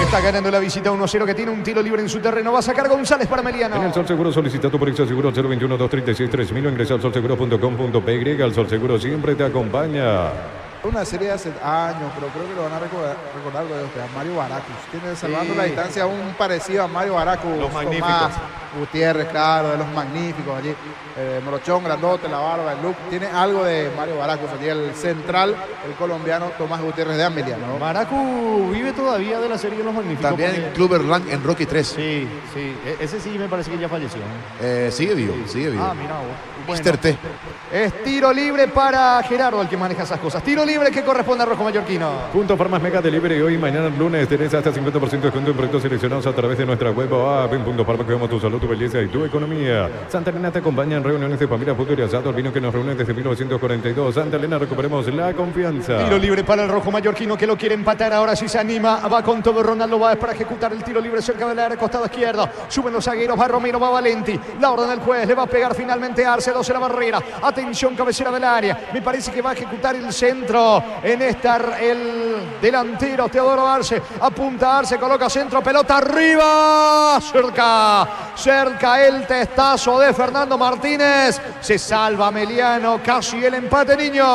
Está ganando la visita 1-0, que tiene un tiro libre en su terreno. Va a sacar González para Ameliano. En el Sol Seguro solicita tu póliza seguro al 021-236-3000 o ingresa al solseguro.com.py. El Sol Seguro siempre te acompaña. Una serie de hace años, pero creo que lo van a recordar a Mario Baracus. Tiene salvando la distancia un parecido a Mario Baracus. Los magníficos. Tomás Gutiérrez, claro, de los magníficos allí. Morochón, grandote, la barba, el look. Tiene algo de Mario Baracus allí, el central, el colombiano Tomás Gutiérrez de Ameliano, ¿no? Maracu vive todavía de la serie de los magníficos. También en Club Erlang en Rocky 3. Sí. Ese sí me parece que ya falleció. Sigue vivo. Ah, mira vos. Mr. T. Es tiro libre para Gerardo, el que maneja esas cosas. Tiro libre que corresponde a Rojo Mallorquino. Punto Farmas Mega Delivery hoy y mañana lunes tenés hasta 50% de descuento en productos seleccionados a través de nuestra web o app en Punto Farmas, que vemos tu salud, tu belleza y tu economía. Santa Elena te acompaña en reuniones de familia, fútbol y asado, el vino que nos reúne desde 1942. Santa Elena, recuperemos la confianza. Tiro libre para el Rojo Mallorquino, que lo quiere empatar. Ahora sí se anima, va con todo Ronaldo Báez para ejecutar el tiro libre cerca del área, costado izquierdo. Suben los zagueros, va Romero, va Valenti. La orden del juez, le va a pegar finalmente a Arce, 12 la barrera. Atención, cabecera del área. Me parece que va a ejecutar el centro en esta. El delantero Teodoro Arce apunta a Arce, coloca centro, pelota arriba, cerca el testazo de Fernando Martínez. Se salva Ameliano, casi el empate, niño.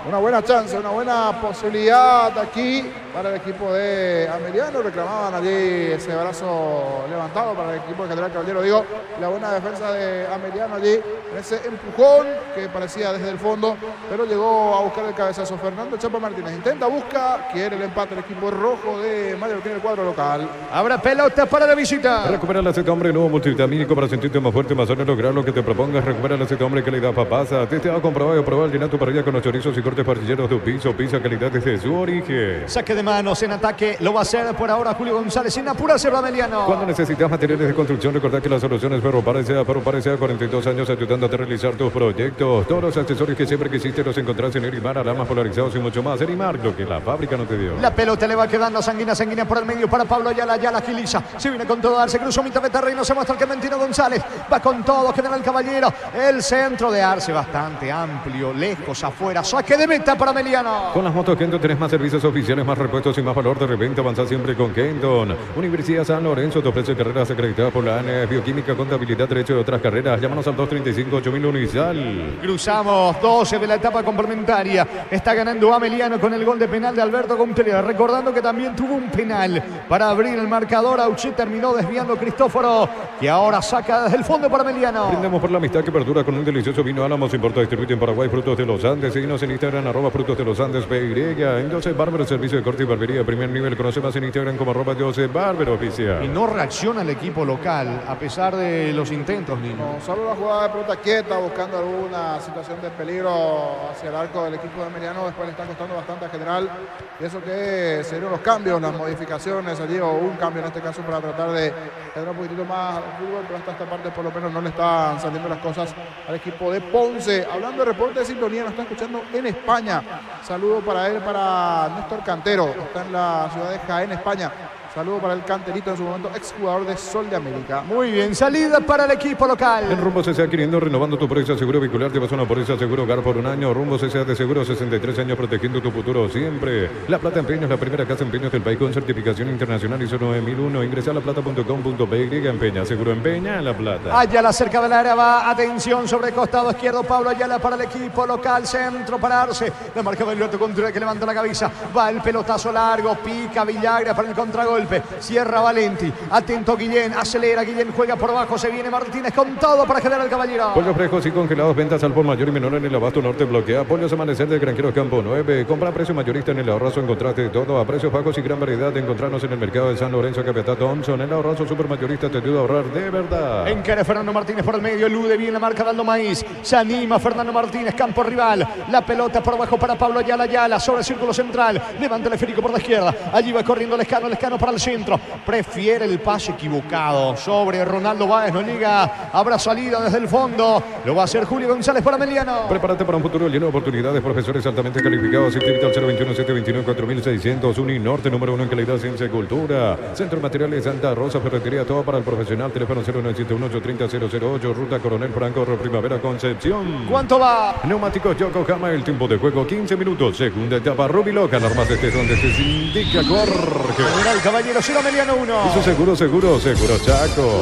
Una buena chance, una buena posibilidad aquí para el equipo de Ameliano. Reclamaban allí ese brazo levantado para el equipo de General Caballero. Digo, la buena defensa de Ameliano allí, en ese empujón que parecía desde el fondo, pero llegó a buscar el cabezazo Fernando Chapa Martínez. Busca, quiere el empate el equipo rojo de Mallorquín, el cuadro local. Habrá pelota para la visita. Recupera el aceite hombre nuevo multivitamínico para sentirte más fuerte, más sano, lograr lo que te propongas. Recupera el aceite hombre, calidad papasa. Testeado, comprobado y aprobado. Llena tu parrilla con los chorizos y cortes parrilleros de un piso. Pizza calidad desde su origen. Saque de manos en ataque. Lo va a hacer por ahora Julio González sin apurarse para Meliano. Cuando necesitas materiales de construcción, recordad que la solución es Ferro Parecea. Ferro Parecea, 42 años ayudándote a realizar tus proyectos. Todos los accesorios que siempre quisiste los encontrás en Erimar, alarmas polarizados y mucho más. Erimar, lo que la fábrica no te dio. La pelota le va quedando a Sanguina por el medio para Pablo Ayala. Ayala agiliza, se viene con todo, Arce cruzó mitad de terreno, se muestra el Clementino González. Va con todo, General Caballero. El centro de Arce bastante amplio, lejos, afuera. Saque de meta para Meliano. Con las motos Kenton tenés más servicios oficiales, más repuestos y más valor de reventa. Avanzá siempre con Kenton. Universidad San Lorenzo te ofrece carreras acreditadas por la ANE, bioquímica, contabilidad, derecho y otras carreras. Llámanos al 235-8000 Unisal. Cruzamos 12 de la etapa complementaria. Está ganando Ameliano con el gol de penal de Alberto Contreras. Recordando que también tuvo un penal para abrir el marcador. Auchi terminó desviando Cristóforo, que ahora saca desde el fondo para Ameliano. Brindemos por la amistad que perdura con un delicioso vino Álamos. Importa, distribuye en Paraguay Frutos de los Andes. Síguenos en Instagram, @Frutos de los Andes PY. En Joseph Bárbaro, servicio de corte y barbería de primer nivel. Conoce más en Instagram como @Joseph Bárbaro Oficial. Y no reacciona el equipo local a pesar de los intentos, Nino. No, solo la jugada de pelota quieta, buscando alguna situación de peligro hacia el arco del equipo de Meliano. Después le está costando bastante a General. Y eso que se dieron los cambios, las modificaciones allí, o un cambio en este caso para tratar de tener un poquitito más al fútbol, pero hasta esta parte por lo menos no le están saliendo las cosas al equipo de Ponce. Hablando de reporte de sintonía, nos está escuchando en España. Saludo para él, para Néstor Cantero. Está en la ciudad de Jaén, España. Saludo para el Canterito, en su momento exjugador de Sol de América. Muy bien, salida para el equipo local. En Rumbo CSA adquiriendo, renovando tu póliza seguro vehicular, te vas a una póliza seguro hogar por un año. Rumbo CSA de seguro, 63 años protegiendo tu futuro siempre. La Plata Empeños, la primera casa empeños del país con certificación internacional ISO 9001. Ingresa a laplata.com.py, empeña, seguro empeña La Plata. Ayala cerca del área va, atención sobre el costado izquierdo, Pablo Ayala para el equipo local, centro para Arce. La marca Alberto Contreras que levanta la cabeza, va el pelotazo largo, pica Villagra para el contragolpe. Cierra Valenti, atento Guillén, acelera Guillén, juega por abajo, se viene Martínez con todo para General Caballero. Pollos frescos y congelados, ventas al por mayor y menor en el Abasto Norte bloquea. Pollos Amanecer de Granjeros Campo 9. Compra a precio mayorista en el Ahorrazo, encontraste de todo a precios bajos y gran variedad de encontrarnos en el mercado de San Lorenzo, Capiatá Thompson. El Ahorrazo supermayorista te ayuda a ahorrar de verdad. Encara Fernando Martínez por el medio, elude bien la marca de Aldo Maíz. Se anima Fernando Martínez, campo rival. La pelota por abajo para Pablo Ayala, Ayala sobre el círculo central. Levanta el esférico por la izquierda. Allí va corriendo Lescano para el centro. Prefiere el pase equivocado sobre Ronaldo Báez, no llega, habrá salida desde el fondo, lo va a hacer Julio González para Meliano. Prepárate para un futuro lleno de oportunidades, profesores altamente calificados. Inscríbete al 021-729-4600, Uninorte, número 1 en calidad, ciencia y cultura. Centro de Materiales Santa Rosa, ferretería, todo para el profesional. Teléfono 0971-830-008, Ruta Coronel Franco, Primavera, Concepción. ¿Cuánto va? Neumáticos Yokohama, el tiempo de juego 15 minutos. Segunda etapa, Rubiloca, alarmas estés donde te indica Jorge. General Caballero, 0 Meliano 1. Eso seguro Chaco.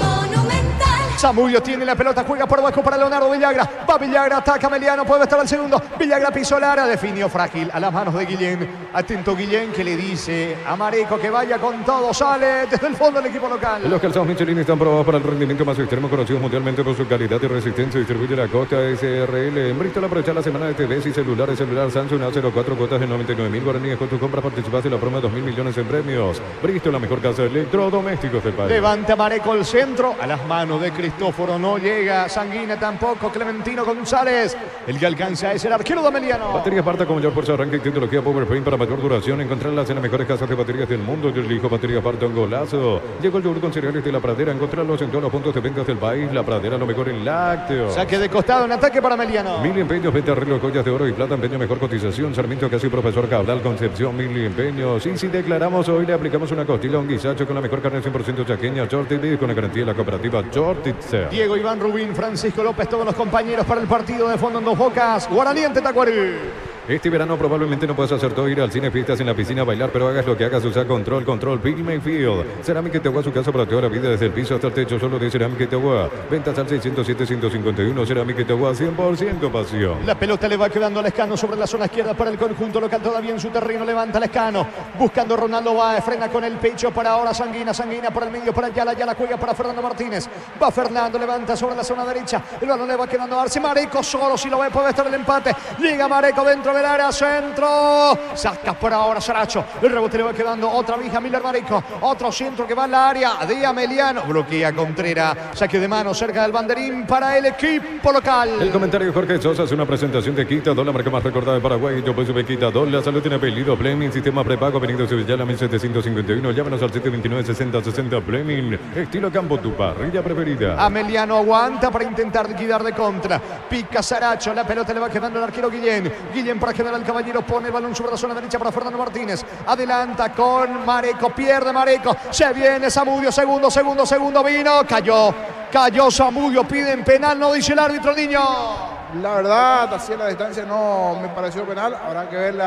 Zamudio tiene la pelota, juega por abajo para Leonardo Villagra. Va Villagra, ataca Meliano, puede estar al segundo. Villagra pisó la área, definió frágil a las manos de Guillén. Atento Guillén que le dice a Mareco que vaya con todo, sale desde el fondo del equipo local. Los calzados Michelin están probados para el rendimiento más extremo, conocidos mundialmente por su calidad y resistencia. Distribuye la Costa SRL. En Bristol aprovecha la semana de TVs y celulares. Celular Samsung A04, cuotas de 99.000 guaraníes. Con tu compra participas en la promo de 2.000 millones en premios. Bristol, la mejor casa de electrodomésticos del país. Levanta Mareco el centro, a las manos de Cristóforo, no llega, Sanguina tampoco, Clementino González, el que alcanza es el arquero de Meliano. Batería Parta con mayor fuerza, arranque y tecnología PowerFrame para mayor duración, encontrarlas en las mejores casas de baterías del mundo. Yo elijo Batería Parta, un golazo. Llegó el yogur con cereales de La Pradera, encontrarlos en todos los puntos de ventas del país. La Pradera, lo mejor en lácteos. Saque de costado en ataque para Meliano. Mil empeños, venta arreglos, joyas de oro y plata, empeño, mejor cotización. Sarmiento, casi profesor Cabral, Concepción, Mil empeños. Y si declaramos hoy, le aplicamos una costilla, un guisacho con la mejor carne 100% chaqueña, Shorty, con la garantía de la cooperativa Shorty. Diego Iván Rubín, Francisco López, todos los compañeros para el partido de fondo en Dos Bocas. Guaraní ante Tacuarí. Este verano probablemente no puedas hacer todo, ir al cine, fiestas, en la piscina, bailar, pero hagas lo que hagas, usa Control, Big Mayfield. Cerámica Itagua, su casa para toda la vida, desde el piso hasta el techo, solo de Cerámica Itagua. Ventas al 607-151, Cerámica Itagua, 100% pasión. La pelota le va quedando a Lescano sobre la zona izquierda para el conjunto local, todavía en su terreno, levanta Lescano, buscando Ronaldo Báez, frena con el pecho para ahora Sanguina por el medio para Ayala, Ayala juega para Fernando Martínez, va Fernando, levanta sobre la zona derecha, el balón le va quedando a Arce, Mareco solo, si lo ve puede estar el empate, llega Mareco dentro del área, centro. Saca por ahora Saracho. El rebote le va quedando otra vez a Miller Mareco. Otro centro que va en la área de Ameliano. Bloquea Contreras. Saque de mano cerca del banderín para el equipo local. El comentario de Jorge Sosa es una presentación de Quitadol, la marca más recordada de Paraguay. Yo pues Quitadol, la salud tiene apellido Fleming, sistema prepago, Benito Sevillana 1751. Llámanos al 729-6060 Fleming. Estilo campo, tu parrilla preferida. Ameliano aguanta para intentar liquidar de contra. Pica Saracho, la pelota le va quedando al arquero Guillén. Guillén para General Caballero, pone el balón sobre la zona derecha para Fernando Martínez. Adelanta con Mareco, pierde Mareco. Se viene Zamudio, segundo, vino. Cayó Zamudio, piden penal, no dice el árbitro Niño. La verdad, así en la distancia no me pareció penal. Habrá que ver el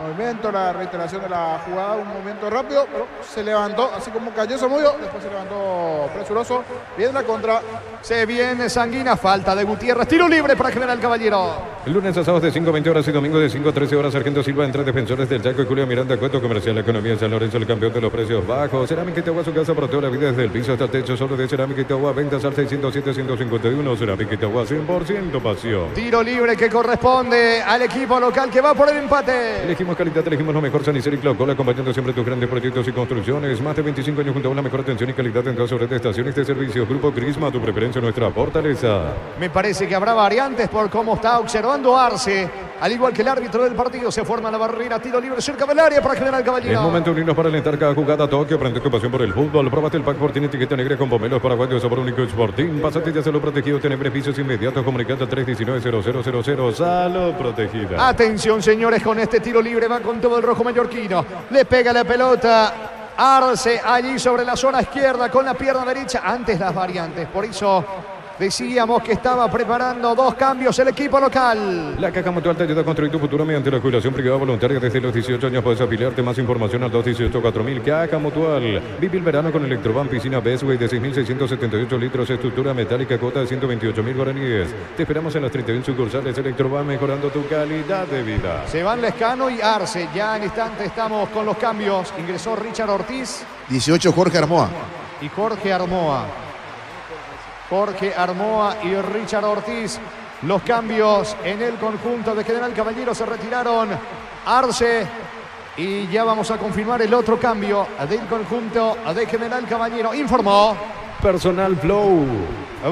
movimiento, la reiteración de la jugada. Un movimiento rápido, pero se levantó, así como cayó Zamudio. Después se levantó presuroso. Viene la contra. Se viene Sanguina, falta de Gutiérrez. Tiro libre para General Caballero. El lunes a sábados de 5:20 horas y domingo de 5 a 13 horas. Sargento Silva entre defensores del Chaco y Julio Miranda. Cuento comercial, la economía de San Lorenzo, el campeón de los precios bajos. Cerámica Itagua, su casa para toda la vida, desde el piso hasta el techo. Solo de Cerámica Itagua, ventas al 607-151. Cerámica Itagua, 100% pasión. Tiro libre que corresponde al equipo local que va por el empate. Elegimos calidad, elegimos lo mejor. San Isidro y Clocola, acompañando siempre tus grandes proyectos y construcciones. Más de 25 años junto a la mejor atención y calidad en todas sus estaciones de servicio. Grupo Crisma, tu preferencia, nuestra fortaleza. Me parece que habrá variantes por cómo está observando Arce. Al igual que el árbitro del partido, se forma la barrera, tiro libre cerca del área para General Caballero. Es momento de unirnos para alentar cada jugada. Tokio, aprende tu pasión por el fútbol. Próbate el pack Fortín, etiqueta negra con pomelos paraguayos, sabor único Sporting. Pásate ya Salud Protegido, tener beneficios inmediatos. Comunicate al 319-0000. Salud Protegida. Atención, señores, con este tiro libre va con todo el rojo mallorquino. Le pega la pelota Arce allí sobre la zona izquierda con la pierna derecha. Antes las variantes, por eso decíamos que estaba preparando dos cambios el equipo local. La Caja Mutual te ayuda a construir tu futuro mediante la jubilación privada voluntaria. Desde los 18 años puedes afiliarte. Más información al 218-4000. Caja Mutual. Vive el verano con Electroban, piscina Bestway de 6.678 litros, estructura metálica, cuota de 128.000 guaraníes. Te esperamos en las 31 sucursales Electroban, mejorando tu calidad de vida. Se van Lescano y Arce. Ya en instante estamos con los cambios. Ingresó Richard Ortiz. 18 Jorge Armoa. Y Jorge Armoa. Jorge Armoa y Richard Ortiz. Los cambios en el conjunto de General Caballero. Se retiraron Arce. Y ya vamos a confirmar el otro cambio del conjunto de General Caballero. Informó Personal Flow.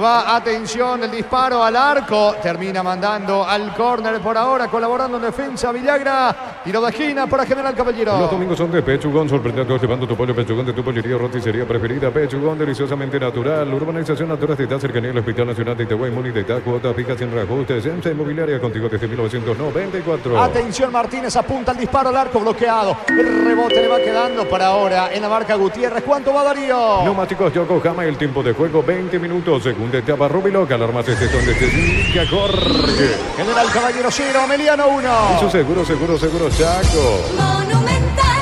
Va, atención, el disparo al arco. Termina mandando al córner por ahora, colaborando en defensa Villagra. Tiro de esquina para General Caballero. Los domingos son de Pechugón, sorprendiendo llevando tu pollo Pechugón de tu pollería roticería preferida. Pechugón, deliciosamente natural. Urbanización Natural de Itá, cercanía al Hospital Nacional de Itagüí, Muni de Itá, cuota fija sin reajustes. EMSA Inmobiliaria, contigo desde 1994. Atención, Martínez apunta el disparo al arco, bloqueado. El rebote le va quedando para ahora en la marca Gutiérrez. ¿Cuánto va Darío? Neumáticos Yokohama, el tiempo de juego 20 minutos. Segunda etapa, Rubiloca, alarmas este son de Indica Jorge. General Caballero 0, Ameliano 1. Eso seguro, Chaco.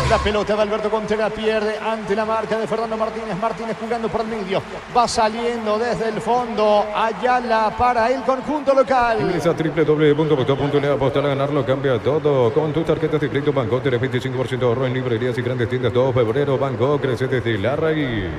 La pelota de Alberto Contreras, pierde ante la marca de Fernando Martínez. Martínez jugando por el medio. Va saliendo desde el fondo. Ayala para el conjunto local. Ingresa a www.postop.le, apostar a ganarlo, cambia todo. Con tus tarjetas de crédito Banco, tenés 25% de ahorro en librerías y grandes tiendas. Todo febrero, Banco crece desde la raíz.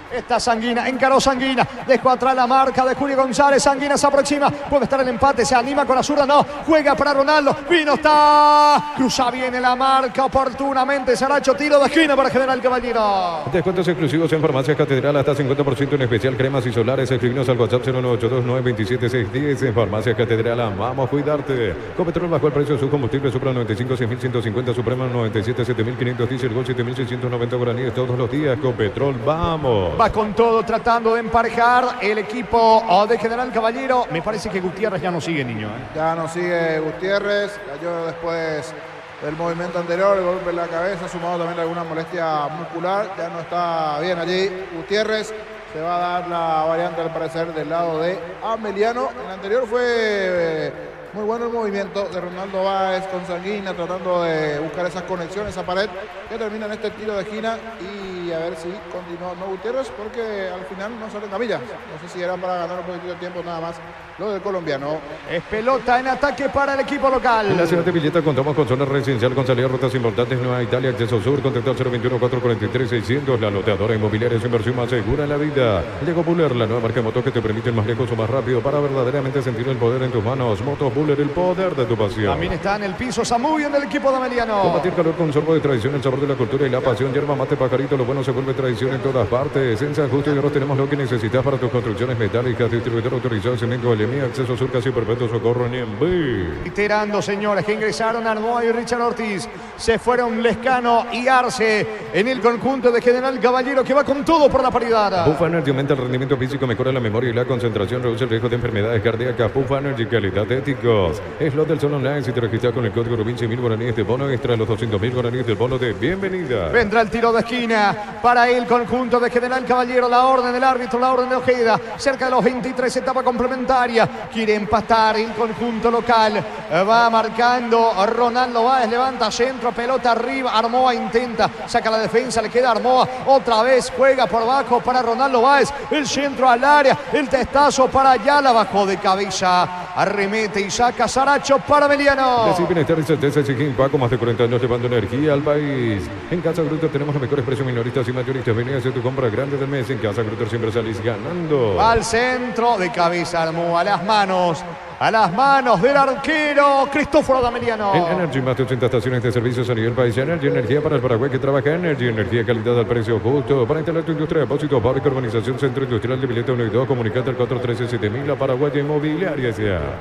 Está Sanguina, encaró Sanguina, dejó atrás la marca de Julio González. Sanguina se aproxima, puede estar el empate, se anima con la zurda, no, juega para Ronaldo, vino, está, cruza bien la marca oportunamente Saracho, tiro de esquina para General Caballero. Descuentos exclusivos en Farmacias Catedral, hasta 50% en especial, cremas y solares. Escribinos al WhatsApp 0982-927-610. En Farmacias Catedral, vamos a cuidarte. Copetrol bajó el precio de su combustible, Supra 95, 6.150, Suprema 97, 7.500, Diesel Gol 7.690 guaraníes todos los días. Copetrol, vamos. Va con todo tratando de emparejar el equipo de General Caballero. Me parece que Gutiérrez ya no sigue, Niño. Ya no sigue Gutiérrez. Cayó después del movimiento anterior, el golpe en la cabeza, sumado también a alguna molestia muscular. Ya no está bien allí Gutiérrez. Se va a dar la variante al parecer del lado de Ameliano. En el anterior fue muy bueno el movimiento de Ronaldo Báez con Sanguina, tratando de buscar esas conexiones, esa pared que termina en este tiro de esquina. Y a ver si continúa no Gutiérrez, porque al final no sale en camilla. No sé si era para ganar un poquito de tiempo nada más lo del colombiano. Es pelota en ataque para el equipo local. En la ciudad de Villeta contamos con zona residencial con salida a rutas importantes. Nueva Italia, acceso sur, contacto al 021-443-600. La loteadora inmobiliaria es su inversión más segura en la vida. Llegó Buller, la nueva marca de motos que te permite ir más lejos o más rápido para verdaderamente sentir el poder en tus manos. Motos Buller. Müller, el poder de tu pasión. También está en el piso Zamudio del equipo de Ameliano. Combatir calor con sorbo de tradición, el sabor de la cultura y la pasión. Yerba mate pajarito, lo bueno se vuelve tradición en todas partes. En San Justo y Oro tenemos lo que necesitas para tus construcciones metálicas. Distribuidor autorizado de cemento LMI, acceso sur casi perpetuo, socorro ni en B. Iterando, señores, que ingresaron Armoa y Richard Ortiz. Se fueron Lescano y Arce en el conjunto de General Caballero, que va con todo por la paridad. Puff Energy aumenta el rendimiento físico, mejora la memoria y la concentración, reduce el riesgo de enfermedades cardíacas. Puff Energy, calidad de éticos. Slot del Sol Online, si te registras con el código Rubin, 100.000 guaraníes de bono extra, los 200.000 guaraníes del bono de bienvenida. Vendrá el tiro de esquina para el conjunto de General Caballero. La orden del árbitro, la orden de Ojeda. Cerca de los 23, etapa complementaria. Quiere empatar el conjunto local. Va marcando Ronaldo Báez, levanta centro, pelota arriba. Armoa intenta, saca la defensa, le queda Armoa. Otra vez juega por abajo para Ronaldo Báez. El centro al área, el testazo para Ayala, bajó de cabeza. Arremete y saca Saracho para Meliano. Decir bienestar y certeza exige Paco, más de 40 años llevando energía al país. En Casa Grutter tenemos los mejores precios minoristas y mayoristas. Vení a hacer tu compra grande del mes. En Casa Grutter siempre salís ganando. Al centro, de cabeza Armoa, a las manos del arquero Cristóforo D'Ameliano. En Energy, más de 80 estaciones de servicios a nivel país. Energy, energía para el Paraguay que trabaja. Energy, energía, calidad al precio justo. Para instalar tu industria, depósito, fábrica, urbanización, centro industrial de Pileta 1 y 2. Comunicate al 413-7000, la Paraguaya Inmobiliaria.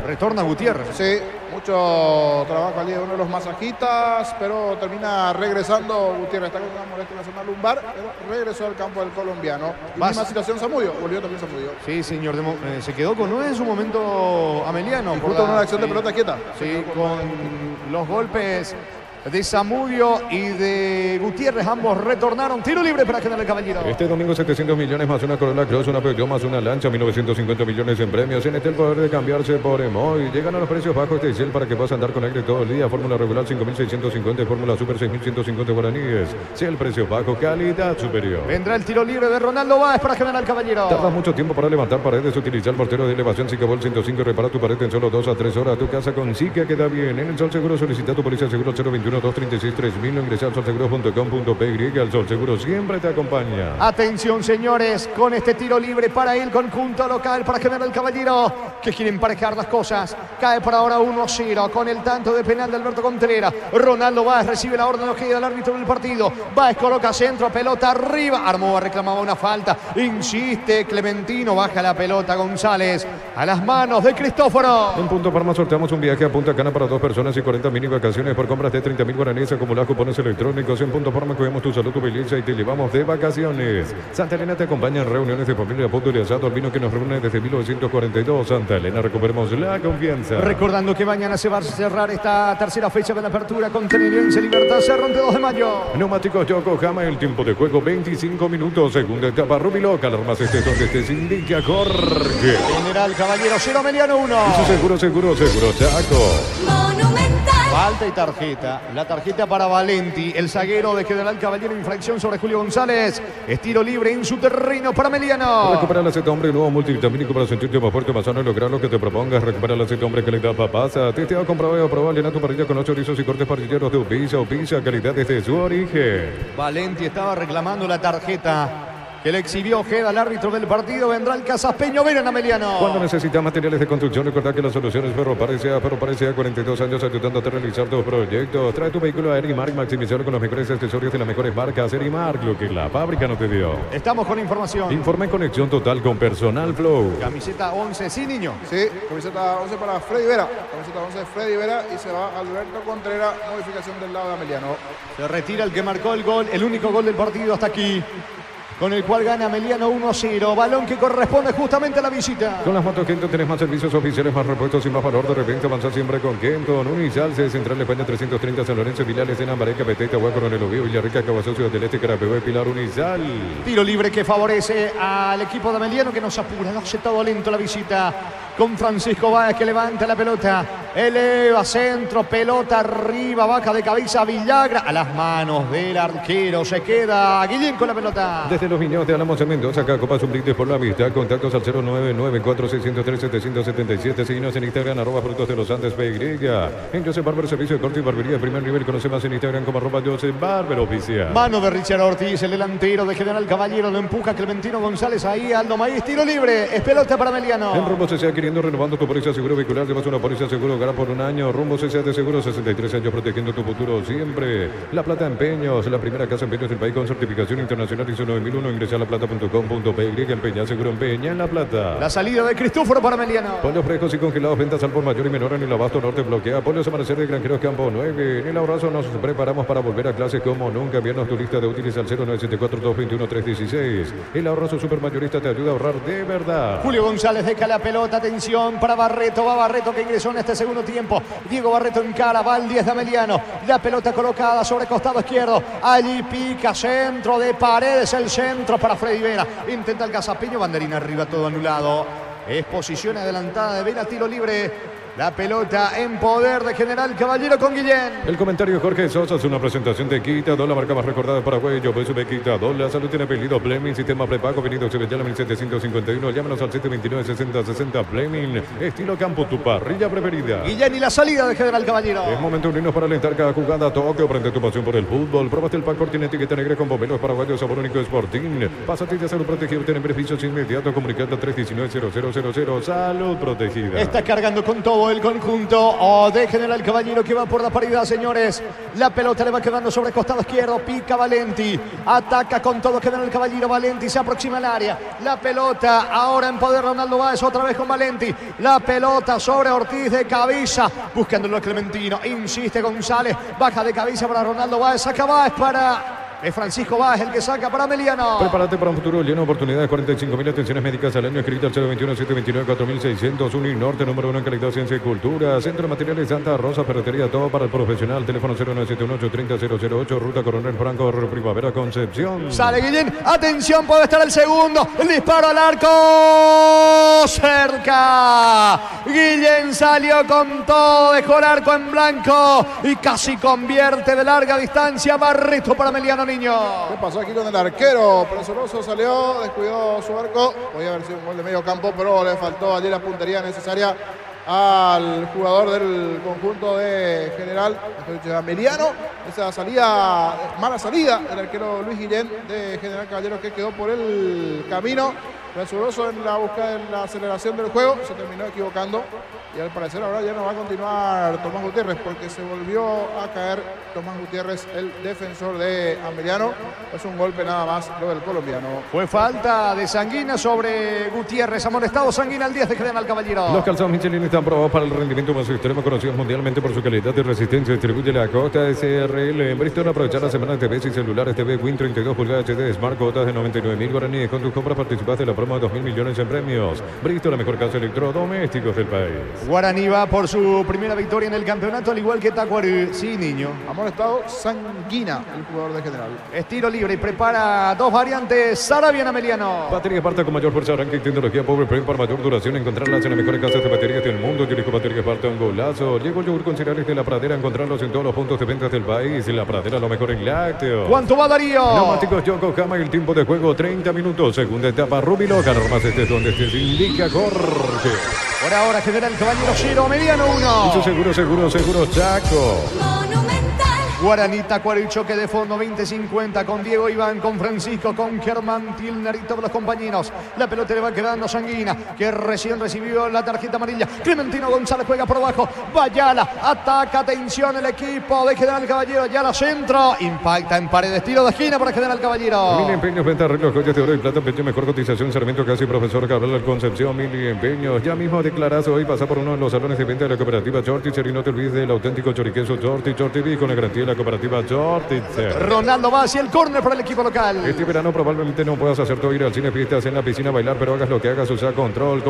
Retorna Gutiérrez. Sí, mucho trabajo al día de uno de los masajistas, pero termina regresando Gutiérrez. Está con una molestia en la zona lumbar, pero regresó al campo del colombiano. Y misma situación Zamudio, volvió también Zamudio. Sí, señor, se quedó con no en su momento Ameliano. Justo en una acción de pelota quieta. Sí, con los golpes de Zamudio y de Gutiérrez, ambos retornaron. Tiro libre para General Caballero. Este domingo 700 millones más una Corolla Cross, una Peugeot más una Lancha, 1950 millones en premios. En este el poder de cambiarse por Emoy. Llegan a los precios bajos de Shell para que puedas andar con aire todo el día. Fórmula regular 5.650 y Fórmula Super 6.150 guaraníes. Shell, precio bajo, calidad superior. Vendrá el tiro libre de Ronaldo Báez para General Caballero. Tardas mucho tiempo para levantar paredes. Utiliza el mortero de elevación Sikabol 105 y repara tu pared en solo 2 a 3 horas. Tu casa con Sika queda bien. En el Sol Seguro solicita tu póliza seguro 021-236-3000. Ingresa al solseguro.com.py. El Sol Seguro siempre te acompaña. Atención, señores, con este tiro libre para el conjunto local, para General Caballero, que quiere emparejar las cosas. Cae por ahora 1-0 con el tanto de penal de Alberto Contreras. Ronaldo Báez recibe la orden de Ojeda del árbitro del partido. Báez coloca centro, pelota arriba. Armoa reclamaba una falta. Insiste Clementino, baja la pelota González a las manos de Cristóforo. En Punto Parma sorteamos un viaje a Punta Cana para 2 personas y 40 mini vacaciones por compras de 30.000 guaraníes. Acumular cupones electrónicos. En Punto Parma cuidamos tu salud, tu belleza y te llevamos de vacaciones. Santa Elena te acompaña en reuniones de familia, fútbol y asado. El vino que nos reúne desde 1942. Santa Elena, recuperemos la confianza. Recordando que mañana se va a cerrar esta tercera fecha de la apertura con Trinidense Libertad Cerro, 2 de mayo. Neumáticos Yokohama, el tiempo de juego 25 minutos. Segunda etapa, Rubiloca. Alarmas estés donde estés, indica Jorge. General Caballero 0, Meliano 1. Seguro, Chaco. Falta y tarjeta. La tarjeta para Valenti, el zaguero de General Caballero. Infracción sobre Julio González. Estilo libre en su terreno para Meliano. Recupera la Z Hombre, nuevo multivitamínico para sentirte más fuerte, más sano y lograr lo que te propongas. Recupera la Z Hombre, calidad papasa. Testeado, comprobado y aprobado. Llena tu parrilla con 8 chorizos y cortes parrilleros de Upisa, calidad desde su origen. Valenti estaba reclamando la tarjeta que le exhibió Ojeda al árbitro del partido. Vendrá el Casaspeño, ven a Meliano. Cuando necesitas materiales de construcción, recordad que la solución es Ferro Parecea. 42 años ayudándote a realizar tus proyectos. Trae tu vehículo a Erimark, maximizarlo con los mejores accesorios de las mejores marcas. Erimark, lo que la fábrica no te dio. Estamos con información. Informe en conexión total con Personal Flow. Camiseta 11, sí, niño. Sí, camiseta 11 para Freddy Vera. Camiseta 11 de Freddy Vera y se va Alberto Contreras. Modificación del lado de Ameliano. Se retira el que marcó el gol, el único gol del partido hasta aquí, con el cual gana Meliano 1-0. Balón que corresponde justamente a la visita. Con las motos Kenton tenés más servicios oficiales, más repuestos y más valor. De repente avanzar siempre con Kenton. Unizal, sede central de España 330, San Lorenzo, Vilales, en Ambareca, Peteta, Huaco, Coronel Oviedo, Villarrica, Caguazó, Ciudad del Este, Carapehué, Pilar, Unizal. Tiro libre que favorece al equipo de Meliano, que nos apura. Lo hace todo lento la visita. Con Francisco Báez, que levanta la pelota. Eleva centro, pelota arriba, baja de cabeza Villagra. A las manos del arquero. Se queda Guillén con la pelota. Desde los viñedos de Álamos en Mendoza, acá Copa Sublites por la Amistad. Contactos al 099-4603-777. Seguinos en Instagram, @Frutos de los Andes PY. En Joseph Barber, servicio de corte y barbería de primer nivel. Conoce más en Instagram como @Joseph Barber Oficial. Mano de Richard Ortiz, el delantero de General Caballero. Lo empuja Clementino González ahí. Aldo Maíz, tiro libre. Es pelota para Meliano. En Rumbo se sigue queriendo renovando tu póliza seguro vehicular. Llevas una póliza seguro pagar por un año. Rumbo CCA de Seguros, 63 años protegiendo tu futuro siempre. La Plata Empeños, la primera casa de empeños del país con certificación internacional ISO 9001. Ingresa a laplata.com.py. Empeña, seguro empeña en La Plata. La salida de Cristóforo para Emiliano. Pollos frescos y congelados, ventas al por mayor y menor en el Abasto Norte bloquea. Pollos Amanecer de Granjeros Campo 9. En el Ahorrazo nos preparamos para volver a clases como nunca. Envíanos tu lista de útiles al 0974-221-316. El Ahorrazo Supermayorista te ayuda a ahorrar de verdad. Julio González deja la pelota, atención para Barreto, va Barreto que ingresó en este segundo tiempo. Diego Barreto encara, va al 10 de Ameliano. La pelota colocada sobre costado izquierdo. Allí pica, centro de Paredes, el centro para Freddy Vera. Intenta el Casapiño, banderina arriba, todo anulado. Es posición adelantada de Vera, tiro libre. La pelota en poder de General Caballero con Guillén. El comentario de Jorge Sosa es una presentación de Quitadol, la marca más recordada de Paraguay. Yo soy de Quitadol. La salud tiene apellido Fleming, sistema prepago, venido Occidental 1751. Llámanos al 729-6060 Fleming. Estilo campo, tu parrilla preferida. Guillén y la salida de General Caballero. Es momento de unirnos para alentar cada jugada. Toque, prende tu pasión por el fútbol. Probaste el pack Cortina etiqueta negra con bomberos paraguayos, sabor único Sporting. Pásate de salud protegido, obtener beneficios inmediatos. Comunicando al 319-0000. Salud protegida. Está cargando con todo el conjunto de General Caballero que va por la paridad, señores. La pelota le va quedando sobre el costado izquierdo. Pica Valenti. Ataca con todo General Caballero. Valenti se aproxima al área. La pelota ahora en poder Ronaldo Báez. Otra vez con Valenti. La pelota sobre Ortiz de cabeza. Buscándolo a Clementino. Insiste González. Baja de cabeza para Ronaldo Báez. Saca Báez para... Es Francisco Báez el que saca para Emiliano. Prepárate para un futuro lleno de oportunidades. 45.000 atenciones médicas al año. Escrita al 021-729-4600. Uninorte, número 1 en calidad, ciencia y cultura. Centro de Materiales Santa Rosa, ferretería, todo para el profesional. Teléfono 0971-830-008. Ruta Coronel Franco, Primavera, Concepción. Sale Guillén. Atención, puede estar el segundo. El disparo al arco. Cerca. Guillén salió con todo. Dejó el arco en blanco. Y casi convierte de larga distancia. Barreto para Emiliano Niño. ¿Qué pasó aquí con el arquero? Presuroso salió, descuidó su arco. Podía haber sido un gol de medio campo, pero le faltó allí la puntería necesaria al jugador del conjunto de General Emiliano. Esa salida, mala salida del arquero Luis Guillén de General Caballero, que quedó por el camino. Presuroso en la búsqueda de la aceleración del juego, se terminó equivocando y al parecer ahora ya no va a continuar Tomás Gutiérrez, porque se volvió a caer Tomás Gutiérrez, el defensor de Ameliano. Es un golpe nada más lo del colombiano. Fue falta de Sanguina sobre Gutiérrez, amonestado Sanguina al 10 de General Caballero. Los calzados Michelin están probados para el rendimiento más extremo, conocidos mundialmente por su calidad y resistencia. Distribuye la Costa SRL en Bristol. Aprovechar la semana de TVs y celulares TV Win 32 pulgadas HD Smart, cuotas de 99.000 guaraníes. Con tus compras participas de la promo de 2.000 millones en premios. Bristol, la mejor casa electrodomésticos del país. Guaraní va por su primera victoria en el campeonato, al igual que Tacuary. Sí, niño. Amonestado Sanguina, el jugador de General. Estilo libre y prepara dos variantes. Sarabia en Ameliano. Batería Esparta con mayor fuerza, arranque y tecnología pobre, pero para mayor duración. Encontrarlas en las mejores casas de baterías del mundo. Yo elijo Batería Esparta, un golazo. Llegó el yogur con cereales de La Pradera. Encontrarlos en todos los puntos de ventas del país. La Pradera, lo mejor en lácteos. ¿Cuánto va Darío? Neumáticos Yokohama, el tiempo de juego 30 minutos. Segunda etapa, Rubilo. Más este es donde se indica Jorge. Por ahora, General Caballero 0, Mediano 1. Seguro, Chaco. Guaraní, Tacuary, choque de fondo, 20-50 con Diego Iván, con Francisco, con Germán Tilner y todos los compañeros. La pelota le va quedando Sanguina, que recién recibió la tarjeta amarilla. Clementino González juega por abajo. Bayala, ataca, atención el equipo de General Caballero. Ayala centro, impacta en paredes, tiro de esquina para General Caballero. Mil Empeños, venta, arreglos, joyas de oro y plata, empeño, mejor cotización, Sarmiento, casi profesor Cabral, Concepción. Mil Empeños, ya mismo declarás hoy, pasa por uno de los salones de venta de la cooperativa Chortitzer y no te olvides del auténtico choriqueso Chortitzer con la garantía de la cooperativa Chortitzer. Ronaldo va hacia el córner para el equipo local. Este verano probablemente no puedas hacer todo, ir al cine, fiestas, en la piscina, bailar, pero hagas lo que hagas, usa control,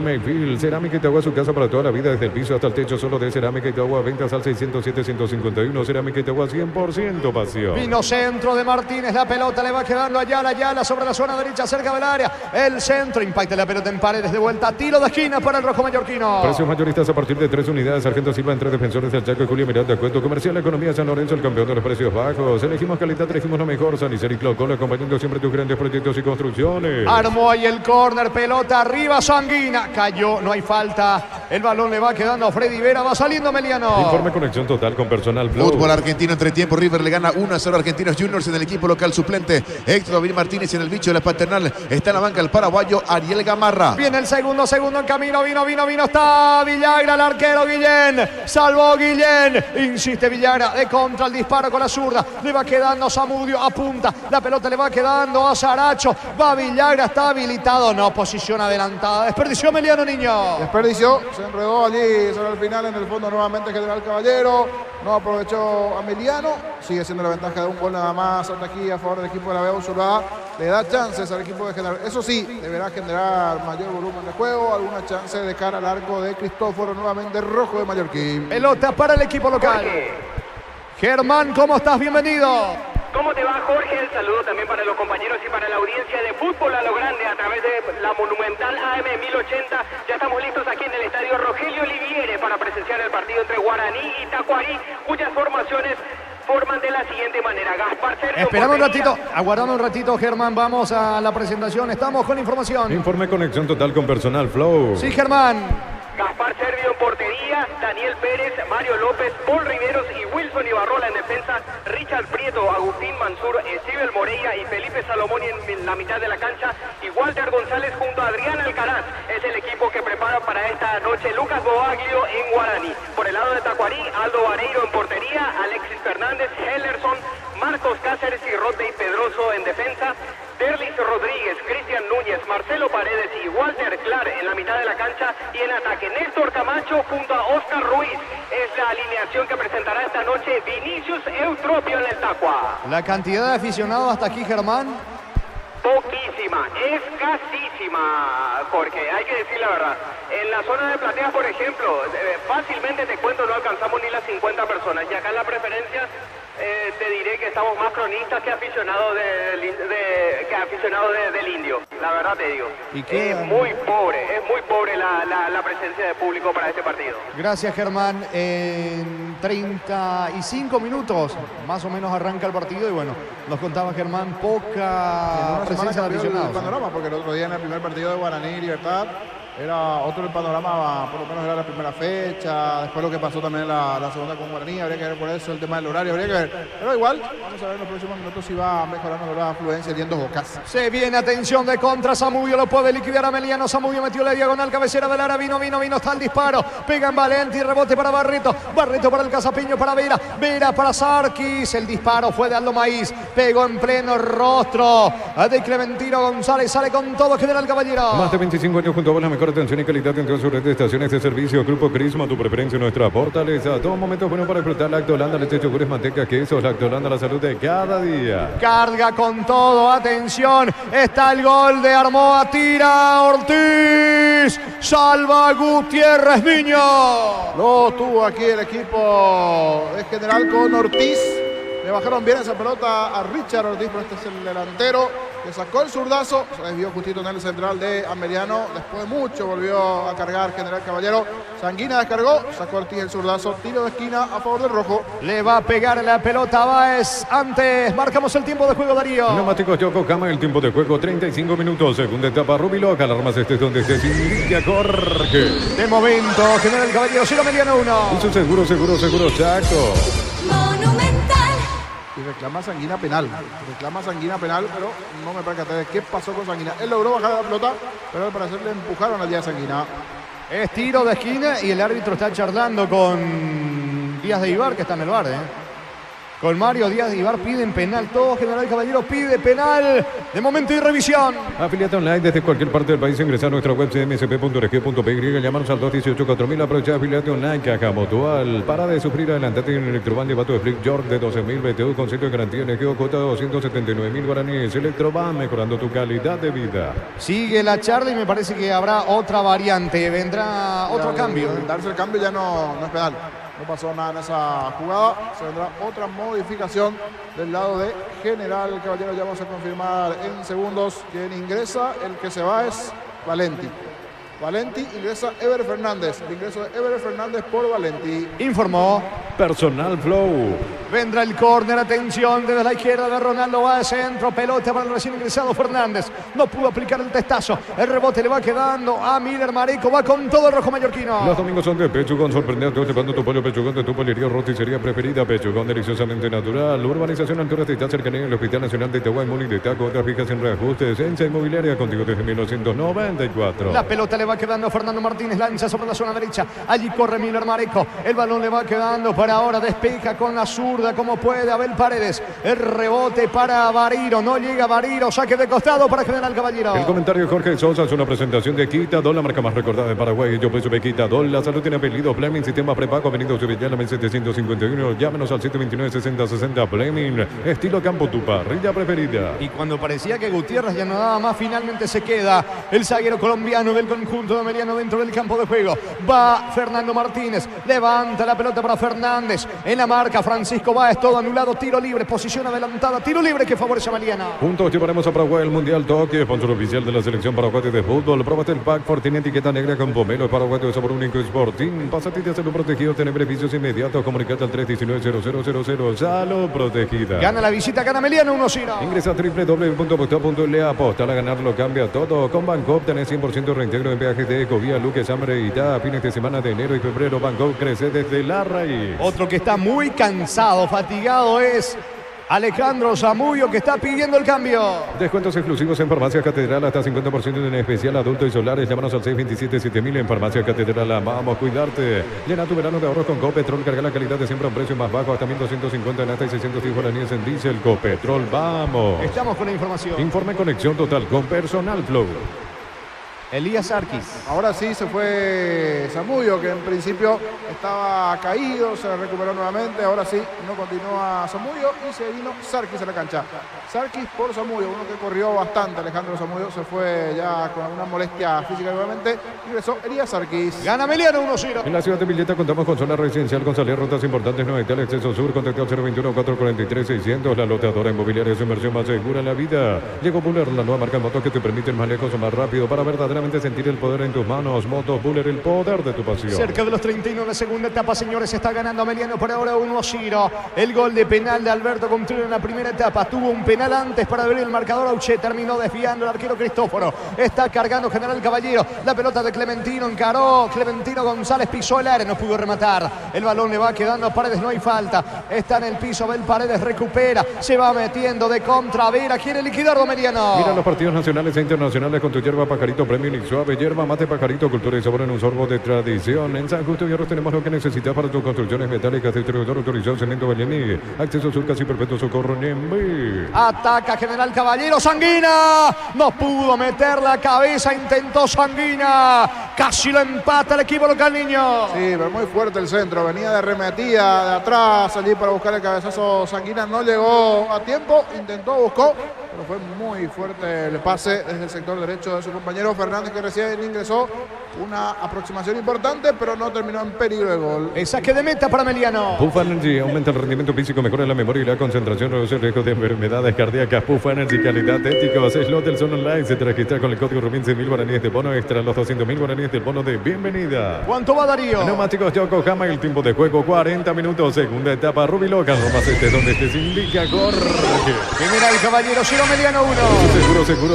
Mayfield, cerámica y agua, su casa para toda la vida, desde el piso hasta el techo, solo de cerámica y agua, ventas al 607-151, cerámica y agua, 100% pasión. Vino centro de Martínez, la pelota le va quedando a Ayala sobre la zona derecha, cerca del área, el centro, impacta la pelota en paredes, de vuelta, tiro de esquina para el rojo mallorquino. Precios mayoristas a partir de 3 unidades, Sargento Silva, entre defensores del Chaco y Julio Miranda, cuento comercial, economía, San Lorenzo, el campeón de los precios bajos. Elegimos calidad, elegimos lo mejor. San Isidro y Clocola, acompañando siempre tus grandes proyectos y construcciones. Armó ahí el córner, pelota arriba, Sanguina. Cayó, no hay falta. El balón le va quedando a Freddy Vera, va saliendo Meliano. Informe conexión total con Personal Flow. Fútbol argentino entre tiempo. River le gana 1-0 a Argentinos Juniors en el equipo local suplente. Héctor David Martínez en el bicho de la paternal. Está en la banca el paraguayo Ariel Gamarra. Viene el segundo en camino. Vino. Está Villagra, el arquero Guillén. Salvó Guillén. Insiste Villagra de contra el disparo con la zurda. Le va quedando Zamudio, apunta. La pelota le va quedando a Saracho. Va Villagra, está habilitado. No, posición adelantada. Desperdició Meliano, niño. Desperdició, se enredó allí sobre el final en el fondo nuevamente General Caballero. No aprovechó a Meliano. Sigue siendo la ventaja de un gol nada más hasta aquí a favor del equipo de la Vega Usurada. Le da chances al equipo de General. Eso sí, deberá generar mayor volumen de juego. Alguna chance de cara al arco de Cristóforo, nuevamente rojo de Mallorquín. Pelota para el equipo local. Germán, ¿cómo estás? Bienvenido. ¿Cómo te va, Jorge? El saludo también para los compañeros y para la audiencia de Fútbol a lo Grande a través de la monumental AM 1080. Ya estamos listos aquí en el estadio Rogelio Liviere para presenciar el partido entre Guaraní y Tacuarí, cuyas formaciones forman de la siguiente manera. Gaspar Sergio. Esperamos un ratito, aguardando un ratito, Germán. Vamos a la presentación. Estamos con información. Informe conexión total con Personal Flow. Sí, Germán. Gaspar Servio en portería, Daniel Pérez, Mario López, Paul Riveros y Wilson Ibarrola en defensa, Richard Prieto, Agustín Mansur, Estíbal Moreira y Felipe Salomón en la mitad de la cancha, y Walter González junto a Adrián Alcaraz. Es el equipo que prepara para esta noche Lucas Boaglio en Guaraní. Por el lado de Tacuarí, Aldo Vareiro en portería, Alexis Fernández, Hellerson, Marcos Cáceres y Rodney Pedroso en defensa, Derlis Rodríguez, Cristian Núñez, Marcelo Paredes y Walter Clark en la mitad de la cancha, y en ataque Néstor Camacho junto a Oscar Ruiz. Es la alineación que presentará esta noche Vinicius Eutropio en el Tacua. La cantidad de aficionados hasta aquí, Germán. Poquísima, escasísima, Jorge, hay que decir la verdad. En la zona de plateas, por ejemplo, fácilmente te cuento, no alcanzamos ni las 50 personas. Y acá en la preferencia te diré que estamos más cronistas que aficionados del Indio, la verdad te digo. ¿Y qué? Es muy pobre la presencia de público para este partido. Gracias, Germán. En 35 minutos más o menos arranca el partido y bueno, nos contaba Germán, poca presencia de aficionados. El panorama, porque el otro día en el primer partido de Guaraní y Libertad era otro el panorama, por lo menos era la primera fecha, después lo que pasó también en la segunda con Guaraní, habría que ver por eso el tema del horario, habría que ver. Pero igual, vamos a ver en los próximos minutos si va mejorando la afluencia yendo Bocas. Se viene, atención de contra, Zamudio lo puede liquidar a Meliano, Zamudio metió la diagonal, cabecera del área, vino, está el disparo, pega en Valenti, rebote para Barreto para el Casapiño, para Vera para Sarkis, el disparo fue de Aldo Maíz, pegó en pleno rostro de Clementino González, sale con todo General Caballero. Más de 25 años junto a vos, la mejor atención y calidad en todas sus redes de estaciones de servicio. Grupo Crisma, tu preferencia en nuestra fortaleza. Todo momento bueno para disfrutar Lactolanda, leche, yogures, manteca, quesos. Lactolanda, la salud de cada día. Carga con todo, atención, está el gol de Armoa, tira Ortiz, salva Gutiérrez, niño. Lo tuvo aquí el equipo de General con Ortiz. Le bajaron bien esa pelota a Richard Ortiz, pero este es el delantero que sacó el zurdazo, se desvió justito en el central de Ameriano. Después de mucho volvió a cargar General Caballero. Sanguina descargó, sacó Ortiz el zurdazo, tiro de esquina a favor del rojo. Le va a pegar la pelota a Báez. Antes marcamos el tiempo de juego, Darío. Neumáticos Yokohama, el tiempo de juego 35 minutos. Segunda etapa Rubiloca, alarmas estés donde estés. Indica Jorge. De momento, General Caballero 0, Meliano 1. Hizo seguro, Chaco. Y reclama Sanguina penal. Pero no me percaté de qué pasó con Sanguina. Él logró bajar la pelota, pero al parecer le empujaron allí a Sanguina. Es tiro de esquina y el árbitro está charlando con Díaz de Ibar, que está en el bar, Con Mario Díaz de Ibar piden penal. Todo General Caballero pide penal. De momento y revisión. Afiliate online desde cualquier parte del país. Ingresa a nuestra web cmsp.org.py. Llámanos al 218-4000. Aprovecha Afiliate online. Caja Mutual. Para de sufrir, adelantate en Electroban de Bato de Flip York de 12.000 BTU con centro de garantía energía cuota de 279.000 guaraníes. Electroban, mejorando tu calidad de vida. Sigue la charla y me parece que habrá otra variante. Vendrá otro cambio. Darse el cambio ya no es penal. No pasó nada en esa jugada. Se vendrá otra modificación del lado de General Caballero. Ya vamos a confirmar en segundos quién ingresa. El que se va es Valenti. Ingresa Ever Fernández. El ingreso de Ever Fernández por Valenti. Informó Personal Flow. Vendrá el córner, atención, desde la izquierda de Ronaldo, va al centro, pelota para el recién ingresado Fernández. No pudo aplicar el testazo, el rebote le va quedando a Miller Mareco, va con todo el rojo mallorquino. Los domingos son de Pechugón, sorprendente, llevando tu pollo Pechugón de tu pollería roticería preferida. Pechugón, deliciosamente natural. Urbanización Altura de cercanía del Hospital Nacional de Itaguay, Muli de Taco, otras fijas en reajustes. Ensa Inmobiliaria, contigo desde 1994. La pelota le va quedando a Fernando Martínez, lanza sobre la zona derecha. Allí corre Miller Mareco, el balón le va quedando para ahora, despeja con la zurda como puede Abel Paredes. El rebote para Bariro, no llega Bariro, saque de costado para General Caballero. El comentario de Jorge Sosa es una presentación de Quitadol, la marca más recordada de Paraguay. Yo pienso que Quitadol, la salud tiene apellido Fleming, sistema prepago, Avenida Sevillana 1751. Llámenos al 729-6060 Fleming, estilo Campo, tu parrilla preferida. Y cuando parecía que Gutiérrez ya no daba más, finalmente se queda el zaguero colombiano del conjunto de Meliano dentro del campo de juego. Va Fernando Martínez, levanta la pelota para Fernández, en la marca Francisco Báez, todo anulado, tiro libre, posición adelantada, tiro libre que favorece a Meliano. Juntos llevaremos a Paraguay el Mundial Tokio, sponsor oficial de la selección paraguaya de fútbol. Próbate el pack Fortín etiqueta negra con pomelo paraguayo de sabor único Sporting. Pásate de salud protegido, tener beneficios inmediatos. Comunicate al 319-0000. Salud protegida. Gana la visita, gana Meliano 1-0. Ingresa a www.aposta.le. Apostar a ganar lo cambia todo. Con Bancoop tenés 100% reintegro en peajes de Ecovía, Luque, Sambre y Da. Fines de semana de enero y febrero. Bancoop crece desde la raíz. Otro que está muy cansado, fatigado es Alejandro Zamudio, que está pidiendo el cambio. Descuentos exclusivos en Farmacia Catedral, hasta 50% en especial adultos y solares. Llámanos al 627-7000 en Farmacia Catedral. Vamos a cuidarte. Llena tu verano de ahorros con Copetrol. Carga la calidad de siempre a un precio más bajo, hasta 1.250 en hasta y 610 guaraníes en diésel. Copetrol, vamos. Estamos con la información. Informe Conexión Total con Personal Flow. Elías Arquis. Ahora sí se fue Zamudio, que en principio estaba caído, se recuperó nuevamente. Ahora sí, no continúa Zamudio y se vino Sarkis a la cancha. Sarkis por Zamudio, uno que corrió bastante. Alejandro Zamudio se fue ya con alguna molestia física nuevamente. Ingresó Elías Sarkis. Gana Meliano 1-0. En la ciudad de Villeta contamos con zona residencial con salida rutas importantes, Novetal, Exceso Sur. Contacto al 021-443-600. La loteadora inmobiliaria, su inversión más segura en la vida. Llegó Buller, la nueva marca de motos que te permite ir más lejos o más rápido para verdaderamente sentir el poder en tus manos. Motos Buller, el poder de tu pasión. Cerca de los 31 de segunda etapa, señores, está ganando Meliano por ahora 1-0. El gol de penal de Alberto Contreras en la primera etapa. Tuvo un penal antes para abrir el marcador. Auche terminó desviando el arquero Cristóforo. Está cargando General Caballero. La pelota de Clementino encaró. Clementino González pisó el área, no pudo rematar. El balón le va quedando a Paredes, no hay falta. Está en el piso, Abel Paredes recupera. Se va metiendo de contra Vera. Quiere liquidar Meliano. Mira los partidos nacionales e internacionales con tu hierba Pajarito Premium y suave. Hierba mate Pajarito, cultura y sabor en un sorbo de tradición. En San Justo y Hierros tenemos lo que necesitas para tus construcciones metálicas. Distribuidor autorizado Cemento Bellini. Acceso Sur, casi perfecto, Socorro Nembe. Ataca General Caballero. Sanguina. No pudo meter la cabeza. Intentó Sanguina. Casi lo empata el equipo local, niño. Sí, pero muy fuerte el centro. Venía de arremetida de atrás allí para buscar el cabezazo. Sanguina no llegó a tiempo. Intentó, buscó, pero fue muy fuerte el pase desde el sector derecho de su compañero Fernández, que recién ingresó. Una aproximación importante, pero no terminó en peligro de gol. El saque de meta para Meliano. Puff Energy aumenta el rendimiento físico, mejora la memoria y la concentración, reduce el riesgo de enfermedades cardíacas. Puff Energy, calidad éticos. Slot del Son Online. Se te registra con el código RUMIN 100.000 guaraníes de bono extra, los 200.000 guaraníes del bono de bienvenida. ¿Cuánto va Darío? Neumáticos Yokohama, el tiempo de juego 40 minutos. Segunda etapa, Rubiloca. Romas donde se indica Jorge. General Caballero 0, Meliano 1.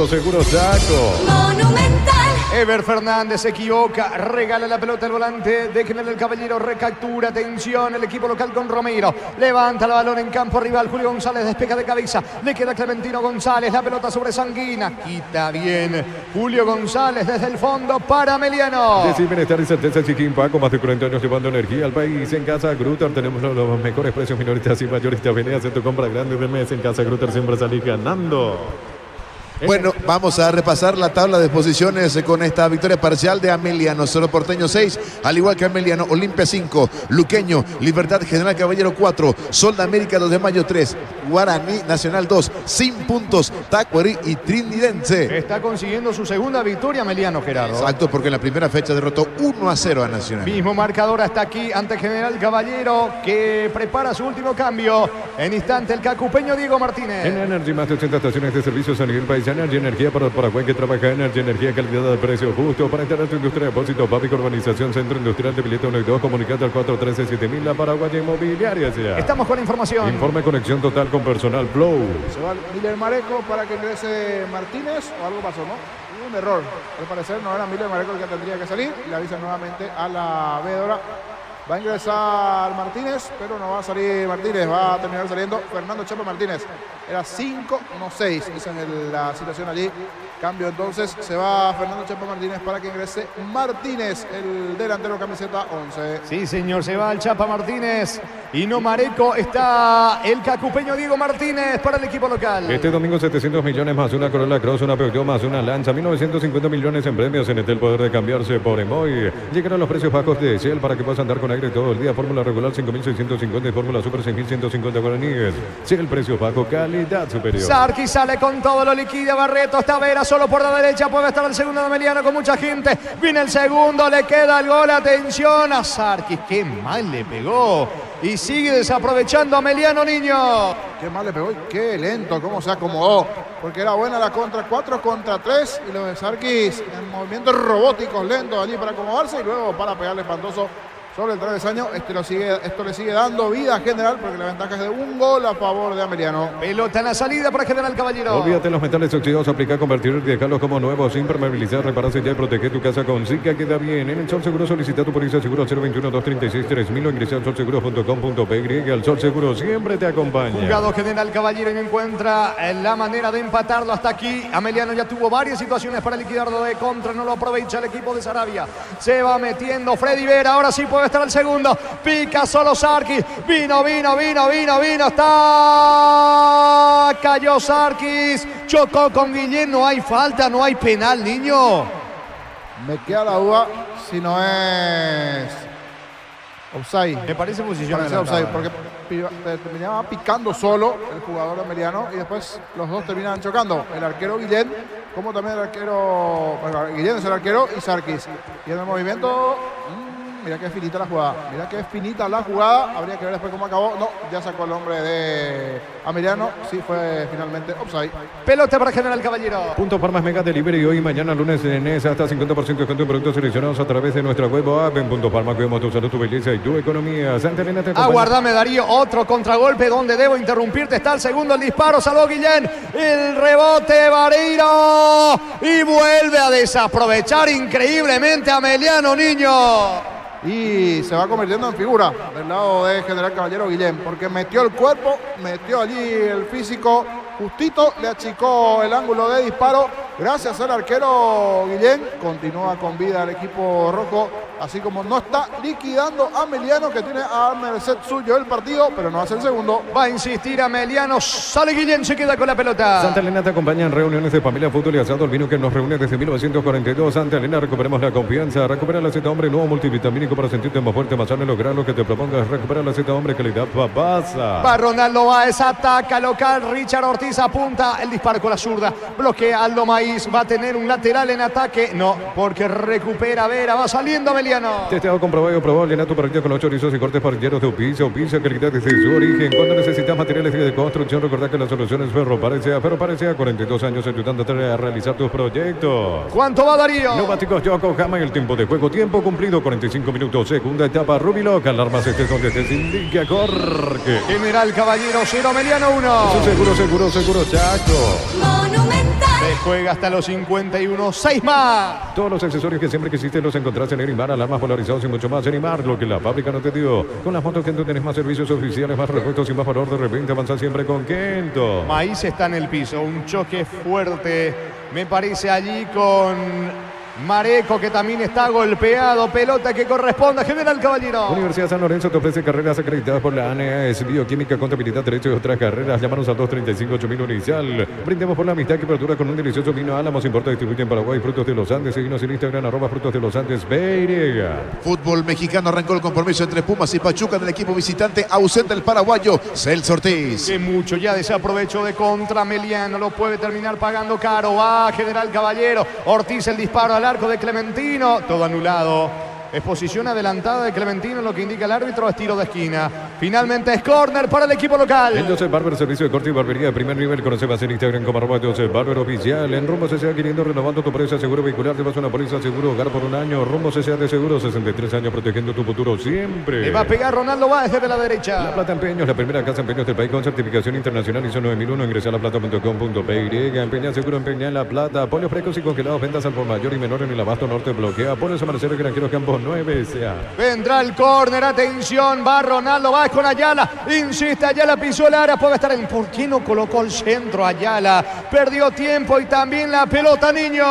Seguro, saco. Monumental. Ever Fernández se equivoca, regala la pelota al volante de General Caballero, recaptura, atención, el equipo local con Romero, levanta el balón en campo rival, Julio González despeja de cabeza, le queda Clementino González, la pelota sobre Sanguina, quita bien Julio González desde el fondo para Meliano. Decir bienestar y certeza Chiquín Paco, más de 40 años llevando energía al país. En Casa Grutter tenemos los mejores precios minoristas y mayoristas. Vení a hacer tu compra grande de mes. En Casa Grutter siempre salís ganando. Bueno, vamos a repasar la tabla de posiciones con esta victoria parcial de Ameliano. Cerro Porteño 6, al igual que Ameliano. Olimpia 5, Luqueño, Libertad, General Caballero 4, Sol de América 2 de Mayo 3, Guaraní Nacional 2, sin puntos, Tacuarí y Trinidense. Está consiguiendo su segunda victoria Meliano, Gerardo. Exacto, porque en la primera fecha derrotó 1-0 a Nacional. Mismo marcador hasta aquí ante General Caballero, que prepara su último cambio. En instante el cacupeño Diego Martínez. En Energy, más de 80 estaciones de servicios a nivel país Utiliza Energía para el Paraguay que trabaja Energía, calidad de precio justo. Para instalar tu industria de depósito, Papico Urbanización, Centro Industrial de Pileta 1 y 2, comunicate al 413-7000, la Paraguaya Inmobiliaria. Estamos con información. Informe conexión total con personal Flow. Se va Miller Mareco para que ingrese Martínez, o algo pasó, ¿no? Hubo un error. Al parecer no era Miller Mareco el que tendría que salir. Le avisa nuevamente a la vedora. Va a ingresar Martínez, pero no va a salir Martínez. Va a terminar saliendo Fernando Chapa Martínez. Era 5, no 6. Esa es la situación allí. Cambio entonces, se va Fernando Chapa Martínez para que ingrese Martínez, el delantero camiseta 11. Sí, señor, se va el Chapa Martínez y no Mareco. Está el cacupeño Diego Martínez para el equipo local. Este domingo 700 millones más una Corolla Cross, una Peugeot más una Lanza, 1950 millones en premios en el poder de cambiarse por Emoy. Llegaron los precios bajos de Shell para que puedas andar con aire todo el día. Fórmula regular 5.650 y fórmula super 6.150 guaraníes. Shell, precio bajo, calidad superior. Sarki sale con todo, lo liquida Barreto. Está Vera solo por la derecha, puede estar el segundo de Ameliano con mucha gente. Viene el segundo, le queda el gol. Atención a Sarki, qué mal le pegó. Y sigue desaprovechando a Ameliano, niño. Qué mal le pegó y qué lento, cómo se acomodó. Porque era buena la contra 4 contra 3. Y los de Sarkis en movimientos robóticos lentos allí para acomodarse. Y luego para pegarle espantoso sobre el travesaño. Esto le sigue dando vida a General porque la ventaja es de un gol a favor de Ameliano. Pelota en la salida para General Caballero. Olvídate los metales oxidados, aplica, convertir, dejarlos como nuevos, impermeabilizar, repararse ya y proteger tu casa con Zika. Queda bien. En el Sol Seguro solicita tu póliza seguro al 021-236-3000 o ingresa al solseguros.com.py. El Sol Seguro siempre te acompaña. Jugado General Caballero y no encuentra la manera de empatarlo hasta aquí. Ameliano ya tuvo varias situaciones para liquidarlo de contra, no lo aprovecha el equipo de Sarabia. Se va metiendo Freddy Vera, ahora sí puede estar el segundo. Pica solo Sarkis. Vino. Está. Cayó Sarkis. Chocó con Guillén. No hay falta, no hay penal, niño. Me queda la duda si no es offside. Me parece posición Parece offside porque terminaba picando solo el jugador Ameliano y después los dos terminan chocando. El arquero Guillén, como también el arquero. Bueno, Guillén es el arquero y Sarkis. Y en el movimiento. Mira que finita la jugada. Habría que ver después cómo acabó. No, ya sacó el hombre de Ameliano. Sí, fue finalmente offside. Pelota para General Caballero. Punto Farmas Mega Delivery hoy y mañana lunes en ESA hasta 50% de descuento en productos seleccionados a través de nuestra web o app. En Punto Farma cuidamos tu salud, tu belleza y tu economía. Santa Elena te acompaña. Aguardame, Darío. Otro contragolpe donde debo interrumpirte. Está el segundo, el disparo. Salvó Guillén. El rebote, Vareiro. Y vuelve a desaprovechar increíblemente a Ameliano, niño. Y se va convirtiendo en figura del lado de General Caballero Guillén, porque metió el cuerpo, metió allí el físico justito, le achicó el ángulo de disparo. Gracias al arquero Guillén, continúa con vida el equipo rojo, así como no está liquidando a Ameliano, que tiene a merced suyo el partido, pero no hace el segundo. Va a insistir Ameliano, sale Guillén, se queda con la pelota. Santa Elena te acompaña en reuniones de familia, fútbol y asado, el vino que nos reúne desde 1942. Santa Elena, recuperemos la confianza, recupera la Z Hombre, nuevo multivitamínico para sentirte más fuerte, más sano y lograr lo que te propongas. Recupera la Z Hombre, calidad papasa. Va Ronaldo Báez, ataca local, Richard Ortiz apunta el disparo con la zurda, bloquea Aldo Maíz, va a tener un lateral en ataque, no, porque recupera Vera, va saliendo Ameliano. Testeado, comprobado y aprobado, llena tu parrilla con los chorizos y cortes parrilleros de Opicia, calidad desde su origen. Cuando necesitas materiales de construcción, recordad que la solución es Ferro Parecea, 42 años ayudándote a realizar tus proyectos. ¿Cuánto va, Darío? Neumáticos Yokohama, el tiempo de juego, tiempo cumplido, 45 minutos, segunda etapa, Rubiloc, alarmas estés donde te indica, Jorge. General Caballero 0, Ameliano 1. Seguro, Chaco. Monumental. Se juega hasta los 51, 6 más. Todos los accesorios que siempre quisiste los encontrás en Erimar, alarmas polarizados y mucho más. Erimar, lo que la fábrica no te dio. Con las motos Kento tenés más servicios oficiales, más repuestos y más valor. De repente avanza siempre con Kento. Maíz está en el piso, un choque fuerte, me parece allí con Mareco, que también está golpeado. Pelota que corresponde a General Caballero. Universidad San Lorenzo te ofrece carreras acreditadas por la ANEAS, bioquímica, contabilidad, derecho y otras carreras. Llámanos al 235-8000 inicial. Brindemos por la amistad que perdura con un delicioso vino Álamos. Importa, distribuye en Paraguay Frutos de los Andes. Seguinos en Instagram, @Frutos de los Andes, BY. Fútbol mexicano, arrancó el compromiso entre Pumas y Pachuca del equipo visitante, ausente el paraguayo Celso Ortiz. Que mucho ya desaprovechó de contra Ameliano, lo puede terminar pagando caro. Va General Caballero, Ortiz el disparo al arco de Clementino, todo anulado. Es posición adelantada de Clementino, lo que indica el árbitro es tiro de esquina. Finalmente es córner para el equipo local. En Joseph Barber, servicio de corte y barbería de primer nivel. Conocemos en Instagram como @Joseph Barber oficial. En Rumbo CCA queriendo renovando tu póliza seguro vehicular. Te vas a una póliza seguro hogar por un año. Rumbo CCA de seguro, 63 años protegiendo tu futuro siempre. Le va a pegar Ronaldo Báez desde la derecha. La Plata Empeños, la primera casa empeños del país con certificación internacional ISO 9001. Ingresa a laplata.com.py. Empeña seguro, empeña en La Plata. Pollos frescos y congelados, ventas al por mayor y menor en el abasto norte. Bloquea. Pollos Amanecer, Granjeros Campos 9 SA. Vendrá el córner, atención, va Ronaldo Báez con Ayala. Insiste, Ayala pisó el área, puede estar en... ¿Por qué no colocó el centro Ayala? Perdió tiempo y también la pelota, niño.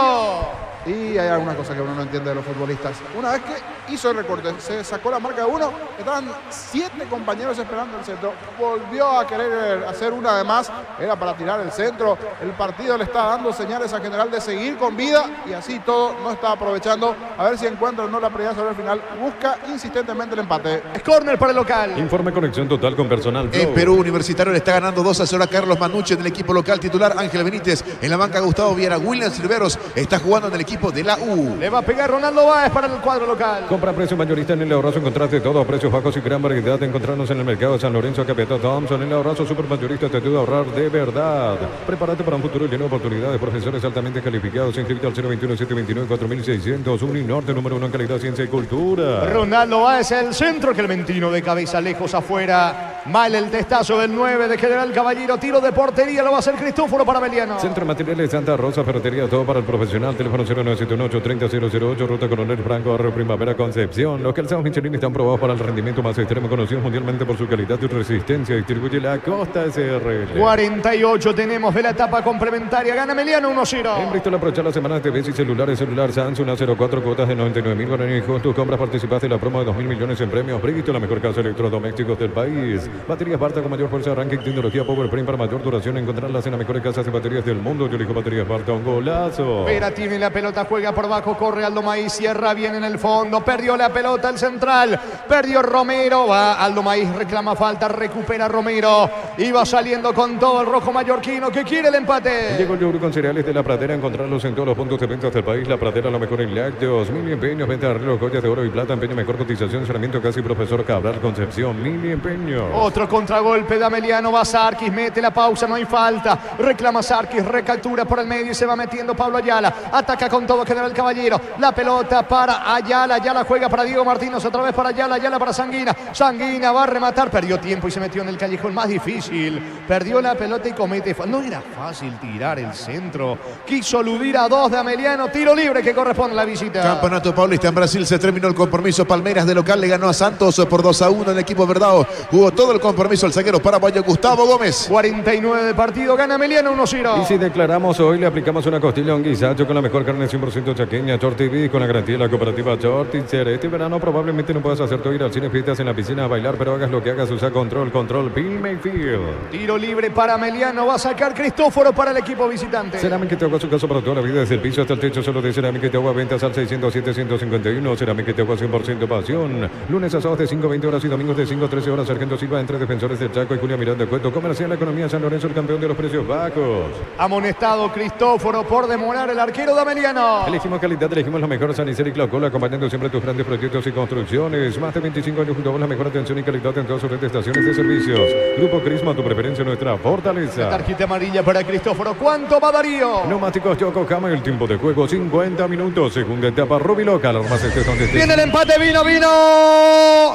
Y hay alguna cosa que uno no entiende de los futbolistas. Una vez que hizo el recorte, se sacó la marca de uno, estaban 7 compañeros esperando el centro. Volvió a querer hacer una de más, era para tirar el centro. El partido le está dando señales a General de seguir con vida y así todo no está aprovechando. A ver si encuentra o no la prioridad sobre el final. Busca insistentemente el empate. Es córner para el local. Informe conexión total con personal. En Perú, Universitario le está ganando 2-0 a Carlos Manucci en el equipo local. Titular Ángel Benítez. En la banca Gustavo Viera. William Silveros está jugando en el equipo de la U. Le va a pegar Ronaldo Báez para el cuadro local. Compra precio mayorista en el Ahorrazo. Encontraste todo a precios bajos y gran variedad. Encontrarnos en el mercado de San Lorenzo, Capitán Thompson. En el Ahorrazo super mayorista te ayuda a ahorrar de verdad. Prepárate para un futuro lleno de oportunidades. Profesores altamente calificados. Inscrito al 021-729-4600. Uninorte, número 1 en calidad, ciencia y cultura. Ronaldo Báez, el centro. Clementino de cabeza lejos afuera. Mal el testazo del 9 de General Caballero. Tiro de portería. Lo va a hacer Cristóforo para Meliano. Centro de Materiales Santa Rosa, ferretería, todo para el profesional. Teléfono 0971-830-008, ruta Coronel Franco, Barrio Primavera, Concepción. Los calzados Michelin están probados para el rendimiento más extremo, conocidos mundialmente por su calidad y resistencia. Distribuye la Costa SRL. 48 tenemos de la etapa complementaria. Gana Meliano 1-0. En Bristol aprovechar la semana de TVs y celulares. Celular Samsung a 04 cuotas de 99.000 guaraníes. Con tus compras participaste en la promo de 2.000 millones en premios. Bristol, la mejor casa de electrodomésticos del país. Baterías Barta con mayor fuerza de arranque y tecnología Power Frame para mayor duración. Encontrarlas en las mejores casas de baterías del mundo. Yo elijo Baterías Barta, un golazo. Vera tiene la pelota, juega por abajo, corre Aldo Maíz, cierra bien en el fondo, perdió la pelota el central, perdió Romero, va Aldo Maíz, reclama falta, recupera Romero, y va saliendo con todo el rojo mallorquino que quiere el empate. Llegó el yogur con cereales de La Pradera, encontrarlos en todos los puntos de venta del país. La Pradera, lo mejor en lácteos, Mili Empeños, venta de arreglos, joyas de oro y plata, empeño, mejor cotización, cerramiento casi Profesor Cabral, Concepción, Mili Empeños. Otro contragolpe de Ameliano, va Sarkis, mete la pausa, no hay falta, reclama Sarkis, recaptura por el medio y se va metiendo Pablo Ayala, ataca con todo General Caballero, la pelota para Ayala, Ayala juega para Diego Martínez, otra vez para Ayala, Ayala para Sanguina, Sanguina va a rematar, perdió tiempo y se metió en el callejón más difícil, perdió la pelota y comete, no era fácil tirar el centro, quiso eludir a 2 de Ameliano, tiro libre que corresponde a la visita. Campeonato Paulista en Brasil, se terminó el compromiso. Palmeiras de local le ganó a Santos por 2-1 en el equipo Verdao. Jugó todo el compromiso el zaguero paraguayo Gustavo Gómez. 49 de partido, gana Ameliano 1-0. Y si declaramos hoy, le aplicamos una costilla a un guisacho con la mejor carne 100% chaqueña, Short TV, con la garantía de la cooperativa Short. Este verano probablemente no puedas hacer todo, ir al cine, fiestas, en la piscina, a bailar, pero hagas lo que hagas, usa control, Bill Mayfield. Tiro libre para Ameliano, va a sacar Cristóforo para el equipo visitante. Cerámica Teagua, su caso para toda la vida, desde el piso hasta el techo, solo de Cerámica Teagua, ventas al 607-151, Cerámica Teagua 100% pasión. Lunes a sábados de 5-20 horas y domingos de 5-13 horas, Sargento Silva, entre Defensores del Chaco y Julia Miranda Cueto. Comercial La Economía San Lorenzo, el campeón de los precios bajos. Amonestado Cristóforo por demorar el arquero de Ameliano. Elegimos calidad, elegimos lo mejor, San Isidro y Claucola, acompañando siempre tus grandes proyectos y construcciones. Más de 25 años junto a vos, la mejor atención y calidad en todas sus redes de estaciones de servicios. Grupo Crisma, tu preferencia, nuestra fortaleza. Tarjeta amarilla para Cristóforo. ¿Cuánto va Darío? Neumáticos Yokohama, el tiempo de juego 50 minutos. Segunda etapa, Rubi Local. Más donde viene el empate, vino.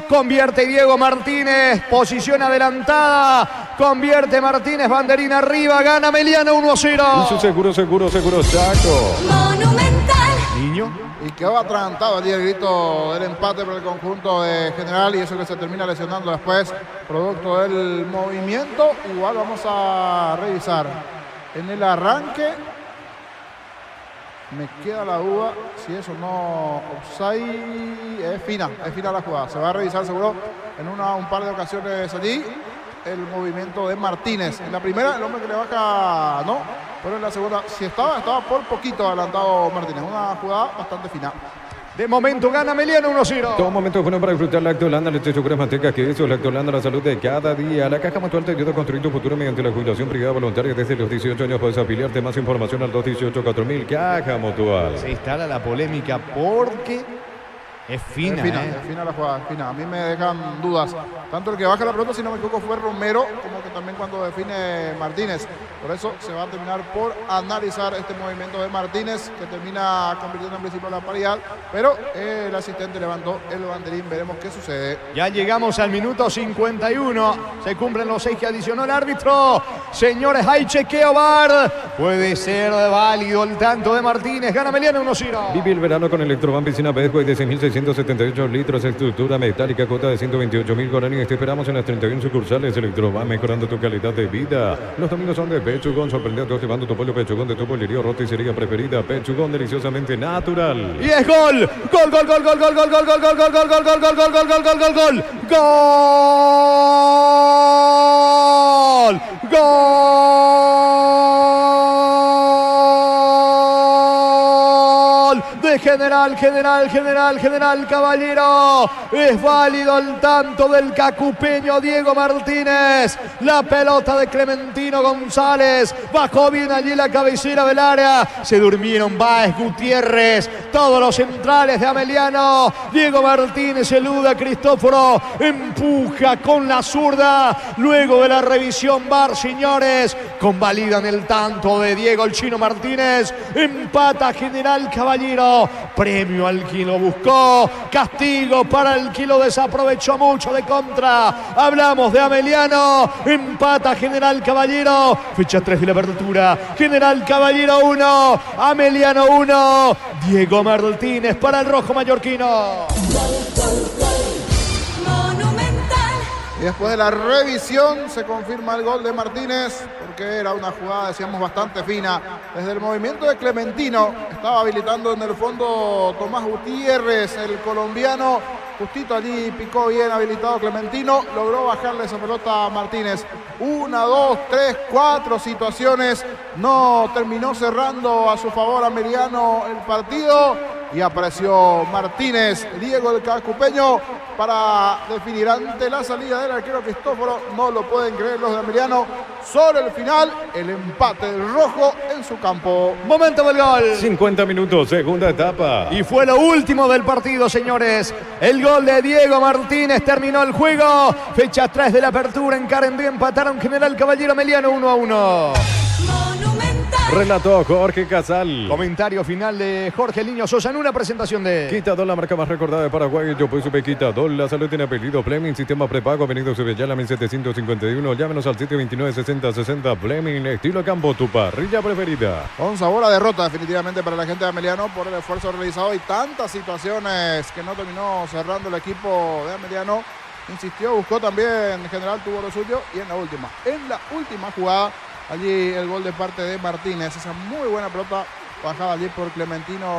Convierte Diego Martínez. Posición adelantada. Convierte Martínez, banderina arriba. Gana Ameliano 1-0. Eso seguro, Chaco. Monumental. Niño. Y quedó atragantado allí el grito del empate por el conjunto de General, y eso que se termina lesionando después, producto del movimiento. Igual vamos a revisar en el arranque. Me queda la duda si eso no offside. Es fina la jugada. Se va a revisar seguro en un par de ocasiones allí el movimiento de Martínez. En la primera el hombre que le baja no, pero en la segunda si estaba por poquito adelantado Martínez. Una jugada bastante fina. De momento gana Ameliano 1-0. Todo momento bueno para disfrutar Lacto Holanda, leche, yogur, manteca, queso. Lacto Holanda, la salud de cada día. La Caja Mutual te ayuda a construir tu futuro mediante la jubilación privada voluntaria. Desde los 18 años puedes afiliarte. Más información al 218-4000. Caja Mutual. Se instala la polémica porque Es fina, Es fina la jugada, es fina. A mí me dejan dudas. Tanto el que baja la pelota, si no me equivoco, fue Romero, como que también cuando define Martínez. Por eso se va a terminar por analizar este movimiento de Martínez, que termina convirtiendo en principio la paridad. Pero el asistente levantó el banderín. Veremos qué sucede. Ya llegamos al minuto 51. Se cumplen los 6 que adicionó el árbitro. Señores, hay chequeo VAR. Puede ser válido el tanto de Martínez. Gana Meliano 1-0. Vive el verano con Electroban Piscina Bedway de 6.678 litros, estructura metálica, cuota de 128.000 guaraníes. Te esperamos en las 31 sucursales. Electroban, mejorando tu calidad de vida. Los domingos son de Pechugón, sorprendiendo llevando tu pollo Pechugón de tu pollería roticería preferida. Pechugón, deliciosamente natural. Y es gol. Gol, gol, gol, gol, gol, gol, gol, gol, gol, gol, gol, gol, gol, gol, gol, gol, gol, gol, gol. Gol. Gol de General Caballero. Es válido el tanto del cacupeño Diego Martínez. La pelota de Clementino González. Bajó bien allí la cabecera del área. Se durmieron Báez, Gutiérrez, todos los centrales de Ameliano. Diego Martínez eluda a Cristóforo. Empuja con la zurda. Luego de la revisión VAR, señores, convalidan el tanto de Diego el Chino Martínez. Empata General Caballero. Premio al que lo buscó. Castigo para el que lo desaprovechó mucho de contra. Hablamos de Ameliano. Empata General Caballero. Fecha 3 de la apertura. General Caballero 1. Ameliano 1. Diego Martínez para el rojo mallorquino. Y después de la revisión se confirma el gol de Martínez, porque era una jugada, decíamos, bastante fina. Desde el movimiento de Clementino estaba habilitando en el fondo Tomás Gutiérrez, el colombiano. Justito allí picó bien habilitado Clementino, logró bajarle esa pelota a Martínez. 1, 2, 3, 4 situaciones. No terminó cerrando a su favor Ameliano el partido. Y apareció Martínez, Diego el cacupeño, para definir ante la salida del arquero Cristóforo. No lo pueden creer los de Ameliano. Sobre el final, el empate del rojo en su campo. Momento del gol. 50 minutos, segunda etapa. Y fue lo último del partido, señores. El gol de Diego Martínez terminó el juego. Fecha 3 de la apertura en Carendí. Empataron General Caballero Ameliano 1-1. Relató Jorge Casal. Comentario final de Jorge Liño Sosa en una presentación de Quitadol, la marca más recordada de Paraguay. Yo pues supe Quitadol. La salud tiene apellido Fleming. Sistema prepago. Avenida Subellala 1751. Llámenos al 729-6060. Fleming. Estilo campo. Tu parrilla preferida. Con sabor a derrota definitivamente para la gente de Ameliano por el esfuerzo realizado y tantas situaciones que no terminó cerrando el equipo de Ameliano. Insistió, buscó también. General tuvo lo suyo. Y en la última jugada, allí el gol de parte de Martínez. Esa muy buena pelota bajada allí por Clementino